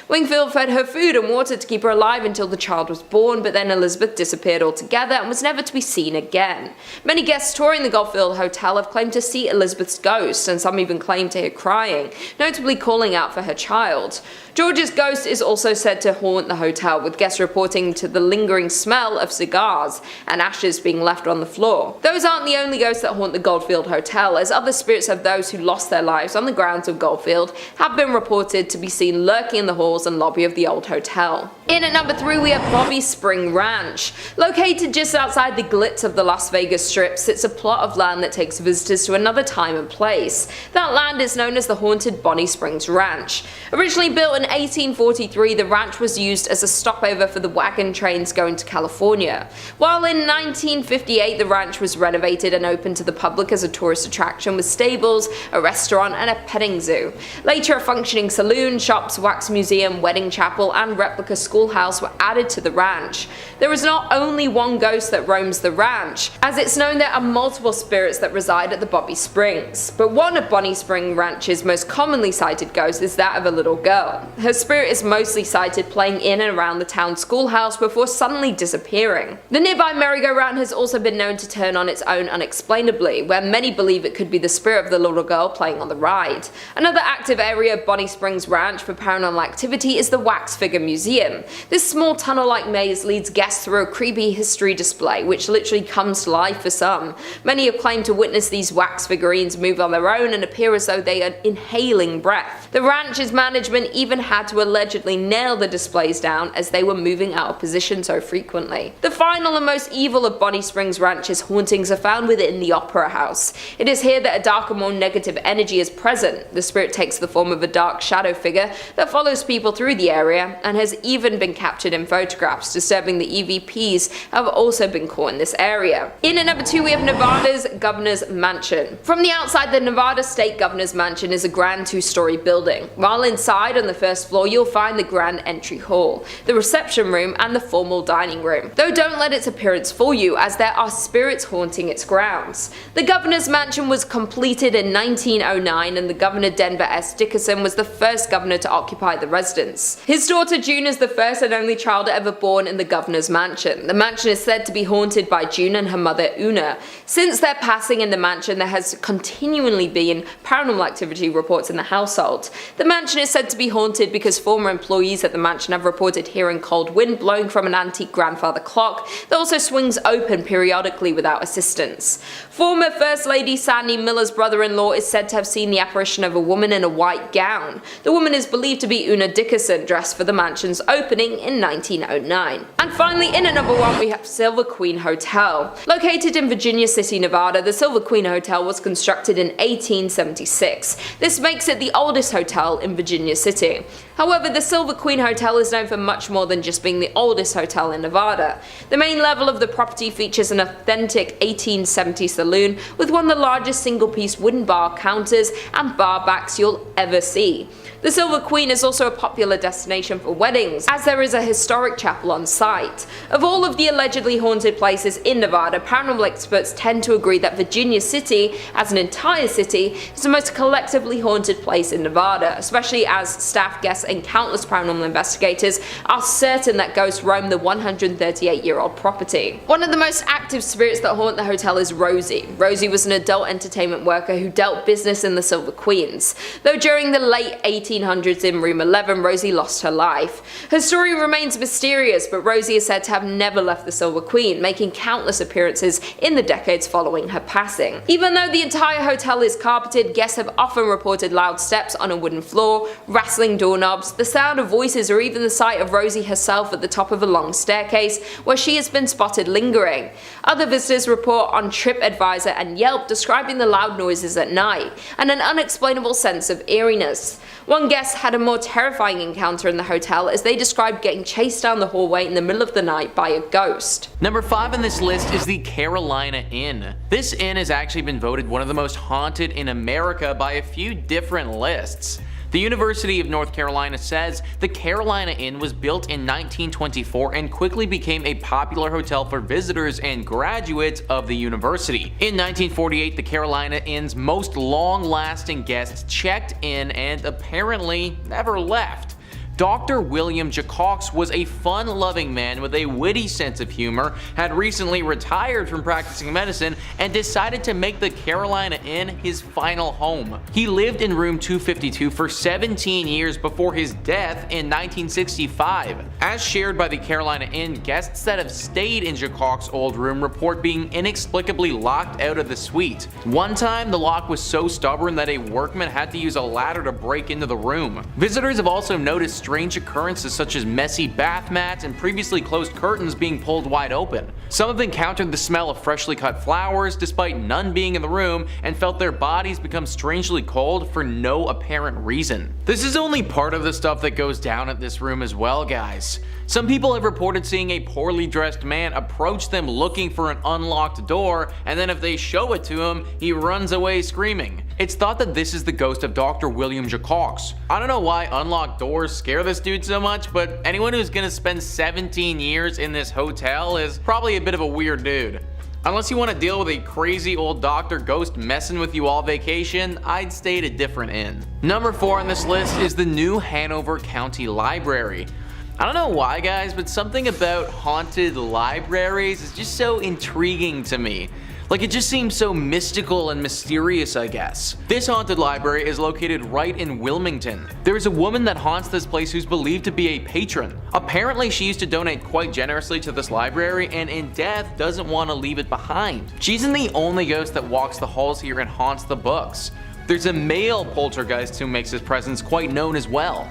Wingfield fed her food and water to keep her alive until the child was born, but then Elizabeth disappeared altogether and was never to be seen again. Many guests touring the Goldfield Hotel have claimed to see Elizabeth's ghost, and some even claim to hear crying, notably calling out for her child. George's ghost is also said to haunt the hotel, with guests reporting to the lingering smell of cigars and ashes being left on the floor. Those aren't the only ghosts that haunt the Goldfield Hotel, as other spirits of those who lost their lives on the grounds of Goldfield have been reported to be seen lurking in the halls and lobby of the old hotel. In at number 3 we have Bobby Spring Ranch. Located just outside the glitz of the Las Vegas Strip sits a plot of land that takes visitors to another time and place. That land is known as the haunted Bonnie Springs Ranch. Originally built in 1843, the ranch was used as a stopover for the wagon trains going to California. While in 1958 the ranch was renovated and opened to the public as a tourist attraction with stables, a restaurant and a petting zoo. Later a functioning saloon, shops, wax museum, wedding chapel and replica schoolhouse were added to the ranch. There is not only one ghost that roams the ranch, as it's known there are multiple spirits that reside at the Bobby Springs. But one of Bonnie Spring Ranch's most commonly cited ghosts is that of a little girl. Her spirit is mostly sighted playing in and around the town schoolhouse before suddenly disappearing. The nearby merry-go-round has also been known to turn on its own unexplainably, where many believe it could be the spirit of the little girl playing on the ride. Another active area of Bonnie Springs Ranch for paranormal activity is the Wax Figure Museum. This small tunnel-like maze leads guests through a creepy history display, which literally comes to life for some. Many have claimed to witness these wax figurines move on their own and appear as though they are inhaling breath. The ranch's management even had to allegedly nail the displays down as they were moving out of position so frequently. The final and most evil of Bonnie Springs Ranch's hauntings are found within the Opera House. It is here that a darker, more negative energy is present. The spirit takes the form of a dark shadow figure that follows people through the area and has even been captured in photographs. Disturbing the EVPs have also been caught in this area. In at number 2 we have Nevada's Governor's Mansion. From the outside, the Nevada State Governor's Mansion is a grand 2-story building. While inside on the first floor you'll find the grand entry hall, the reception room and the formal dining room. Though don't let its appearance fool you, as there are spirits haunting its grounds. The Governor's Mansion was completed in 1909 and the Governor Denver S. Dickerson was the first governor to occupy the residence. His daughter June is the first and only child ever born in the Governor's Mansion. The mansion is said to be haunted by June and her mother Una. Since their passing in the mansion there has continually been paranormal activity reports in the household. The mansion is said to be haunted because former employees at the mansion have reported hearing cold wind blowing from an antique grandfather clock that also swings open periodically without assistance. Former First Lady Sandy Miller's brother-in-law is said to have seen the apparition of a woman in a white gown. The woman is believed to be Una Dickerson, dressed for the mansion's opening in 1909. And finally, in at number 1 we have Silver Queen Hotel. Located in Virginia City, Nevada, the Silver Queen Hotel was constructed in 1876. This makes it the oldest hotel in Virginia City. However, the Silver Queen Hotel is known for much more than just being the oldest hotel in Nevada. The main level of the property features an authentic 1870s saloon with one of the largest single-piece wooden bar counters and bar backs you'll ever see. The Silver Queen is also a popular destination for weddings, as there is a historic chapel on site. Of all of the allegedly haunted places in Nevada, paranormal experts tend to agree that Virginia City, as an entire city, is the most collectively haunted place in Nevada, especially as staff, guests, and countless paranormal investigators are certain that ghosts roam the 138-year-old property. One of the most active spirits that haunt the hotel is Rosie. Rosie was an adult entertainment worker who dealt business in the Silver Queens. Though during the late 1800s in room 11, Rosie lost her life. Her story remains mysterious, but Rosie is said to have never left the Silver Queen, making countless appearances in the decades following her passing. Even though the entire hotel is carpeted, guests have often reported loud steps on a wooden floor, rattling doorknobs, the sound of voices, or even the sight of Rosie herself at the top of a long staircase where she has been spotted lingering. Other visitors report on TripAdvisor and Yelp describing the loud noises at night and an unexplainable sense of eeriness. One guest had a more terrifying encounter in the hotel as they described getting chased down the hallway in the middle of the night by a ghost. Number 5 on this list is the Carolina Inn. This inn has actually been voted one of the most haunted in America by a few different lists. The University of North Carolina says the Carolina Inn was built in 1924 and quickly became a popular hotel for visitors and graduates of the university. In 1948, the Carolina Inn's most long-lasting guests checked in and apparently never left. Dr. William Jacox was a fun-loving man with a witty sense of humor, had recently retired from practicing medicine, and decided to make the Carolina Inn his final home. He lived in room 252 for 17 years before his death in 1965. As shared by the Carolina Inn, guests that have stayed in Jacox's old room report being inexplicably locked out of the suite. One time, the lock was so stubborn that a workman had to use a ladder to break into the room. Visitors have also noticed strange occurrences such as messy bath mats and previously closed curtains being pulled wide open. Some have encountered the smell of freshly cut flowers despite none being in the room and felt their bodies become strangely cold for no apparent reason. This is only part of the stuff that goes down at this room as well, guys. Some people have reported seeing a poorly dressed man approach them looking for an unlocked door, and then if they show it to him, he runs away screaming. It's thought that this is the ghost of Dr. William Jacques. I don't know why unlocked doors scare this dude so much, but anyone who's gonna spend 17 years in this hotel is probably a bit of a weird dude. Unless you want to deal with a crazy old doctor ghost messing with you all vacation, I'd stay at a different inn. Number 4 on this list is the new Hanover County Library. I don't know why, guys, but something about haunted libraries is just so intriguing to me. Like, it just seems so mystical and mysterious, I guess. This haunted library is located right in Wilmington. There is a woman that haunts this place who's believed to be a patron. Apparently, she used to donate quite generously to this library and in death doesn't want to leave it behind. She isn't the only ghost that walks the halls here and haunts the books. There's a male poltergeist who makes his presence quite known as well.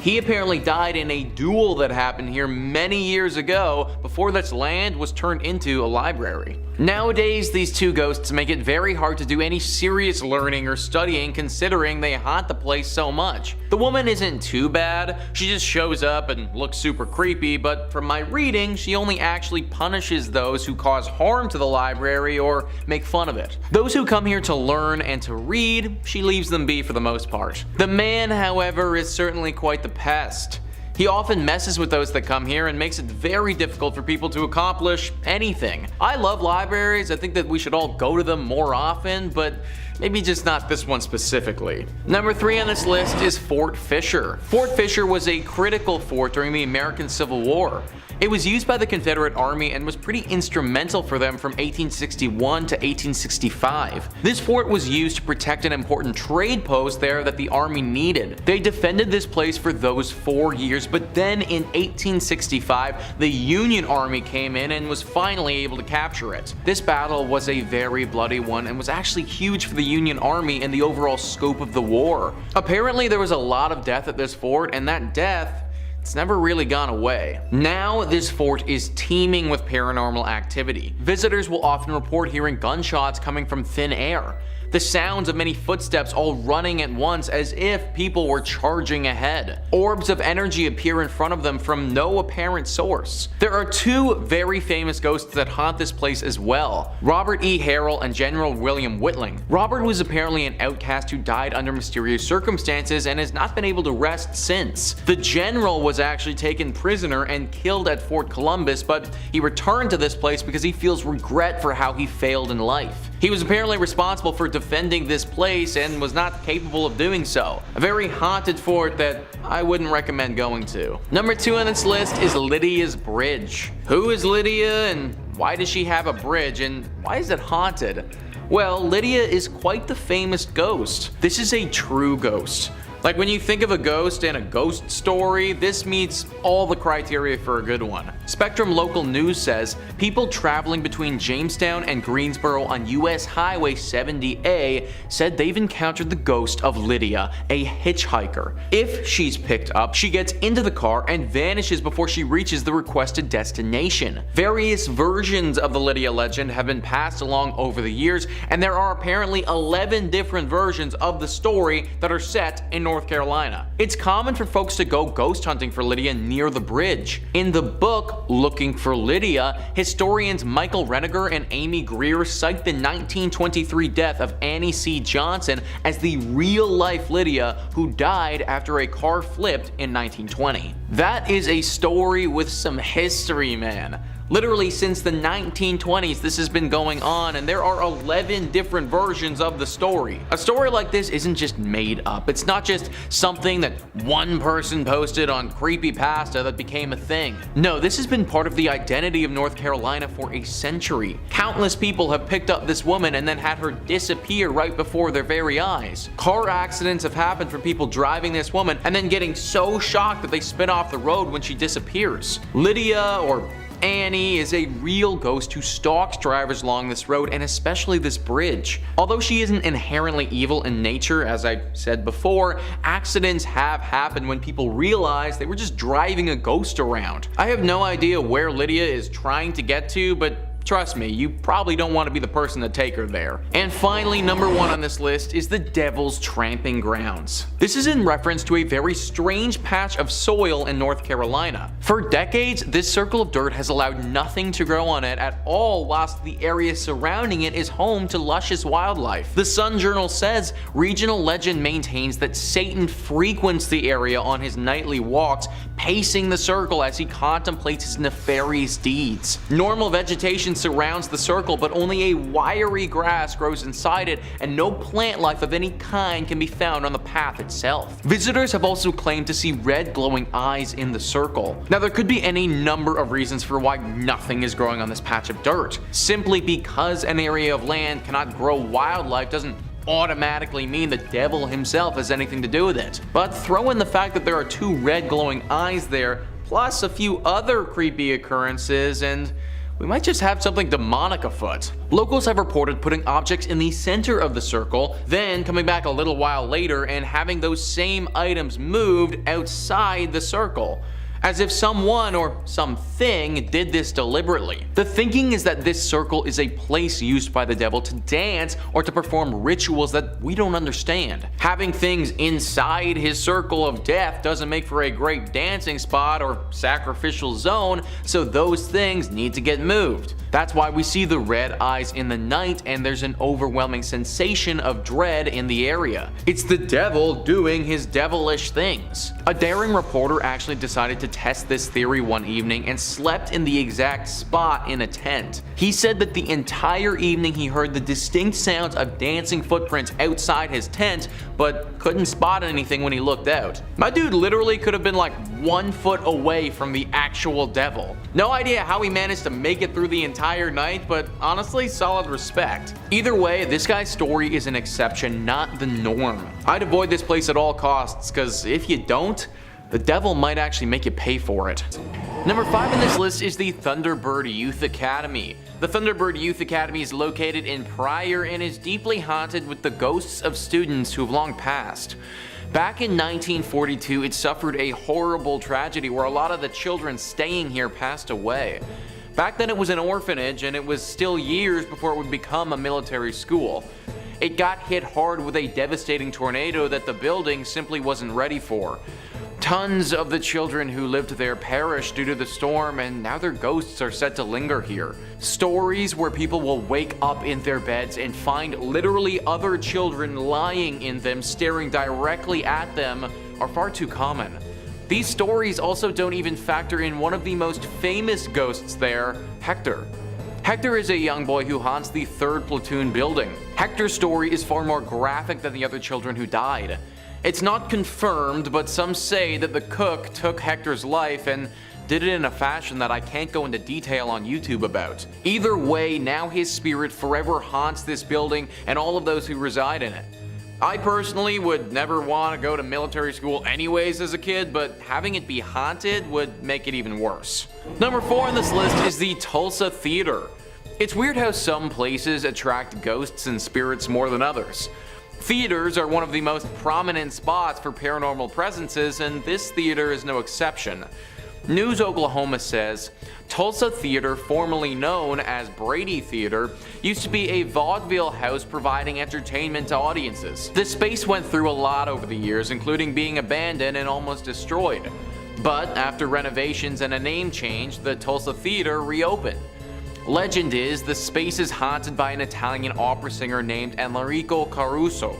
He apparently died in a duel that happened here many years ago before this land was turned into a library. Nowadays, these two ghosts make it very hard to do any serious learning or studying considering they haunt the place so much. The woman isn't too bad, she just shows up and looks super creepy, but from my reading, she only actually punishes those who cause harm to the library or make fun of it. Those who come here to learn and to read, she leaves them be for the most part. The man, however, is certainly quite the pest. He often messes with those that come here and makes it very difficult for people to accomplish anything. I love libraries, I think that we should all go to them more often, but maybe just not this one specifically. Number 3 on this list is Fort Fisher. Fort Fisher was a critical fort during the American Civil War. It was used by the Confederate Army and was pretty instrumental for them from 1861 to 1865. This fort was used to protect an important trade post there that the Army needed. They defended this place for those 4 years, but then in 1865, the Union Army came in and was finally able to capture it. This battle was a very bloody one and was actually huge for the Union Army and the overall scope of the war. Apparently there was a lot of death at this fort, and that death, it's never really gone away. Now, this fort is teeming with paranormal activity. Visitors will often report hearing gunshots coming from thin air. The sounds of many footsteps all running at once as if people were charging ahead. Orbs of energy appear in front of them from no apparent source. There are 2 very famous ghosts that haunt this place as well, Robert E. Harrell and General William Whitling. Robert was apparently an outcast who died under mysterious circumstances and has not been able to rest since. The general was actually taken prisoner and killed at Fort Columbus, but he returned to this place because he feels regret for how he failed in life. He was apparently responsible for defending this place and was not capable of doing so. A very haunted fort that I wouldn't recommend going to. Number 2 on this list is Lydia's Bridge. Who is Lydia and why does she have a bridge and why is it haunted? Well, Lydia is quite the famous ghost. This is a true ghost. Like, when you think of a ghost and a ghost story, this meets all the criteria for a good one. Spectrum Local News says, people traveling between Jamestown and Greensboro on US Highway 70A said they've encountered the ghost of Lydia, a hitchhiker. If she's picked up, she gets into the car and vanishes before she reaches the requested destination. Various versions of the Lydia legend have been passed along over the years, and there are apparently 11 different versions of the story that are set in North Carolina. It's common for folks to go ghost hunting for Lydia near the bridge. In the book, Looking for Lydia, historians Michael Reniger and Amy Greer cite the 1923 death of Annie C. Johnson as the real-life Lydia who died after a car flipped in 1920. That is a story with some history, man. Literally since the 1920s this has been going on, and there are 11 different versions of the story. A story like this isn't just made up. It's not just something that one person posted on Creepypasta that became a thing. No, this has been part of the identity of North Carolina for a century. Countless people have picked up this woman and then had her disappear right before their very eyes. Car accidents have happened from people driving this woman and then getting so shocked that they spin off the road when she disappears. Lydia, or Annie is a real ghost who stalks drivers along this road and especially this bridge. Although she isn't inherently evil in nature, as I said before, accidents have happened when people realize they were just driving a ghost around. I have no idea where Lydia is trying to get to, but trust me, you probably don't want to be the person to take her there. And finally, number 1 on this list is the Devil's Tramping Grounds. This is in reference to a very strange patch of soil in North Carolina. For decades, this circle of dirt has allowed nothing to grow on it at all, whilst the area surrounding it is home to luscious wildlife. The Sun Journal says regional legend maintains that Satan frequents the area on his nightly walks, pacing the circle as he contemplates his nefarious deeds. Normal vegetation surrounds the circle, but only a wiry grass grows inside it, and no plant life of any kind can be found on the path itself. Visitors have also claimed to see red glowing eyes in the circle. Now, there could be any number of reasons for why nothing is growing on this patch of dirt. Simply because an area of land cannot grow wildlife doesn't automatically mean the devil himself has anything to do with it. But throw in the fact that there are 2 red glowing eyes there, plus a few other creepy occurrences, and we might just have something demonic afoot. Locals have reported putting objects in the center of the circle, then coming back a little while later and having those same items moved outside the circle, as if someone or something did this deliberately. The thinking is that this circle is a place used by the devil to dance or to perform rituals that we don't understand. Having things inside his circle of death doesn't make for a great dancing spot or sacrificial zone, so those things need to get moved. That's why we see the red eyes in the night and there's an overwhelming sensation of dread in the area. It's the devil doing his devilish things. A daring reporter actually decided to test this theory one evening and slept in the exact spot in a tent. He said that the entire evening he heard the distinct sounds of dancing footprints outside his tent, but couldn't spot anything when he looked out. My dude literally could have been like 1 foot away from the actual devil. No idea how he managed to make it through the entire night, but honestly, solid respect. Either way, this guy's story is an exception, not the norm. I'd avoid this place at all costs, cause if you don't, the devil might actually make you pay for it. Number 5 on this list is the Thunderbird Youth Academy. The Thunderbird Youth Academy is located in Pryor and is deeply haunted with the ghosts of students who have long passed. Back in 1942, it suffered a horrible tragedy where a lot of the children staying here passed away. Back then it was an orphanage and it was still years before it would become a military school. It got hit hard with a devastating tornado that the building simply wasn't ready for. Tons of the children who lived there perished due to the storm, and now their ghosts are said to linger here. Stories where people will wake up in their beds and find literally other children lying in them staring directly at them are far too common. These stories also don't even factor in one of the most famous ghosts there, Hector. Hector is a young boy who haunts the 3rd Platoon building. Hector's story is far more graphic than the other children who died. It's not confirmed, but some say that the cook took Hector's life and did it in a fashion that I can't go into detail on YouTube about. Either way, now his spirit forever haunts this building and all of those who reside in it. I personally would never want to go to military school anyways as a kid, but having it be haunted would make it even worse. Number 4 on this list is the Tulsa Theater. It's weird how some places attract ghosts and spirits more than others. Theaters are one of the most prominent spots for paranormal presences, and this theater is no exception. News Oklahoma says, Tulsa Theater, formerly known as Brady Theater, used to be a vaudeville house providing entertainment to audiences. The space went through a lot over the years, including being abandoned and almost destroyed. But after renovations and a name change, the Tulsa Theater reopened. Legend is the space is haunted by an Italian opera singer named Enrico Caruso.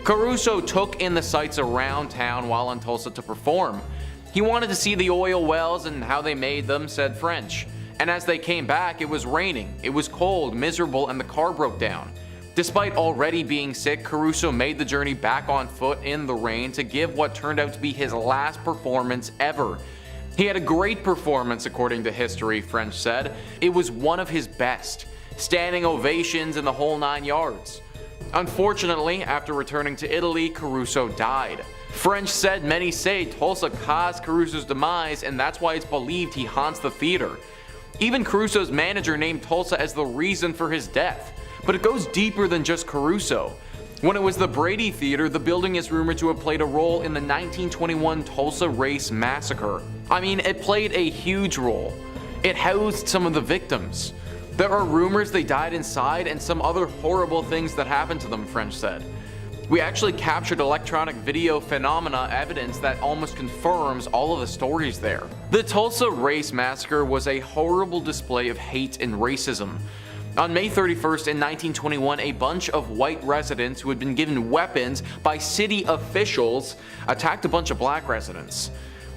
Caruso took in the sights around town while in Tulsa to perform. He wanted to see the oil wells and how they made them, said French. And as they came back, it was raining, it was cold, miserable, and the car broke down. Despite already being sick, Caruso made the journey back on foot in the rain to give what turned out to be his last performance ever. He had a great performance according to history, French said. It was one of his best. Standing ovations and the whole 9 yards. Unfortunately, after returning to Italy, Caruso died. French said many say Tulsa caused Caruso's demise, and that's why it's believed he haunts the theater. Even Caruso's manager named Tulsa as the reason for his death. But it goes deeper than just Caruso. When it was the Brady Theater, the building is rumored to have played a role in the 1921 Tulsa Race Massacre. I mean, it played a huge role. It housed some of the victims. There are rumors they died inside and some other horrible things that happened to them, French said. We actually captured electronic video phenomena evidence that almost confirms all of the stories there. The Tulsa Race Massacre was a horrible display of hate and racism. On May 31st in 1921, a bunch of white residents who had been given weapons by city officials attacked a bunch of black residents.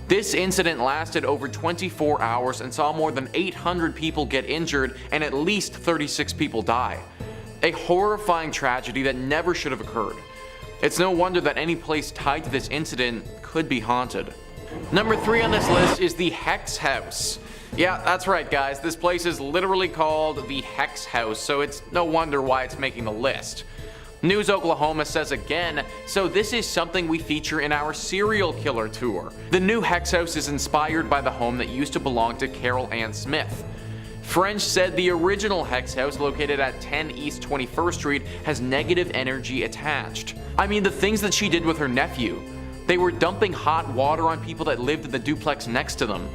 This incident lasted over 24 hours and saw more than 800 people get injured and at least 36 people die. A horrifying tragedy that never should have occurred. It's no wonder that any place tied to this incident could be haunted. Number 3 on this list is the Hex House. Yeah, that's right guys, this place is literally called the Hex House, so it's no wonder why it's making the list. News Oklahoma says again, so this is something we feature in our serial killer tour. The new Hex House is inspired by the home that used to belong to Carol Ann Smith. French said the original Hex House, located at 10 East 21st Street, has negative energy attached. I mean, the things that she did with her nephew. They were dumping hot water on people that lived in the duplex next to them.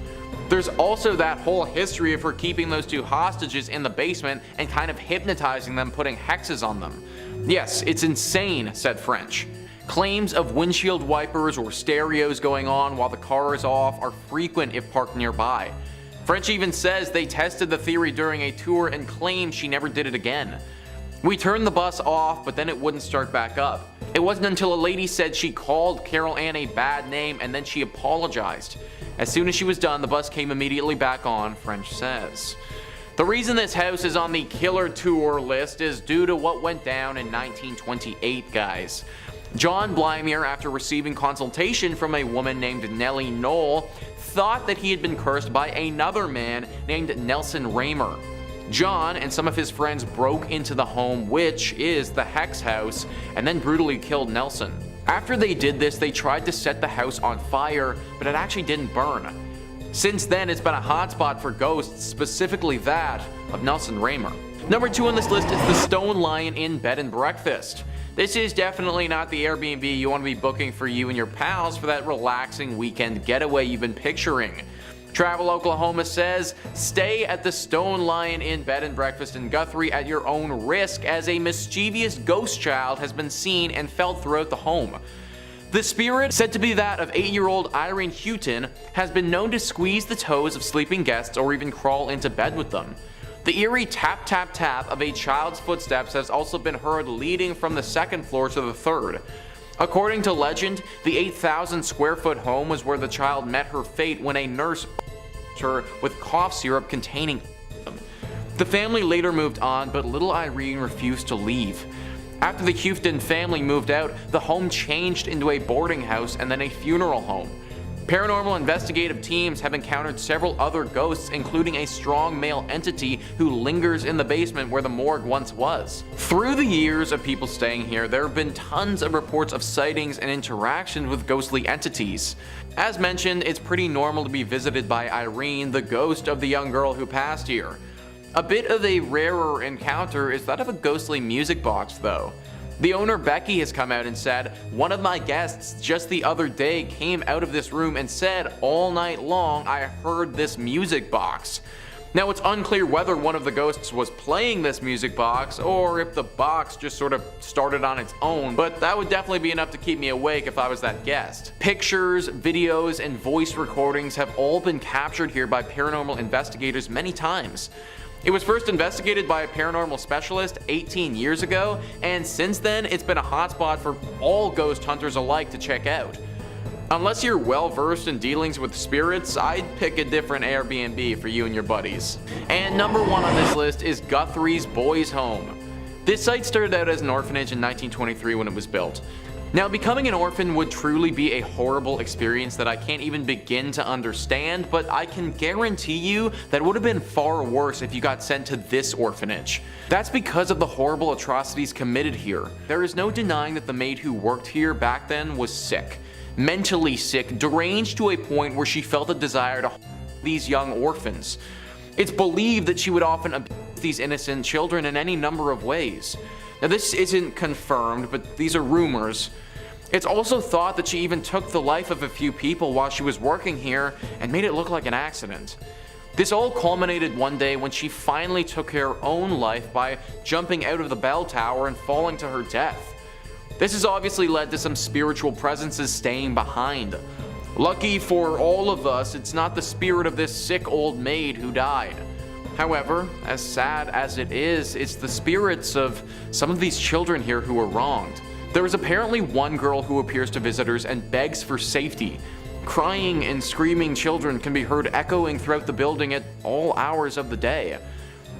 There's also that whole history of her keeping those 2 hostages in the basement and kind of hypnotizing them, putting hexes on them. Yes, it's insane, said French. Claims of windshield wipers or stereos going on while the car is off are frequent if parked nearby. French even says they tested the theory during a tour and claimed she never did it again. We turned the bus off, but then it wouldn't start back up. It wasn't until a lady said she called Carol Ann a bad name and then she apologized. As soon as she was done, the bus came immediately back on, French says. The reason this house is on the killer tour list is due to what went down in 1928, guys. John Blymier, after receiving consultation from a woman named Nellie Knoll, thought that he had been cursed by another man named Nelson Raymer. John and some of his friends broke into the home, which is the Hex House, and then brutally killed Nelson. After they did this, they tried to set the house on fire, but it actually didn't burn. Since then, it's been a hotspot for ghosts, specifically that of Nelson Raymer. Number 2 on this list is the Stone Lion Inn Bed and Breakfast. This is definitely not the Airbnb you want to be booking for you and your pals for that relaxing weekend getaway you've been picturing. Travel Oklahoma says, stay at the Stone Lion Inn Bed and Breakfast in Guthrie at your own risk, as a mischievous ghost child has been seen and felt throughout the home. The spirit, said to be that of 8-year-old Irene Houghton, has been known to squeeze the toes of sleeping guests or even crawl into bed with them. The eerie tap tap tap of a child's footsteps has also been heard leading from the 2nd floor to the 3rd. According to legend, the 8,000 square foot home was where the child met her fate when a nurse her with cough syrup containing them. The family later moved on, but little Irene refused to leave. After the Houghton family moved out, the home changed into a boarding house and then a funeral home. Paranormal investigative teams have encountered several other ghosts, including a strong male entity who lingers in the basement where the morgue once was. Through the years of people staying here, there have been tons of reports of sightings and interactions with ghostly entities. As mentioned, it's pretty normal to be visited by Irene, the ghost of the young girl who passed here. A bit of a rarer encounter is that of a ghostly music box, though. The owner, Becky, has come out and said, one of my guests just the other day came out of this room and said, all night long I heard this music box. Now, it's unclear whether one of the ghosts was playing this music box or if the box just sort of started on its own, but that would definitely be enough to keep me awake if I was that guest. Pictures, videos, and voice recordings have all been captured here by paranormal investigators many times. It was first investigated by a paranormal specialist 18 years ago, and since then it's been a hotspot for all ghost hunters alike to check out. Unless you're well versed in dealings with spirits, I'd pick a different Airbnb for you and your buddies. And number 1 on this list is Guthrie's Boys Home. This site started out as an orphanage in 1923 when it was built. Now, becoming an orphan would truly be a horrible experience that I can't even begin to understand, but I can guarantee you that it would have been far worse if you got sent to this orphanage. That's because of the horrible atrocities committed here. There is no denying that the maid who worked here back then was sick. Mentally sick, deranged to a point where she felt a desire to these young orphans. It's believed that she would often abuse these innocent children in any number of ways. Now this isn't confirmed, but these are rumors. It's also thought that she even took the life of a few people while she was working here and made it look like an accident. This all culminated one day when she finally took her own life by jumping out of the bell tower and falling to her death. This has obviously led to some spiritual presences staying behind. Lucky for all of us, it's not the spirit of this sick old maid who died. However, as sad as it is, it's the spirits of some of these children here who were wronged. There is apparently one girl who appears to visitors and begs for safety. Crying and screaming children can be heard echoing throughout the building at all hours of the day.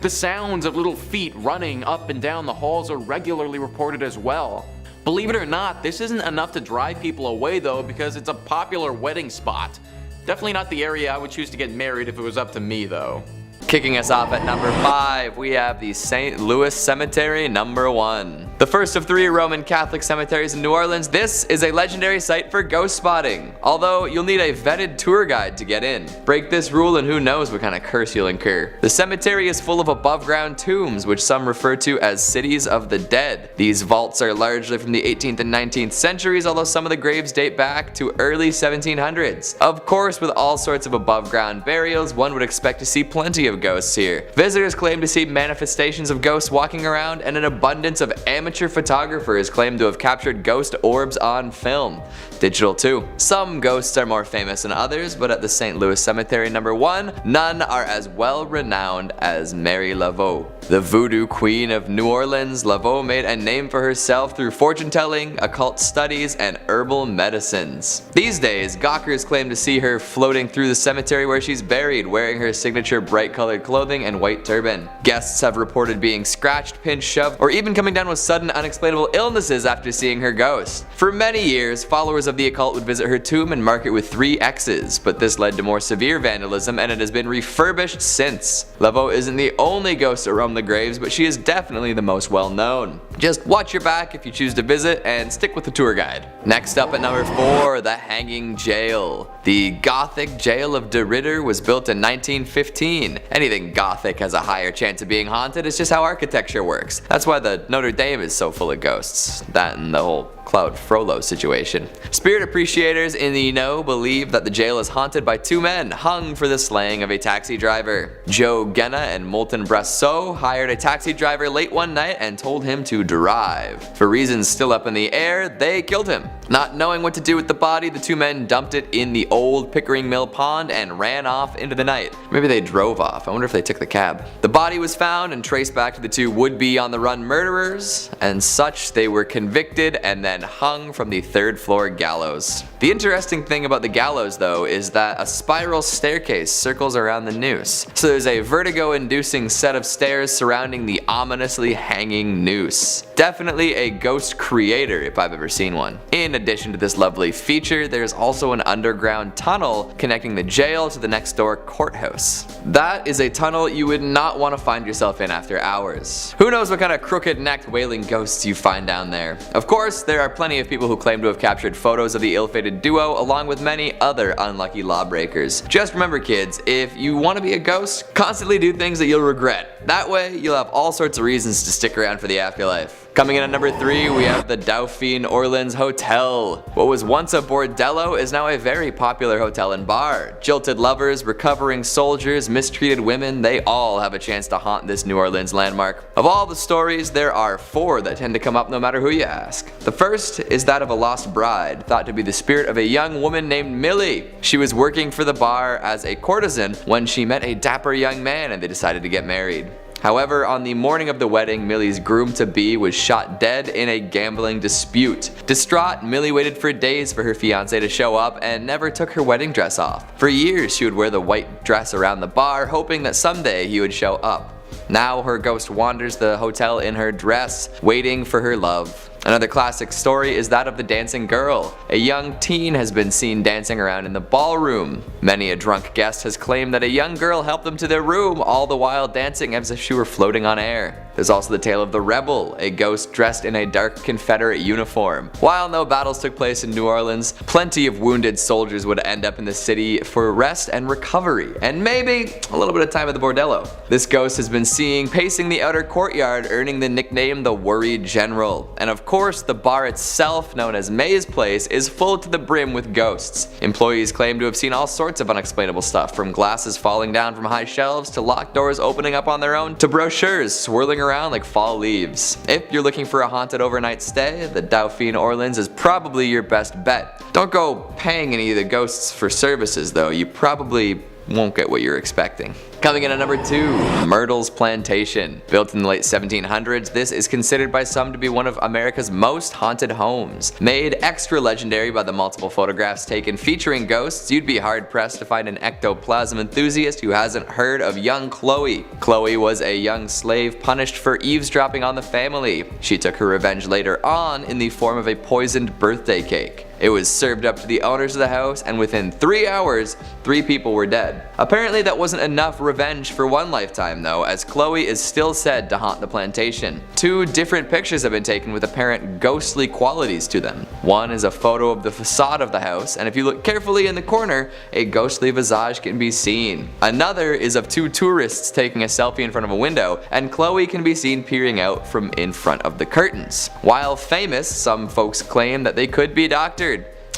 The sounds of little feet running up and down the halls are regularly reported as well. Believe it or not, this isn't enough to drive people away though, because it's a popular wedding spot. Definitely not the area I would choose to get married if it was up to me though. Kicking us off at number 5, we have the St. Louis Cemetery, number 1. The first of 3 Roman Catholic cemeteries in New Orleans, this is a legendary site for ghost spotting, although you'll need a vetted tour guide to get in. Break this rule and who knows what kind of curse you'll incur. The cemetery is full of above ground tombs, which some refer to as cities of the dead. These vaults are largely from the 18th and 19th centuries, although some of the graves date back to early 1700s. Of course, with all sorts of above ground burials, one would expect to see plenty of ghosts here. Visitors claim to see manifestations of ghosts walking around, and an abundance of amateur photographers claim to have captured ghost orbs on film. Digital too. Some ghosts are more famous than others, but at the St. Louis Cemetery number 1, none are as well renowned as Mary Laveau. The voodoo queen of New Orleans, Laveau made a name for herself through fortune telling, occult studies, and herbal medicines. These days, gawkers claim to see her floating through the cemetery where she's buried, wearing her signature bright colored clothing and white turban. Guests have reported being scratched, pinched, shoved, or even coming down with sudden unexplainable illnesses after seeing her ghost. For many years, followers of the occult would visit her tomb and mark it with 3 X's, but this led to more severe vandalism and it has been refurbished since. Laveau isn't the only ghost to roam the graves, but she is definitely the most well known. Just watch your back if you choose to visit and stick with the tour guide. Next up at number 4, the Hanging Jail. The Gothic Jail of De Ridder was built in 1915. Anything Gothic has a higher chance of being haunted, it's just how architecture works. That's why the Notre Dame is so full of ghosts. That and the whole Claude Frollo situation. Spirit appreciators in the know believe that the jail is haunted by 2 men hung for the slaying of a taxi driver. Joe Genna and Moulton Brasseau hired a taxi driver late one night and told him to drive. For reasons still up in the air, they killed him. Not knowing what to do with the body, the 2 men dumped it in the old Pickering Mill pond and ran off into the night. Maybe they drove off. I wonder if they took the cab. The body was found and traced back to the 2 would-be on-the-run murderers, and such they were convicted and then hung from the 3rd floor gallows. The interesting thing about the gallows though is that a spiral staircase circles around the noose. So there's a vertigo-inducing set of stairs surrounding the ominously hanging noose. Definitely a ghost creator if I've ever seen one. In addition to this lovely feature, there's also an underground tunnel connecting the jail to the next door courthouse. That is a tunnel you would not want to find yourself in after hours. Who knows what kind of crooked-necked wailing ghosts you find down there. Of course, there are plenty of people who claim to have captured photos of the ill-fated duo along with many other unlucky lawbreakers. Just remember kids, if you want to be a ghost, constantly do things that you'll regret. That way, you'll have all sorts of reasons to stick around for the afterlife. Coming in at number 3, we have the Dauphine Orleans Hotel. What was once a bordello is now a very popular hotel and bar. Jilted lovers, recovering soldiers, mistreated women, they all have a chance to haunt this New Orleans landmark. Of all the stories, there are 4 that tend to come up no matter who you ask. The first is that of a lost bride, thought to be the spirit of a young woman named Millie. She was working for the bar as a courtesan when she met a dapper young man and they decided to get married. However, on the morning of the wedding, Millie's groom-to-be was shot dead in a gambling dispute. Distraught, Millie waited for days for her fiancé to show up and never took her wedding dress off. For years, she would wear the white dress around the bar, hoping that someday he would show up. Now her ghost wanders the hotel in her dress, waiting for her love. Another classic story is that of the dancing girl. A young teen has been seen dancing around in the ballroom. Many a drunk guest has claimed that a young girl helped them to their room, all the while dancing as if she were floating on air. There's also the tale of the Rebel, a ghost dressed in a dark Confederate uniform. While no battles took place in New Orleans, plenty of wounded soldiers would end up in the city for rest and recovery, and maybe a little bit of time at the bordello. This ghost has been seen pacing the outer courtyard, earning the nickname the Worried General. And of course, the bar itself, known as May's Place, is full to the brim with ghosts. Employees claim to have seen all sorts of unexplainable stuff, from glasses falling down from high shelves to locked doors opening up on their own to brochures swirling around like fall leaves. If you're looking for a haunted overnight stay, the Dauphine Orleans is probably your best bet. Don't go paying any of the ghosts for services though, you probably won't get what you're expecting. Coming in at number 2, Myrtle's Plantation. Built in the late 1700s, this is considered by some to be one of America's most haunted homes. Made extra legendary by the multiple photographs taken featuring ghosts, you'd be hard pressed to find an ectoplasm enthusiast who hasn't heard of young Chloe. Chloe was a young slave punished for eavesdropping on the family. She took her revenge later on in the form of a poisoned birthday cake. It was served up to the owners of the house, and within 3 hours, 3 people were dead. Apparently that wasn't enough revenge for one lifetime though, as Chloe is still said to haunt the plantation. 2 different pictures have been taken with apparent ghostly qualities to them. One is a photo of the facade of the house, and if you look carefully in the corner, a ghostly visage can be seen. Another is of 2 tourists taking a selfie in front of a window, and Chloe can be seen peering out from in front of the curtains. While famous, some folks claim that they could be doctored.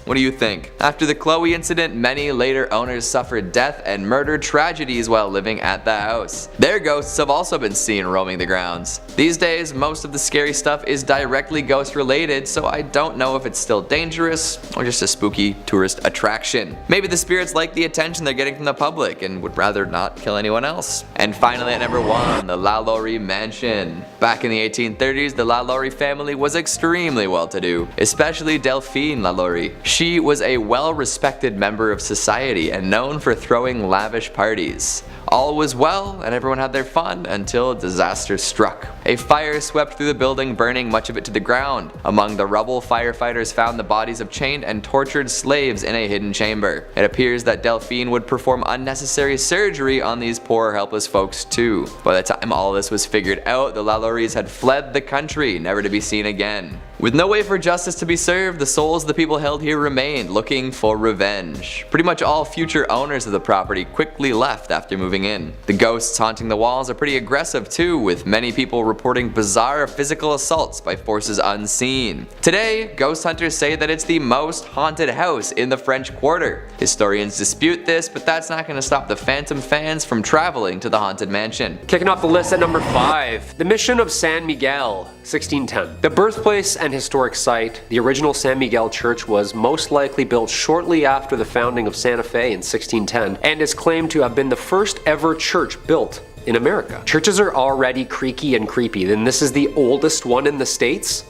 What do you think? After the Chloe incident, many later owners suffered death and murder tragedies while living at the house. Their ghosts have also been seen roaming the grounds. These days, most of the scary stuff is directly ghost related, so I don't know if it's still dangerous or just a spooky tourist attraction. Maybe the spirits like the attention they're getting from the public and would rather not kill anyone else. And finally at number 1, the Lalaurie Mansion. Back in the 1830s, the Lalaurie family was extremely well-to-do, especially Delphine Lalaurie. She was a well-respected member of society and known for throwing lavish parties. All was well and everyone had their fun until disaster struck. A fire swept through the building, burning much of it to the ground. Among the rubble, firefighters found the bodies of chained and tortured slaves in a hidden chamber. It appears that Delphine would perform unnecessary surgery on these poor helpless folks too. By the time all this was figured out, the Lalauries had fled the country, never to be seen again. With no way for justice to be served, the souls of the people held here remained, looking for revenge. Pretty much all future owners of the property quickly left after moving in. The ghosts haunting the walls are pretty aggressive too, with many people reporting bizarre physical assaults by forces unseen. Today, ghost hunters say that it's the most haunted house in the French Quarter. Historians dispute this, but that's not going to stop the Phantom fans from traveling to the Haunted Mansion. Kicking off the list at number 5, the Mission of San Miguel, 1610. The birthplace and historic site, the original San Miguel Church was most likely built shortly after the founding of Santa Fe in 1610 and is claimed to have been the first ever church built in America. Churches are already creaky and creepy, then this is the oldest one in the States?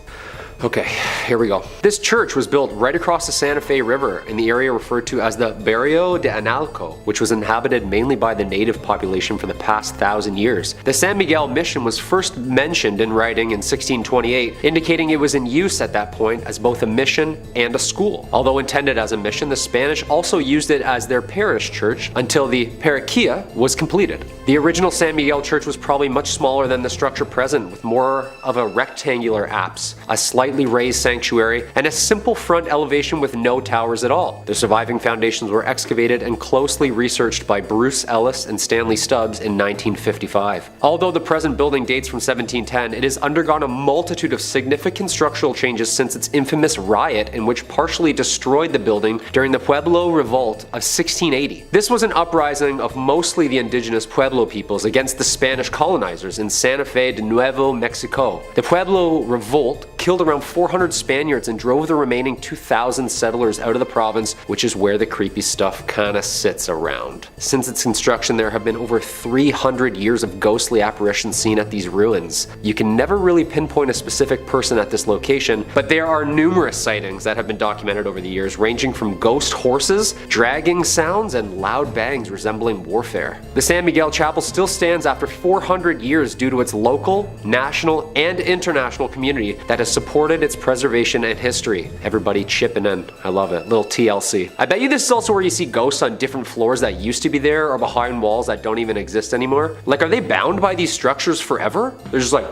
Okay, here we go. This church was built right across the Santa Fe River in the area referred to as the Barrio de Analco, which was inhabited mainly by the native population for the past 1,000 years. The San Miguel mission was first mentioned in writing in 1628, indicating it was in use at that point as both a mission and a school. Although intended as a mission, the Spanish also used it as their parish church until the parroquia was completed. The original San Miguel church was probably much smaller than the structure present, with more of a rectangular apse, a slightly raised sanctuary, and a simple front elevation with no towers at all. The surviving foundations were excavated and closely researched by Bruce Ellis and Stanley Stubbs in 1955. Although the present building dates from 1710, it has undergone a multitude of significant structural changes since its infamous riot in which partially destroyed the building during the Pueblo Revolt of 1680. This was an uprising of mostly the indigenous Pueblo peoples against the Spanish colonizers in Santa Fe de Nuevo Mexico. The Pueblo Revolt killed around 400 Spaniards and drove the remaining 2,000 settlers out of the province, which is where the creepy stuff kinda sits around. Since its construction, there have been over 300 years of ghostly apparitions seen at these ruins. You can never really pinpoint a specific person at this location, but there are numerous sightings that have been documented over the years, ranging from ghost horses, dragging sounds, and loud bangs resembling warfare. The San Miguel Chapel still stands after 400 years due to its local, national, and international community that has supported its preservation and history. Everybody chipping in. I love it. Little TLC. I bet you this is also where you see ghosts on different floors that used to be there or behind walls that don't even exist anymore. Like, are they bound by these structures forever? They're just like...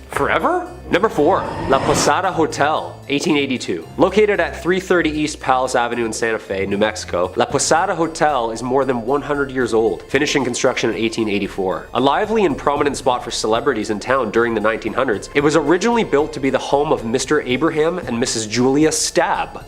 Forever? Number 4, La Posada Hotel, 1882. Located at 330 East Palace Avenue in Santa Fe, New Mexico, La Posada Hotel is more than 100 years old, finishing construction in 1884. A lively and prominent spot for celebrities in town during the 1900s, it was originally built to be the home of Mr. Abraham and Mrs. Julia Stabb.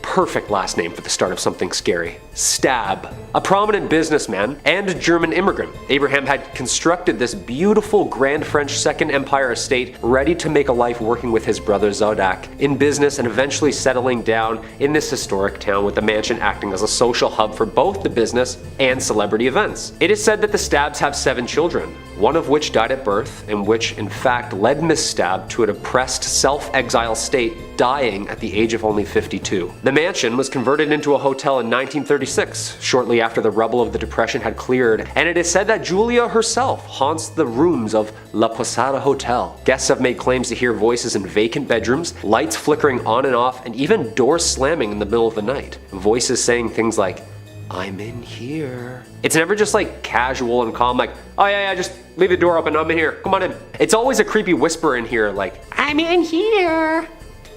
Perfect last name for the start of something scary. Stabb. A prominent businessman and a German immigrant, Abraham had constructed this beautiful Grand French Second Empire estate ready to make a life working with his brother Zodak in business and eventually settling down in this historic town, with the mansion acting as a social hub for both the business and celebrity events. It is said that the Stabbs have 7 children, one of which died at birth, and which in fact led Miss Stabb to a depressed self-exile state, dying at the age of only 52. The mansion was converted into a hotel in 1936, shortly after the rubble of the Depression had cleared, and it is said that Julia herself haunts the rooms of La Posada Hotel. Guests have made claims to hear voices in vacant bedrooms, lights flickering on and off, and even doors slamming in the middle of the night. Voices saying things like, "I'm in here." It's never just like casual and calm, like, "Oh yeah, just leave the door open, I'm in here, come on in." It's always a creepy whisper in here, like, "I'm in here."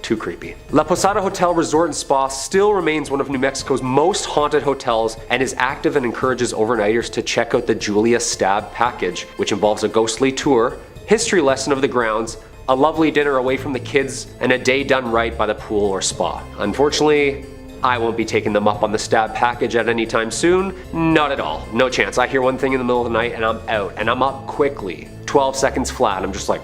Too creepy. La Posada Hotel Resort and Spa still remains one of New Mexico's most haunted hotels and is active and encourages overnighters to check out the Julia Stabb package, which involves a ghostly tour, history lesson of the grounds, a lovely dinner away from the kids, and a day done right by the pool or spa. Unfortunately, I won't be taking them up on the Stabb package at any time soon. Not at all. No chance. I hear one thing in the middle of the night and I'm out, and I'm up quickly. 12 seconds flat. I'm just like...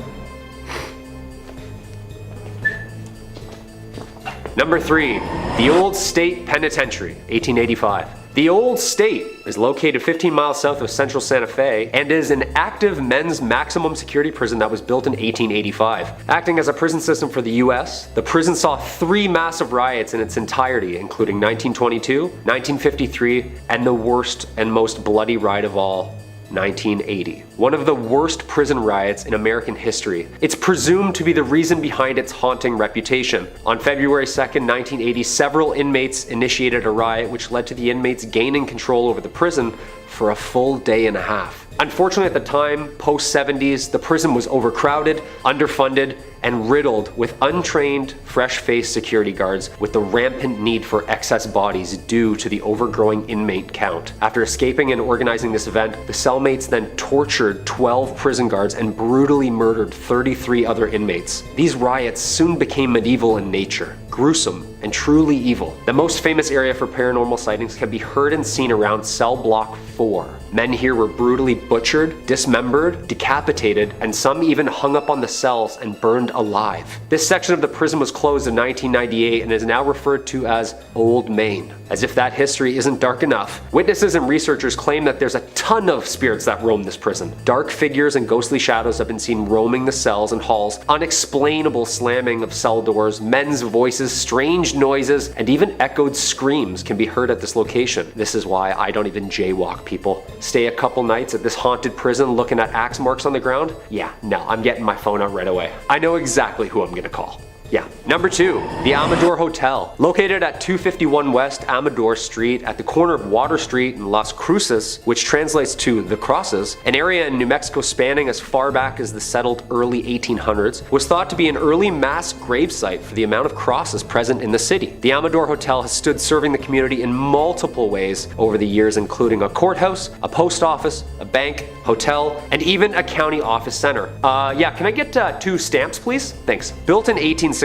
Number 3, the Old State Penitentiary, 1885. The Old State is located 15 miles south of central Santa Fe and is an active men's maximum security prison that was built in 1885. Acting as a prison system for the US, the prison saw 3 massive riots in its entirety, including 1922, 1953, and the worst and most bloody riot of all, 1980. One of the worst prison riots in American history. It's presumed to be the reason behind its haunting reputation. On February 2nd, 1980, several inmates initiated a riot which led to the inmates gaining control over the prison for a full day and a half. Unfortunately, at the time, post-70s, the prison was overcrowded, underfunded, and riddled with untrained, fresh-faced security guards with the rampant need for excess bodies due to the overgrowing inmate count. After escaping and organizing this event, the cellmates then tortured 12 prison guards and brutally murdered 33 other inmates. These riots soon became medieval in nature, gruesome, and truly evil. The most famous area for paranormal sightings can be heard and seen around cell block 4. Men here were brutally butchered, dismembered, decapitated, and some even hung up on the cells and burned alive. This section of the prison was closed in 1998 and is now referred to as Old Main. As if that history isn't dark enough, witnesses and researchers claim that there's a ton of spirits that roam this prison. Dark figures and ghostly shadows have been seen roaming the cells and halls, unexplainable slamming of cell doors, men's voices, strange noises, and even echoed screams can be heard at this location. This is why I don't even jaywalk, people. Stay a couple nights at this haunted prison looking at axe marks on the ground? Yeah, no, I'm getting my phone out right away. I know exactly who I'm gonna call. Yeah. Number 2, the Amador Hotel. Located at 251 West Amador Street at the corner of Water Street and Las Cruces, which translates to the Crosses, an area in New Mexico spanning as far back as the settled early 1800s, was thought to be an early mass gravesite for the amount of crosses present in the city. The Amador Hotel has stood serving the community in multiple ways over the years, including a courthouse, a post office, a bank, hotel, and even a county office center. Yeah, can I get 2 stamps, please? Thanks. Built in 1866,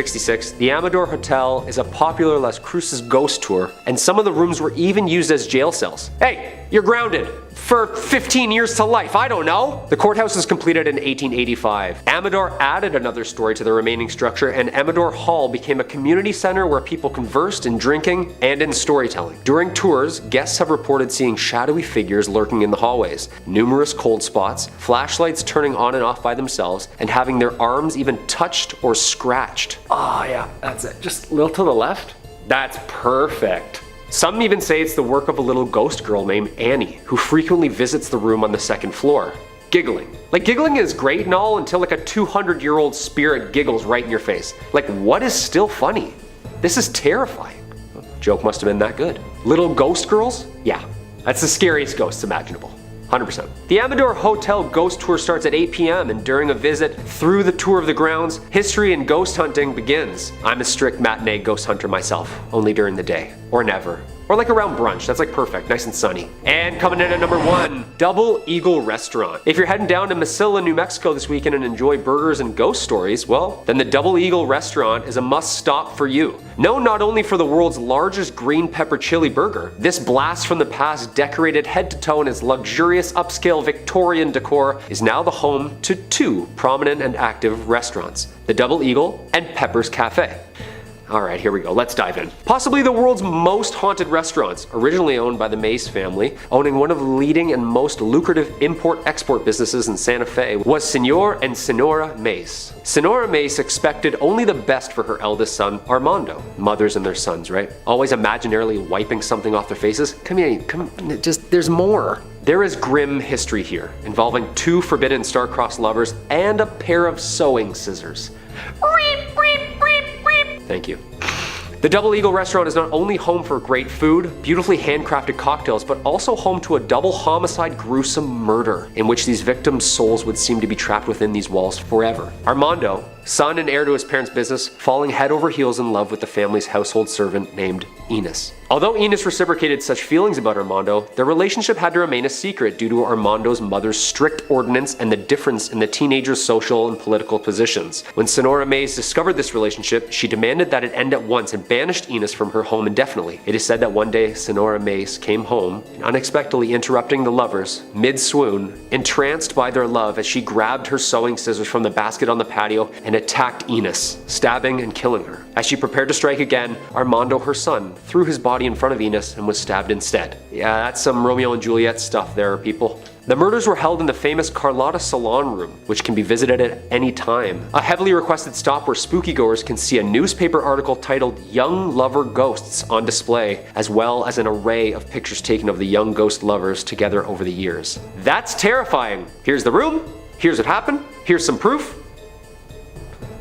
the Amador Hotel is a popular Las Cruces ghost tour, and some of the rooms were even used as jail cells. Hey, you're grounded for 15 years to life, I don't know. The courthouse was completed in 1885. Amador added another story to the remaining structure, and Amador Hall became a community center where people conversed in drinking and in storytelling. During tours, guests have reported seeing shadowy figures lurking in the hallways, numerous cold spots, flashlights turning on and off by themselves, and having their arms even touched or scratched. Ah, yeah, that's it. Just a little to the left. That's perfect. Some even say it's the work of a little ghost girl named Annie, who frequently visits the room on the second floor, giggling. Like, giggling is great and all until like a 200-year-old spirit giggles right in your face. Like, what is still funny? This is terrifying. Joke must have been that good. Little ghost girls? Yeah, that's the scariest ghosts imaginable. 100%. The Amador Hotel ghost tour starts at 8 p.m. and during a visit through the tour of the grounds, history and ghost hunting begins. I'm a strict matinee ghost hunter myself, only during the day, or never. Or like around brunch, that's like perfect, nice and sunny. And coming in at number 1, Double Eagle Restaurant. If you're heading down to Mesilla, New Mexico this weekend and enjoy burgers and ghost stories, well, then the Double Eagle Restaurant is a must stop for you. Known not only for the world's largest green pepper chili burger, this blast from the past decorated head to toe in its luxurious upscale Victorian decor is now the home to 2 prominent and active restaurants, the Double Eagle and Pepper's Cafe. Alright, here we go, let's dive in. Possibly the world's most haunted restaurants, originally owned by the Mace family, owning one of the leading and most lucrative import-export businesses in Santa Fe, was Senor and Senora Mace. Senora Mace expected only the best for her eldest son, Armando. Mothers and their sons, right? Always imaginarily wiping something off their faces. Come here, there's more. There is grim history here, involving 2 forbidden star-crossed lovers and a pair of sewing scissors. Thank you. The Double Eagle Restaurant is not only home for great food, beautifully handcrafted cocktails, but also home to a double homicide gruesome murder, in which these victims' souls would seem to be trapped within these walls forever. Armando, son and heir to his parents' business, falling head over heels in love with the family's household servant named Enos. Although Enos reciprocated such feelings about Armando, their relationship had to remain a secret due to Armando's mother's strict ordinance and the difference in the teenager's social and political positions. When Senora Mace discovered this relationship, she demanded that it end at once and banished Enos from her home indefinitely. It is said that one day Senora Mace came home, unexpectedly interrupting the lovers, mid-swoon, entranced by their love as she grabbed her sewing scissors from the basket on the patio and attacked Enos, stabbing and killing her. As she prepared to strike again, Armando, her son, threw his body in front of Enos and was stabbed instead. Yeah, that's some Romeo and Juliet stuff there, people. The murders were held in the famous Carlotta Salon Room, which can be visited at any time. A heavily requested stop where spooky goers can see a newspaper article titled Young Lover Ghosts on display, as well as an array of pictures taken of the young ghost lovers together over the years. That's terrifying! Here's the room, here's what happened, here's some proof.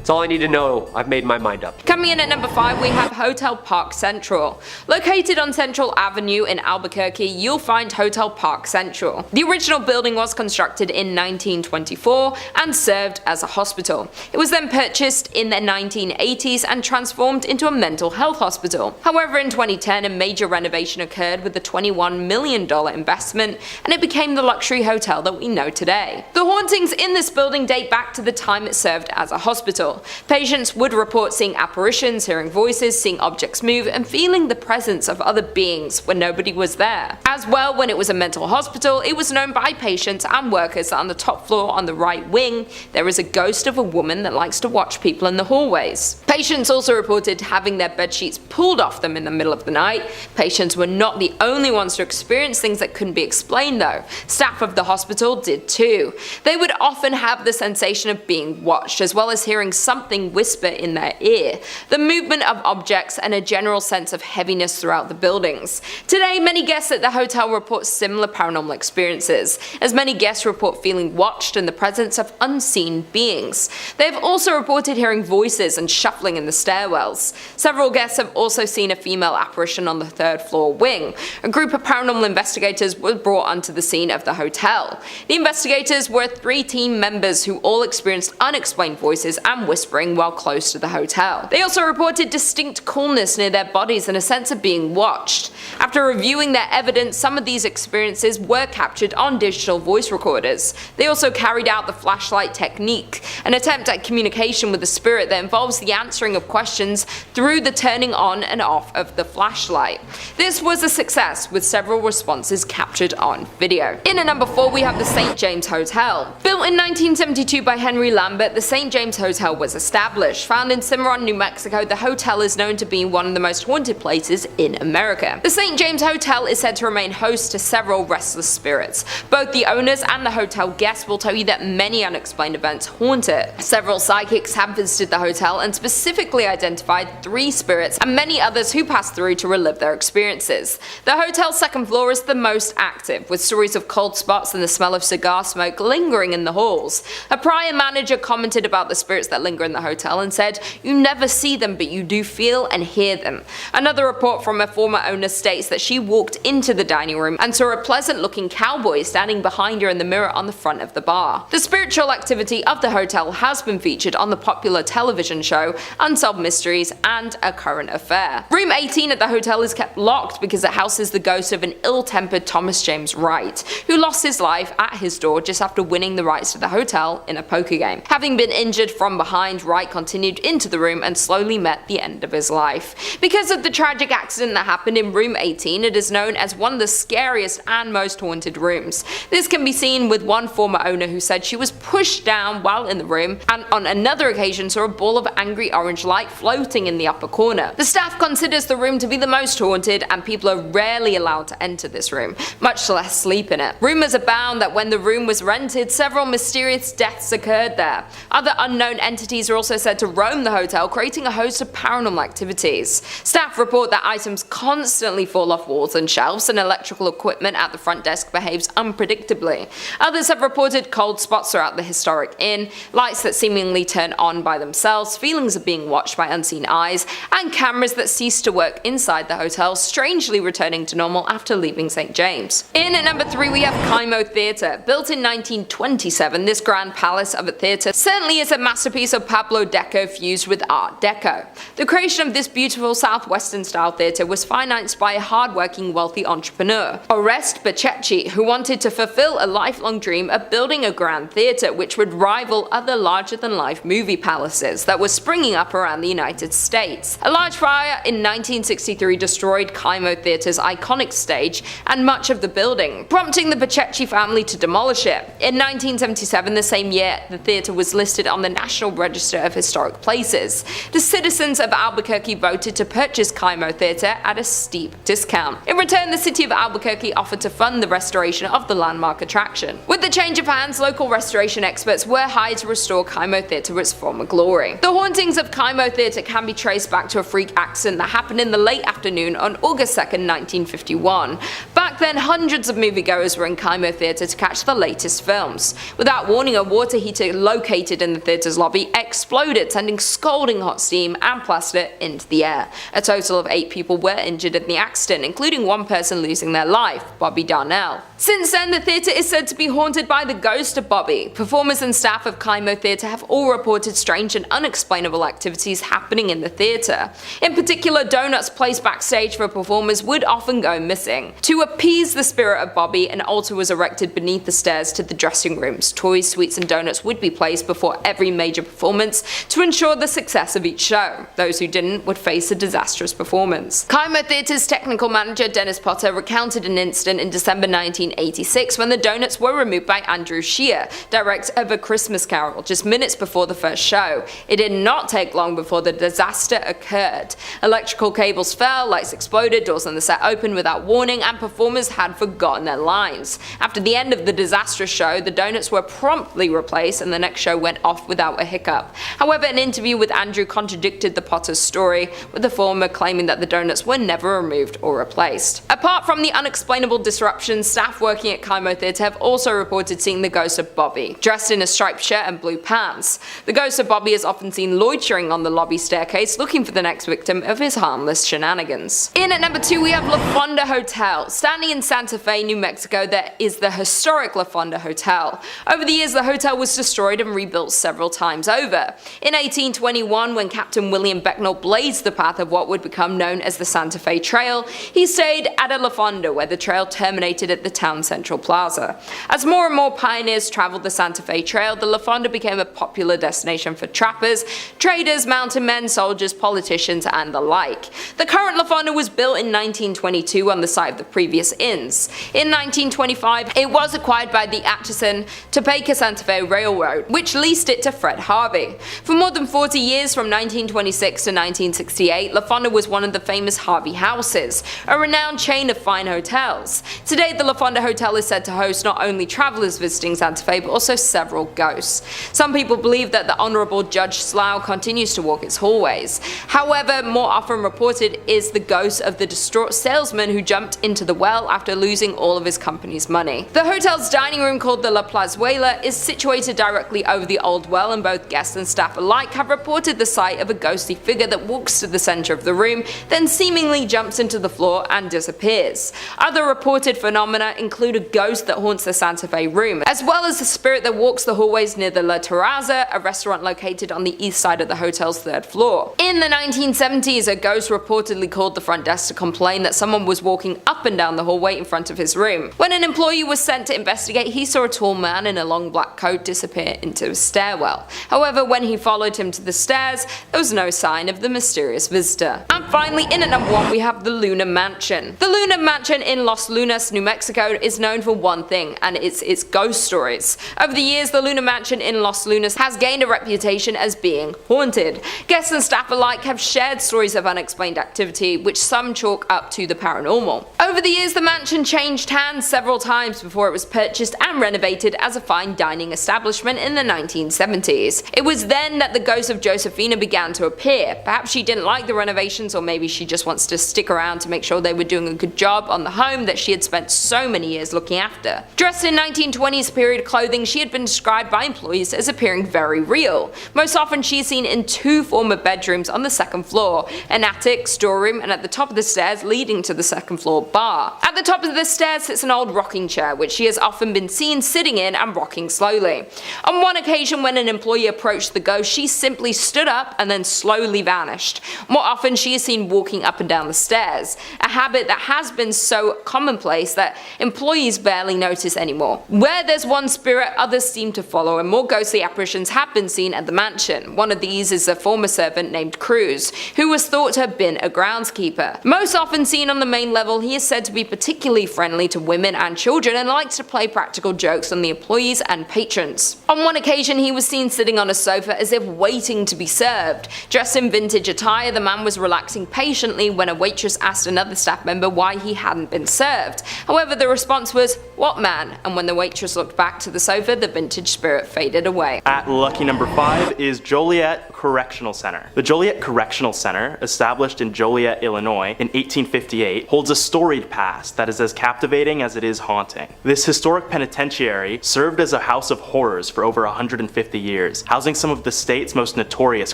That's all I need to know. I've made my mind up. Coming in at number 5, we have Hotel Park Central. Located on Central Avenue in Albuquerque, you'll find Hotel Park Central. The original building was constructed in 1924 and served as a hospital. It was then purchased in the 1980s and transformed into a mental health hospital. However, in 2010, a major renovation occurred with a $21 million investment, and it became the luxury hotel that we know today. The hauntings in this building date back to the time it served as a hospital. Patients would report seeing apparitions, hearing voices, seeing objects move, and feeling the presence of other beings when nobody was there. As well, when it was a mental hospital, it was known by patients and workers that on the top floor on the right wing, there is a ghost of a woman that likes to watch people in the hallways. Patients also reported having their bedsheets pulled off them in the middle of the night. Patients were not the only ones to experience things that couldn't be explained though. Staff of the hospital did too. They would often have the sensation of being watched, as well as hearing something whisper in their ear, the movement of objects, and a general sense of heaviness throughout the buildings. Today, many guests at the hotel report similar paranormal experiences, as many guests report feeling watched in the presence of unseen beings. They have also reported hearing voices and shuffling in the stairwells. Several guests have also seen a female apparition on the 3rd floor wing. A group of paranormal investigators were brought onto the scene of the hotel. The investigators were 3 team members who all experienced unexplained voices and whispering while close to the hotel. They also reported distinct coolness near their bodies and a sense of being watched. After reviewing their evidence, some of these experiences were captured on digital voice recorders. They also carried out the flashlight technique, an attempt at communication with the spirit that involves the answering of questions through the turning on and off of the flashlight. This was a success, with several responses captured on video. In at number 4, we have the St. James Hotel. Built in 1972 by Henry Lambert, the St. James Hotel was established. Found in Cimarron, New Mexico, the hotel is known to be one of the most haunted places in America. The St. James Hotel is said to remain host to several restless spirits. Both the owners and the hotel guests will tell you that many unexplained events haunt it. Several psychics have visited the hotel and specifically identified 3 spirits and many others who passed through to relive their experiences. The hotel's second floor is the most active, with stories of cold spots and the smell of cigar smoke lingering in the halls. A prior manager commented about the spirits that linger in the hotel and said, "You never see them, but you do feel and hear them." Another report from a former owner states that she walked into the dining room and saw a pleasant-looking cowboy standing behind her in the mirror on the front of the bar. The spiritual activity of the hotel has been featured on the popular television show Unsolved Mysteries and A Current Affair. Room 18 at the hotel is kept locked because it houses the ghost of an ill-tempered Thomas James Wright, who lost his life at his door just after winning the rights to the hotel in a poker game. Having been injured from behind, Wright continued into the room and slowly met the end of his life. Because of the tragic accident that happened in room 18, it is known as one of the scariest and most haunted rooms. This can be seen with one former owner who said she was pushed down while in the room, and on another occasion saw a ball of angry orange light floating in the upper corner. The staff considers the room to be the most haunted, and people are rarely allowed to enter this room, much less sleep in it. Rumors abound that when the room was rented, several mysterious deaths occurred there. Other unknown entities are also said to roam the hotel, creating a host of paranormal activities. Staff report that items constantly fall off walls and shelves, and electrical equipment at the front desk behaves unpredictably. Others have reported cold spots throughout the historic inn, lights that seemingly turn on by themselves, feelings of being watched by unseen eyes, and cameras that cease to work inside the hotel, strangely returning to normal after leaving St. James. In at number 3 we have Hockomock Theater. Built in 1927, this grand palace of a theater certainly is a masterpiece of Pablo Deco fused with Art Deco. The creation of this beautiful southwestern style theater was financed by a hardworking wealthy entrepreneur, Oreste Bacecchi, who wanted to fulfill a lifelong dream of building a grand theater which would rival other larger-than-life movie palaces that were springing up around the United States. A large fire in 1963 destroyed Hockomock Theater's iconic stage and much of the building, prompting the Bacecchi family to demolish it. In 1977, the same year, the theater was listed on the National Register of Historic Places. The citizens of Albuquerque voted to purchase Hockomock Theater at a steep discount. In return, the city of Albuquerque offered to fund the restoration of the landmark attraction. With the change of hands, local restoration experts were hired to restore Hockomock Theater to its former glory. The hauntings of Hockomock Theater can be traced back to a freak accident that happened in the late afternoon on August 2nd, 1951. Back then, hundreds of moviegoers were in Hockomock Theater to catch the latest films. Without warning, a water heater located in the theater's lobby exploded, sending scalding hot steam and plaster into the air. A total of 8 people were injured in the accident, including one person losing their life, Bobby Darnell. Since then, the theater is said to be haunted by the ghost of Bobby. Performers and staff of Hockomock Theater have all reported strange and unexplainable activities happening in the theater. In particular, donuts placed backstage for performers would often go missing. To appease the spirit of Bobby, an altar was erected beneath the stairs to the dressing rooms. Toys, sweets, and donuts would be placed before every major performance to ensure the success of each show. Those who didn't would face a disastrous performance. Hockomock Theater's technical manager Dennis Potter recounted an incident in December 1986 when the donuts were removed by Andrew Shear, director of A Christmas Carol, just minutes before the first show. It did not take long before the disaster occurred. Electrical cables fell, lights exploded, doors on the set opened without warning, and performers had forgotten their lines. After the end of the disastrous show, the donuts were promptly replaced and the next show went off without a hiccup. However, an interview with Andrew contradicted the Potter's story, with the former claiming that the donuts were never removed or replaced. Apart from the unexplainable disruptions, staff working at Hockomock Theater have also reported seeing the ghost of Bobby, dressed in a striped shirt and blue pants. The ghost of Bobby is often seen loitering on the lobby staircase, looking for the next victim of his harmless shenanigans. In at number 2 we have La Fonda Hotel. Standing in Santa Fe, New Mexico, there is the historic La Fonda Hotel. Over the years, the hotel was destroyed and rebuilt several times over. In 1821, when Captain William Becknell blazed the path of what would become known as the Santa Fe Trail, he stayed at a La Fonda where the trail terminated at the town central plaza. As more and more pioneers traveled the Santa Fe Trail, the La Fonda became a popular destination for trappers, traders, mountain men, soldiers, politicians, and the like. The current La Fonda was built in 1922 on the site of the previous inns. In 1925, it was acquired by the Atchison, Topeka, Santa Fe Railroad, which leased it to Fred Harvey. story. For more than 40 years, from 1926 to 1968, La Fonda was one of the famous Harvey houses, a renowned chain of fine hotels. Today, the La Fonda Hotel is said to host not only travelers visiting Santa Fe, but also several ghosts. Some people believe that the Honorable Judge Slough continues to walk its hallways. However, more often reported is the ghost of the distraught salesman who jumped into the well after losing all of his company's money. The hotel's dining room, called the La Plazuela, is situated directly over the old well, and both guests and staff alike have reported the sight of a ghostly figure that walks to the center of the room, then seemingly jumps into the floor and disappears. Other reported phenomena include a ghost that haunts the Santa Fe room, as well as the spirit that walks the hallways near the La Terraza, a restaurant located on the east side of the hotel's 3rd floor. In the 1970s, a ghost reportedly called the front desk to complain that someone was walking up and down the hallway in front of his room. When an employee was sent to investigate, he saw a tall man in a long black coat disappear into a stairwell. However, when he followed him to the stairs, there was no sign of the mysterious visitor. And finally, in at number 1, we have the Luna Mansion. The Luna Mansion in Los Lunas, New Mexico is known for one thing, and it's its ghost stories. Over the years, the Luna Mansion in Los Lunas has gained a reputation as being haunted. Guests and staff alike have shared stories of unexplained activity, which some chalk up to the paranormal. Over the years, the mansion changed hands several times before it was purchased and renovated as a fine dining establishment in the 1970s. It was then that the ghost of Josephina began to appear. Perhaps she didn't like the renovations, or maybe she just wants to stick around to make sure they were doing a good job on the home that she had spent so many years looking after. Dressed in 1920s period clothing, she had been described by employees as appearing very real. Most often she is seen in 2 former bedrooms on the 2nd floor, an attic, storeroom, and at the top of the stairs leading to the 2nd floor bar. At the top of the stairs sits an old rocking chair, which she has often been seen sitting in and rocking slowly. On one occasion, when an employee approached the ghost, she simply stood up and then slowly vanished. More often she is seen walking up and down the stairs, a habit that has been so commonplace that employees barely notice anymore. Where there's one spirit, others seem to follow, and more ghostly apparitions have been seen at the mansion. One of these is a former servant named Cruz, who was thought to have been a groundskeeper. Most often seen on the main level, he is said to be particularly friendly to women and children and likes to play practical jokes on the employees and patrons. On one occasion, he was seen sitting on a sofa as if waiting to be served. Dressed in vintage attire, the man was relaxing patiently when a waitress asked another staff member why he hadn't been served. However, the response was, "What man?" And when the waitress looked back to the sofa, the vintage spirit faded away. At lucky number 5 is Joliet Correctional Center. The Joliet Correctional Center, established in Joliet, Illinois in 1858, holds a storied past that is as captivating as it is haunting. This historic penitentiary served as a house of horrors for over 150 years, housing some of the state's most notorious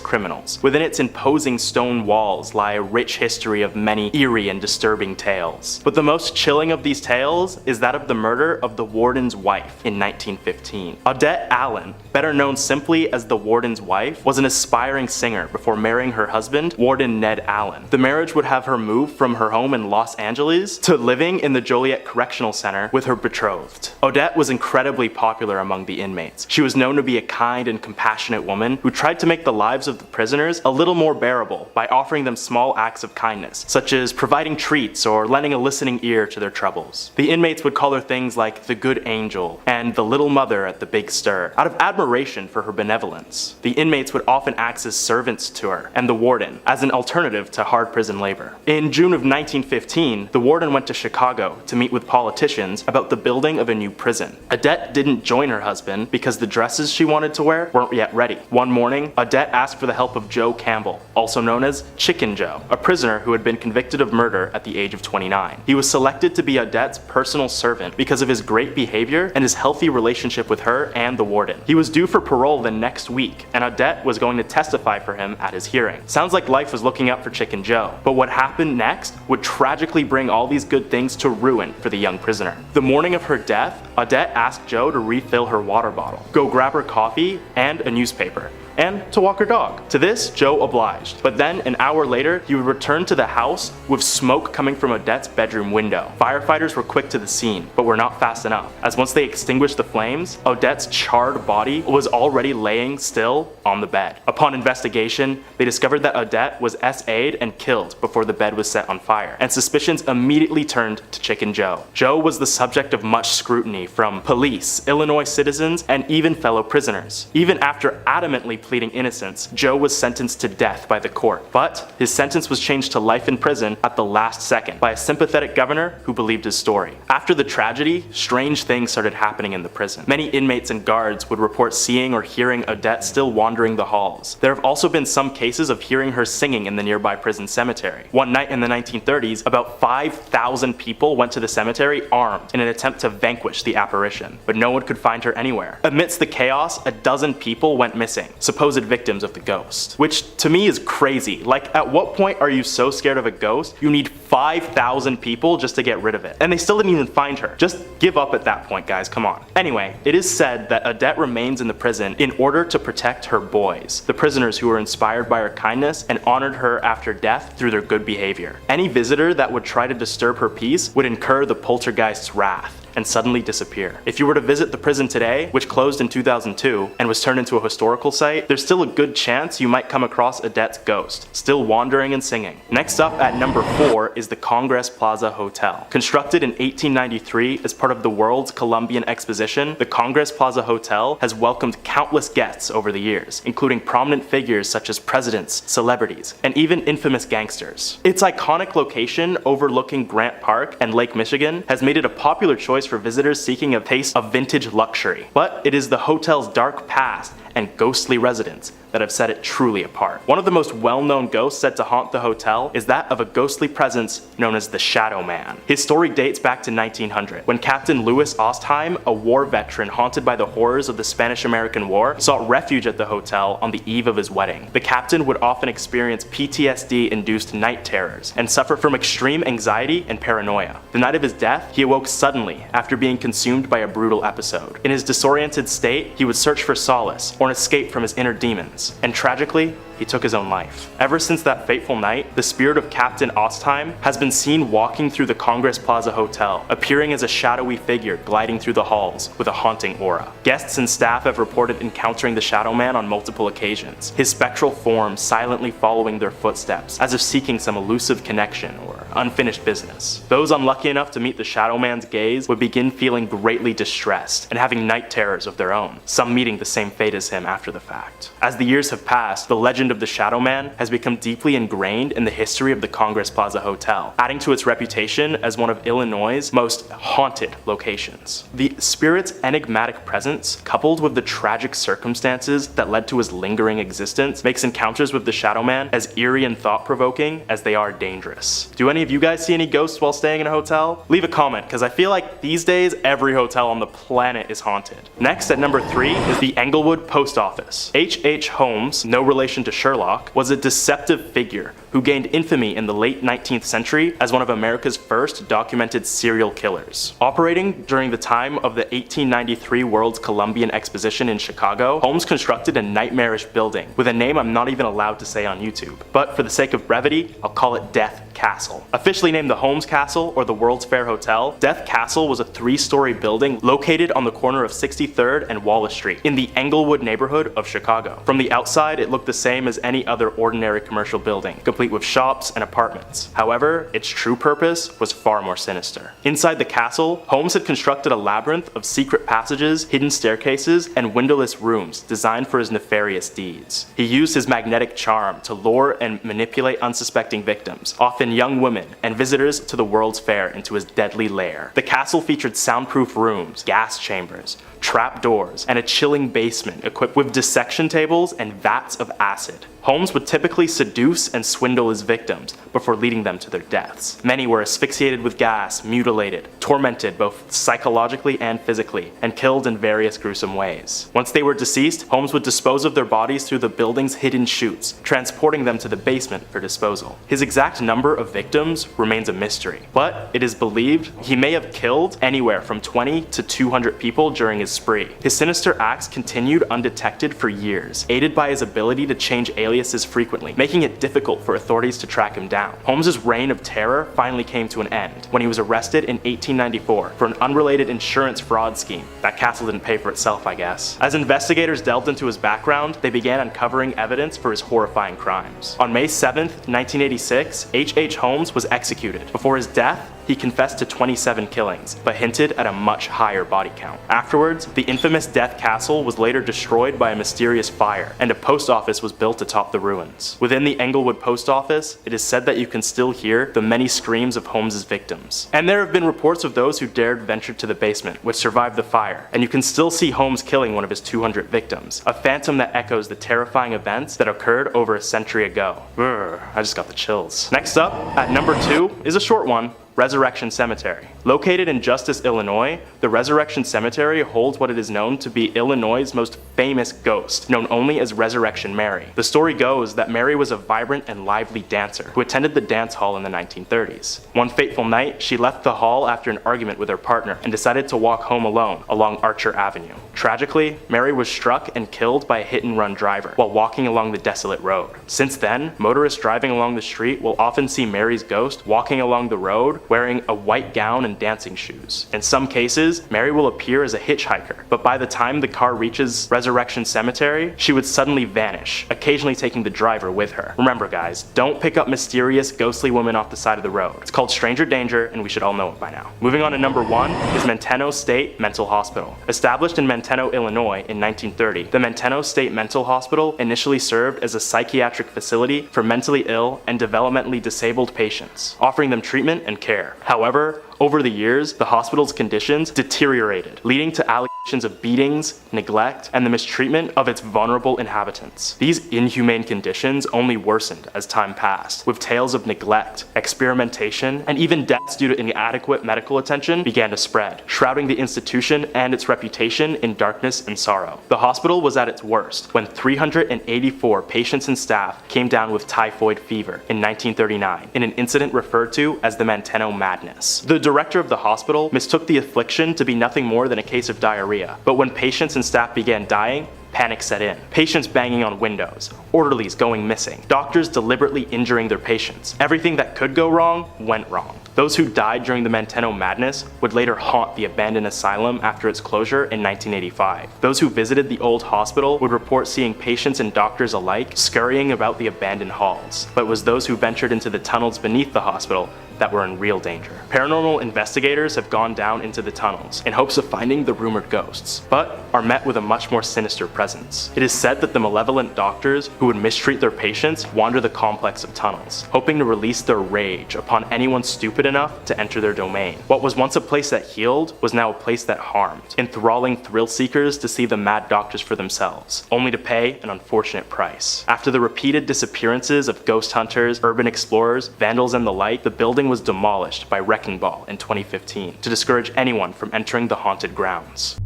criminals. Within its imposing stone walls lie a rich history of many eerie and disturbing tales. But the most chilling of these tales is that of the murder of the warden's wife in 1915. Odette Allen, better known simply as the warden's wife, was an aspiring singer before marrying her husband, Warden Ned Allen. The marriage would have her move from her home in Los Angeles to living in the Joliet Correctional Center with her betrothed. Odette was incredibly popular among the inmates. She was known to be a kind and compassionate woman who tried to make the lives of the prisoners a little more bearable by offering them small acts of kindness, such as providing treats or lending a listening ear to their troubles. The inmates would call her things like the Good Angel and the Little Mother at the Big Stir, out of admiration for her benevolence. The inmates would often act as servants to her and the warden, as an alternative to hard prison labor. In June of 1915, the warden went to Chicago to meet with politicians about the building of a new prison. Odette didn't join her husband because the dresses she wanted to wear weren't yet ready. One morning, Odette asked for the help of Joe Campbell, also known as Chicken Joe, a prisoner who had been convicted of murder at the age of 29. He was selected to be Odette's personal servant because of his great behavior and his healthy relationship with her and the warden. He was due for parole the next week, and Odette was going to testify for him at his hearing. Sounds like life was looking up for Chicken Joe, but what happened next would tragically bring all these good things to ruin for the young prisoner. The morning of her death, Odette asked Joe to refill her water bottle, go grab her coffee and a newspaper, and to walk her dog. To this, Joe obliged, but then an hour later, he would return to the house with smoke coming from Odette's bedroom window. Firefighters were quick to the scene, but were not fast enough, as once they extinguished the flames, Odette's charred body was already laying still on the bed. Upon investigation, they discovered that Odette was SA'd and killed before the bed was set on fire, and suspicions immediately turned to Chicken Joe. Joe was the subject of much scrutiny from police, Illinois citizens, and even fellow prisoners. Even after adamantly pleading innocence, Joe was sentenced to death by the court, but his sentence was changed to life in prison at the last second by a sympathetic governor who believed his story. After the tragedy, strange things started happening in the prison. Many inmates and guards would report seeing or hearing Odette still wandering the halls. There have also been some cases of hearing her singing in the nearby prison cemetery. One night in the 1930s, about 5,000 people went to the cemetery armed in an attempt to vanquish the apparition, but no one could find her anywhere. Amidst the chaos, a dozen people went missing, supposed victims of the ghost. Which to me is crazy. Like, at what point are you so scared of a ghost you need 5,000 people just to get rid of it? And they still didn't even find her. Just give up at that point, guys, come on. Anyway, it is said that Odette remains in the prison in order to protect her boys, the prisoners who were inspired by her kindness and honored her after death through their good behavior. Any visitor that would try to disturb her peace would incur the poltergeist's wrath and suddenly disappear. If you were to visit the prison today, which closed in 2002 and was turned into a historical site, there's still a good chance you might come across Odette's ghost, still wandering and singing. Next up at number 4 is the Congress Plaza Hotel. Constructed in 1893 as part of the World's Columbian Exposition, the Congress Plaza Hotel has welcomed countless guests over the years, including prominent figures such as presidents, celebrities, and even infamous gangsters. Its iconic location overlooking Grant Park and Lake Michigan has made it a popular choice for visitors seeking a taste of vintage luxury. But it is the hotel's dark past and ghostly residents that have set it truly apart. One of the most well-known ghosts said to haunt the hotel is that of a ghostly presence known as the Shadow Man. His story dates back to 1900, when Captain Louis Ostheim, a war veteran haunted by the horrors of the Spanish-American War, sought refuge at the hotel on the eve of his wedding. The captain would often experience PTSD-induced night terrors and suffer from extreme anxiety and paranoia. The night of his death, he awoke suddenly after being consumed by a brutal episode. In his disoriented state, he would search for solace or an escape from his inner demons, and tragically, he took his own life. Ever since that fateful night, the spirit of Captain Ostheim has been seen walking through the Congress Plaza Hotel, appearing as a shadowy figure gliding through the halls with a haunting aura. Guests and staff have reported encountering the Shadow Man on multiple occasions, his spectral form silently following their footsteps, as if seeking some elusive connection or unfinished business. Those unlucky enough to meet the Shadow Man's gaze would begin feeling greatly distressed and having night terrors of their own, some meeting the same fate as him after the fact. As the years have passed, the legend of the Shadow Man has become deeply ingrained in the history of the Congress Plaza Hotel, adding to its reputation as one of Illinois' most haunted locations. The spirit's enigmatic presence, coupled with the tragic circumstances that led to his lingering existence, makes encounters with the Shadow Man as eerie and thought-provoking as they are dangerous. Do any of you guys see any ghosts while staying in a hotel? Leave a comment, because I feel like these days every hotel on the planet is haunted. Next, at number 3, is the Englewood Post Office. H.H. Holmes, no relation to Sherlock, was a deceptive figure who gained infamy in the late 19th century as one of America's first documented serial killers. Operating during the time of the 1893 World's Columbian Exposition in Chicago, Holmes constructed a nightmarish building with a name I'm not even allowed to say on YouTube. But for the sake of brevity, I'll call it Death Castle. Officially named the Holmes Castle or the World's Fair Hotel, Death Castle was a 3-story building located on the corner of 63rd and Wallace Street in the Englewood neighborhood of Chicago. From the outside, it looked the same as any other ordinary commercial building, complete with shops and apartments. However, its true purpose was far more sinister. Inside the castle, Holmes had constructed a labyrinth of secret passages, hidden staircases, and windowless rooms designed for his nefarious deeds. He used his magnetic charm to lure and manipulate unsuspecting victims, often young women and visitors to the World's Fair, into his deadly lair. The castle featured soundproof rooms, gas chambers, trap doors, and a chilling basement equipped with dissection tables and vats of acid. Holmes would typically seduce and swindle his victims before leading them to their deaths. Many were asphyxiated with gas, mutilated, tormented both psychologically and physically, and killed in various gruesome ways. Once they were deceased, Holmes would dispose of their bodies through the building's hidden chutes, transporting them to the basement for disposal. His exact number of victims remains a mystery, but it is believed he may have killed anywhere from 20 to 200 people during his spree. His sinister acts continued undetected for years, aided by his ability to change change aliases frequently, making it difficult for authorities to track him down. Holmes's reign of terror finally came to an end when he was arrested in 1894 for an unrelated insurance fraud scheme. That castle didn't pay for itself, I guess. As investigators delved into his background, they began uncovering evidence for his horrifying crimes. On May 7th, 1986, H.H. Holmes was executed. Before his death, he confessed to 27 killings, but hinted at a much higher body count. Afterwards, the infamous Death Castle was later destroyed by a mysterious fire, and a post office was built atop the ruins. Within the Englewood post office, it is said that you can still hear the many screams of Holmes's victims. And there have been reports of those who dared venture to the basement, which survived the fire, and you can still see Holmes killing one of his 200 victims, a phantom that echoes the terrifying events that occurred over a century ago. I just got the chills. Next up, at number 2, is a short one. Resurrection Cemetery. Located in Justice, Illinois, the Resurrection Cemetery holds what it is known to be Illinois' most famous ghost, known only as Resurrection Mary. The story goes that Mary was a vibrant and lively dancer who attended the dance hall in the 1930s. One fateful night, she left the hall after an argument with her partner and decided to walk home alone along Archer Avenue. Tragically, Mary was struck and killed by a hit-and-run driver while walking along the desolate road. Since then, motorists driving along the street will often see Mary's ghost walking along the road wearing a white gown and dancing shoes. In some cases, Mary will appear as a hitchhiker, but by the time the car reaches Resurrection Cemetery, she would suddenly vanish, occasionally taking the driver with her. Remember guys, don't pick up mysterious, ghostly women off the side of the road. It's called stranger danger, and we should all know it by now. Moving on to number 1 is Montano State Mental Hospital. Established in Montano, Illinois in 1930, the Montano State Mental Hospital initially served as a psychiatric facility for mentally ill and developmentally disabled patients, offering them treatment and care. However, over the years, the hospital's conditions deteriorated, leading to allegations of beatings, neglect, and the mistreatment of its vulnerable inhabitants. These inhumane conditions only worsened as time passed, with tales of neglect, experimentation, and even deaths due to inadequate medical attention began to spread, shrouding the institution and its reputation in darkness and sorrow. The hospital was at its worst when 384 patients and staff came down with typhoid fever in 1939 in an incident referred to as the Montano Madness. The director of the hospital mistook the affliction to be nothing more than a case of diarrhea, but when patients and staff began dying, panic set in. Patients banging on windows, orderlies going missing, doctors deliberately injuring their patients. Everything that could go wrong went wrong. Those who died during the Montano Madness would later haunt the abandoned asylum after its closure in 1985. Those who visited the old hospital would report seeing patients and doctors alike scurrying about the abandoned halls, but it was those who ventured into the tunnels beneath the hospital that were in real danger. Paranormal investigators have gone down into the tunnels in hopes of finding the rumored ghosts, but are met with a much more sinister presence. It is said that the malevolent doctors who would mistreat their patients wander the complex of tunnels, hoping to release their rage upon anyone stupid enough to enter their domain. What was once a place that healed was now a place that harmed, enthralling thrill seekers to see the mad doctors for themselves, only to pay an unfortunate price. After the repeated disappearances of ghost hunters, urban explorers, vandals, and the like, the building was demolished by Wrecking Ball in 2015 to discourage anyone from entering the haunted grounds.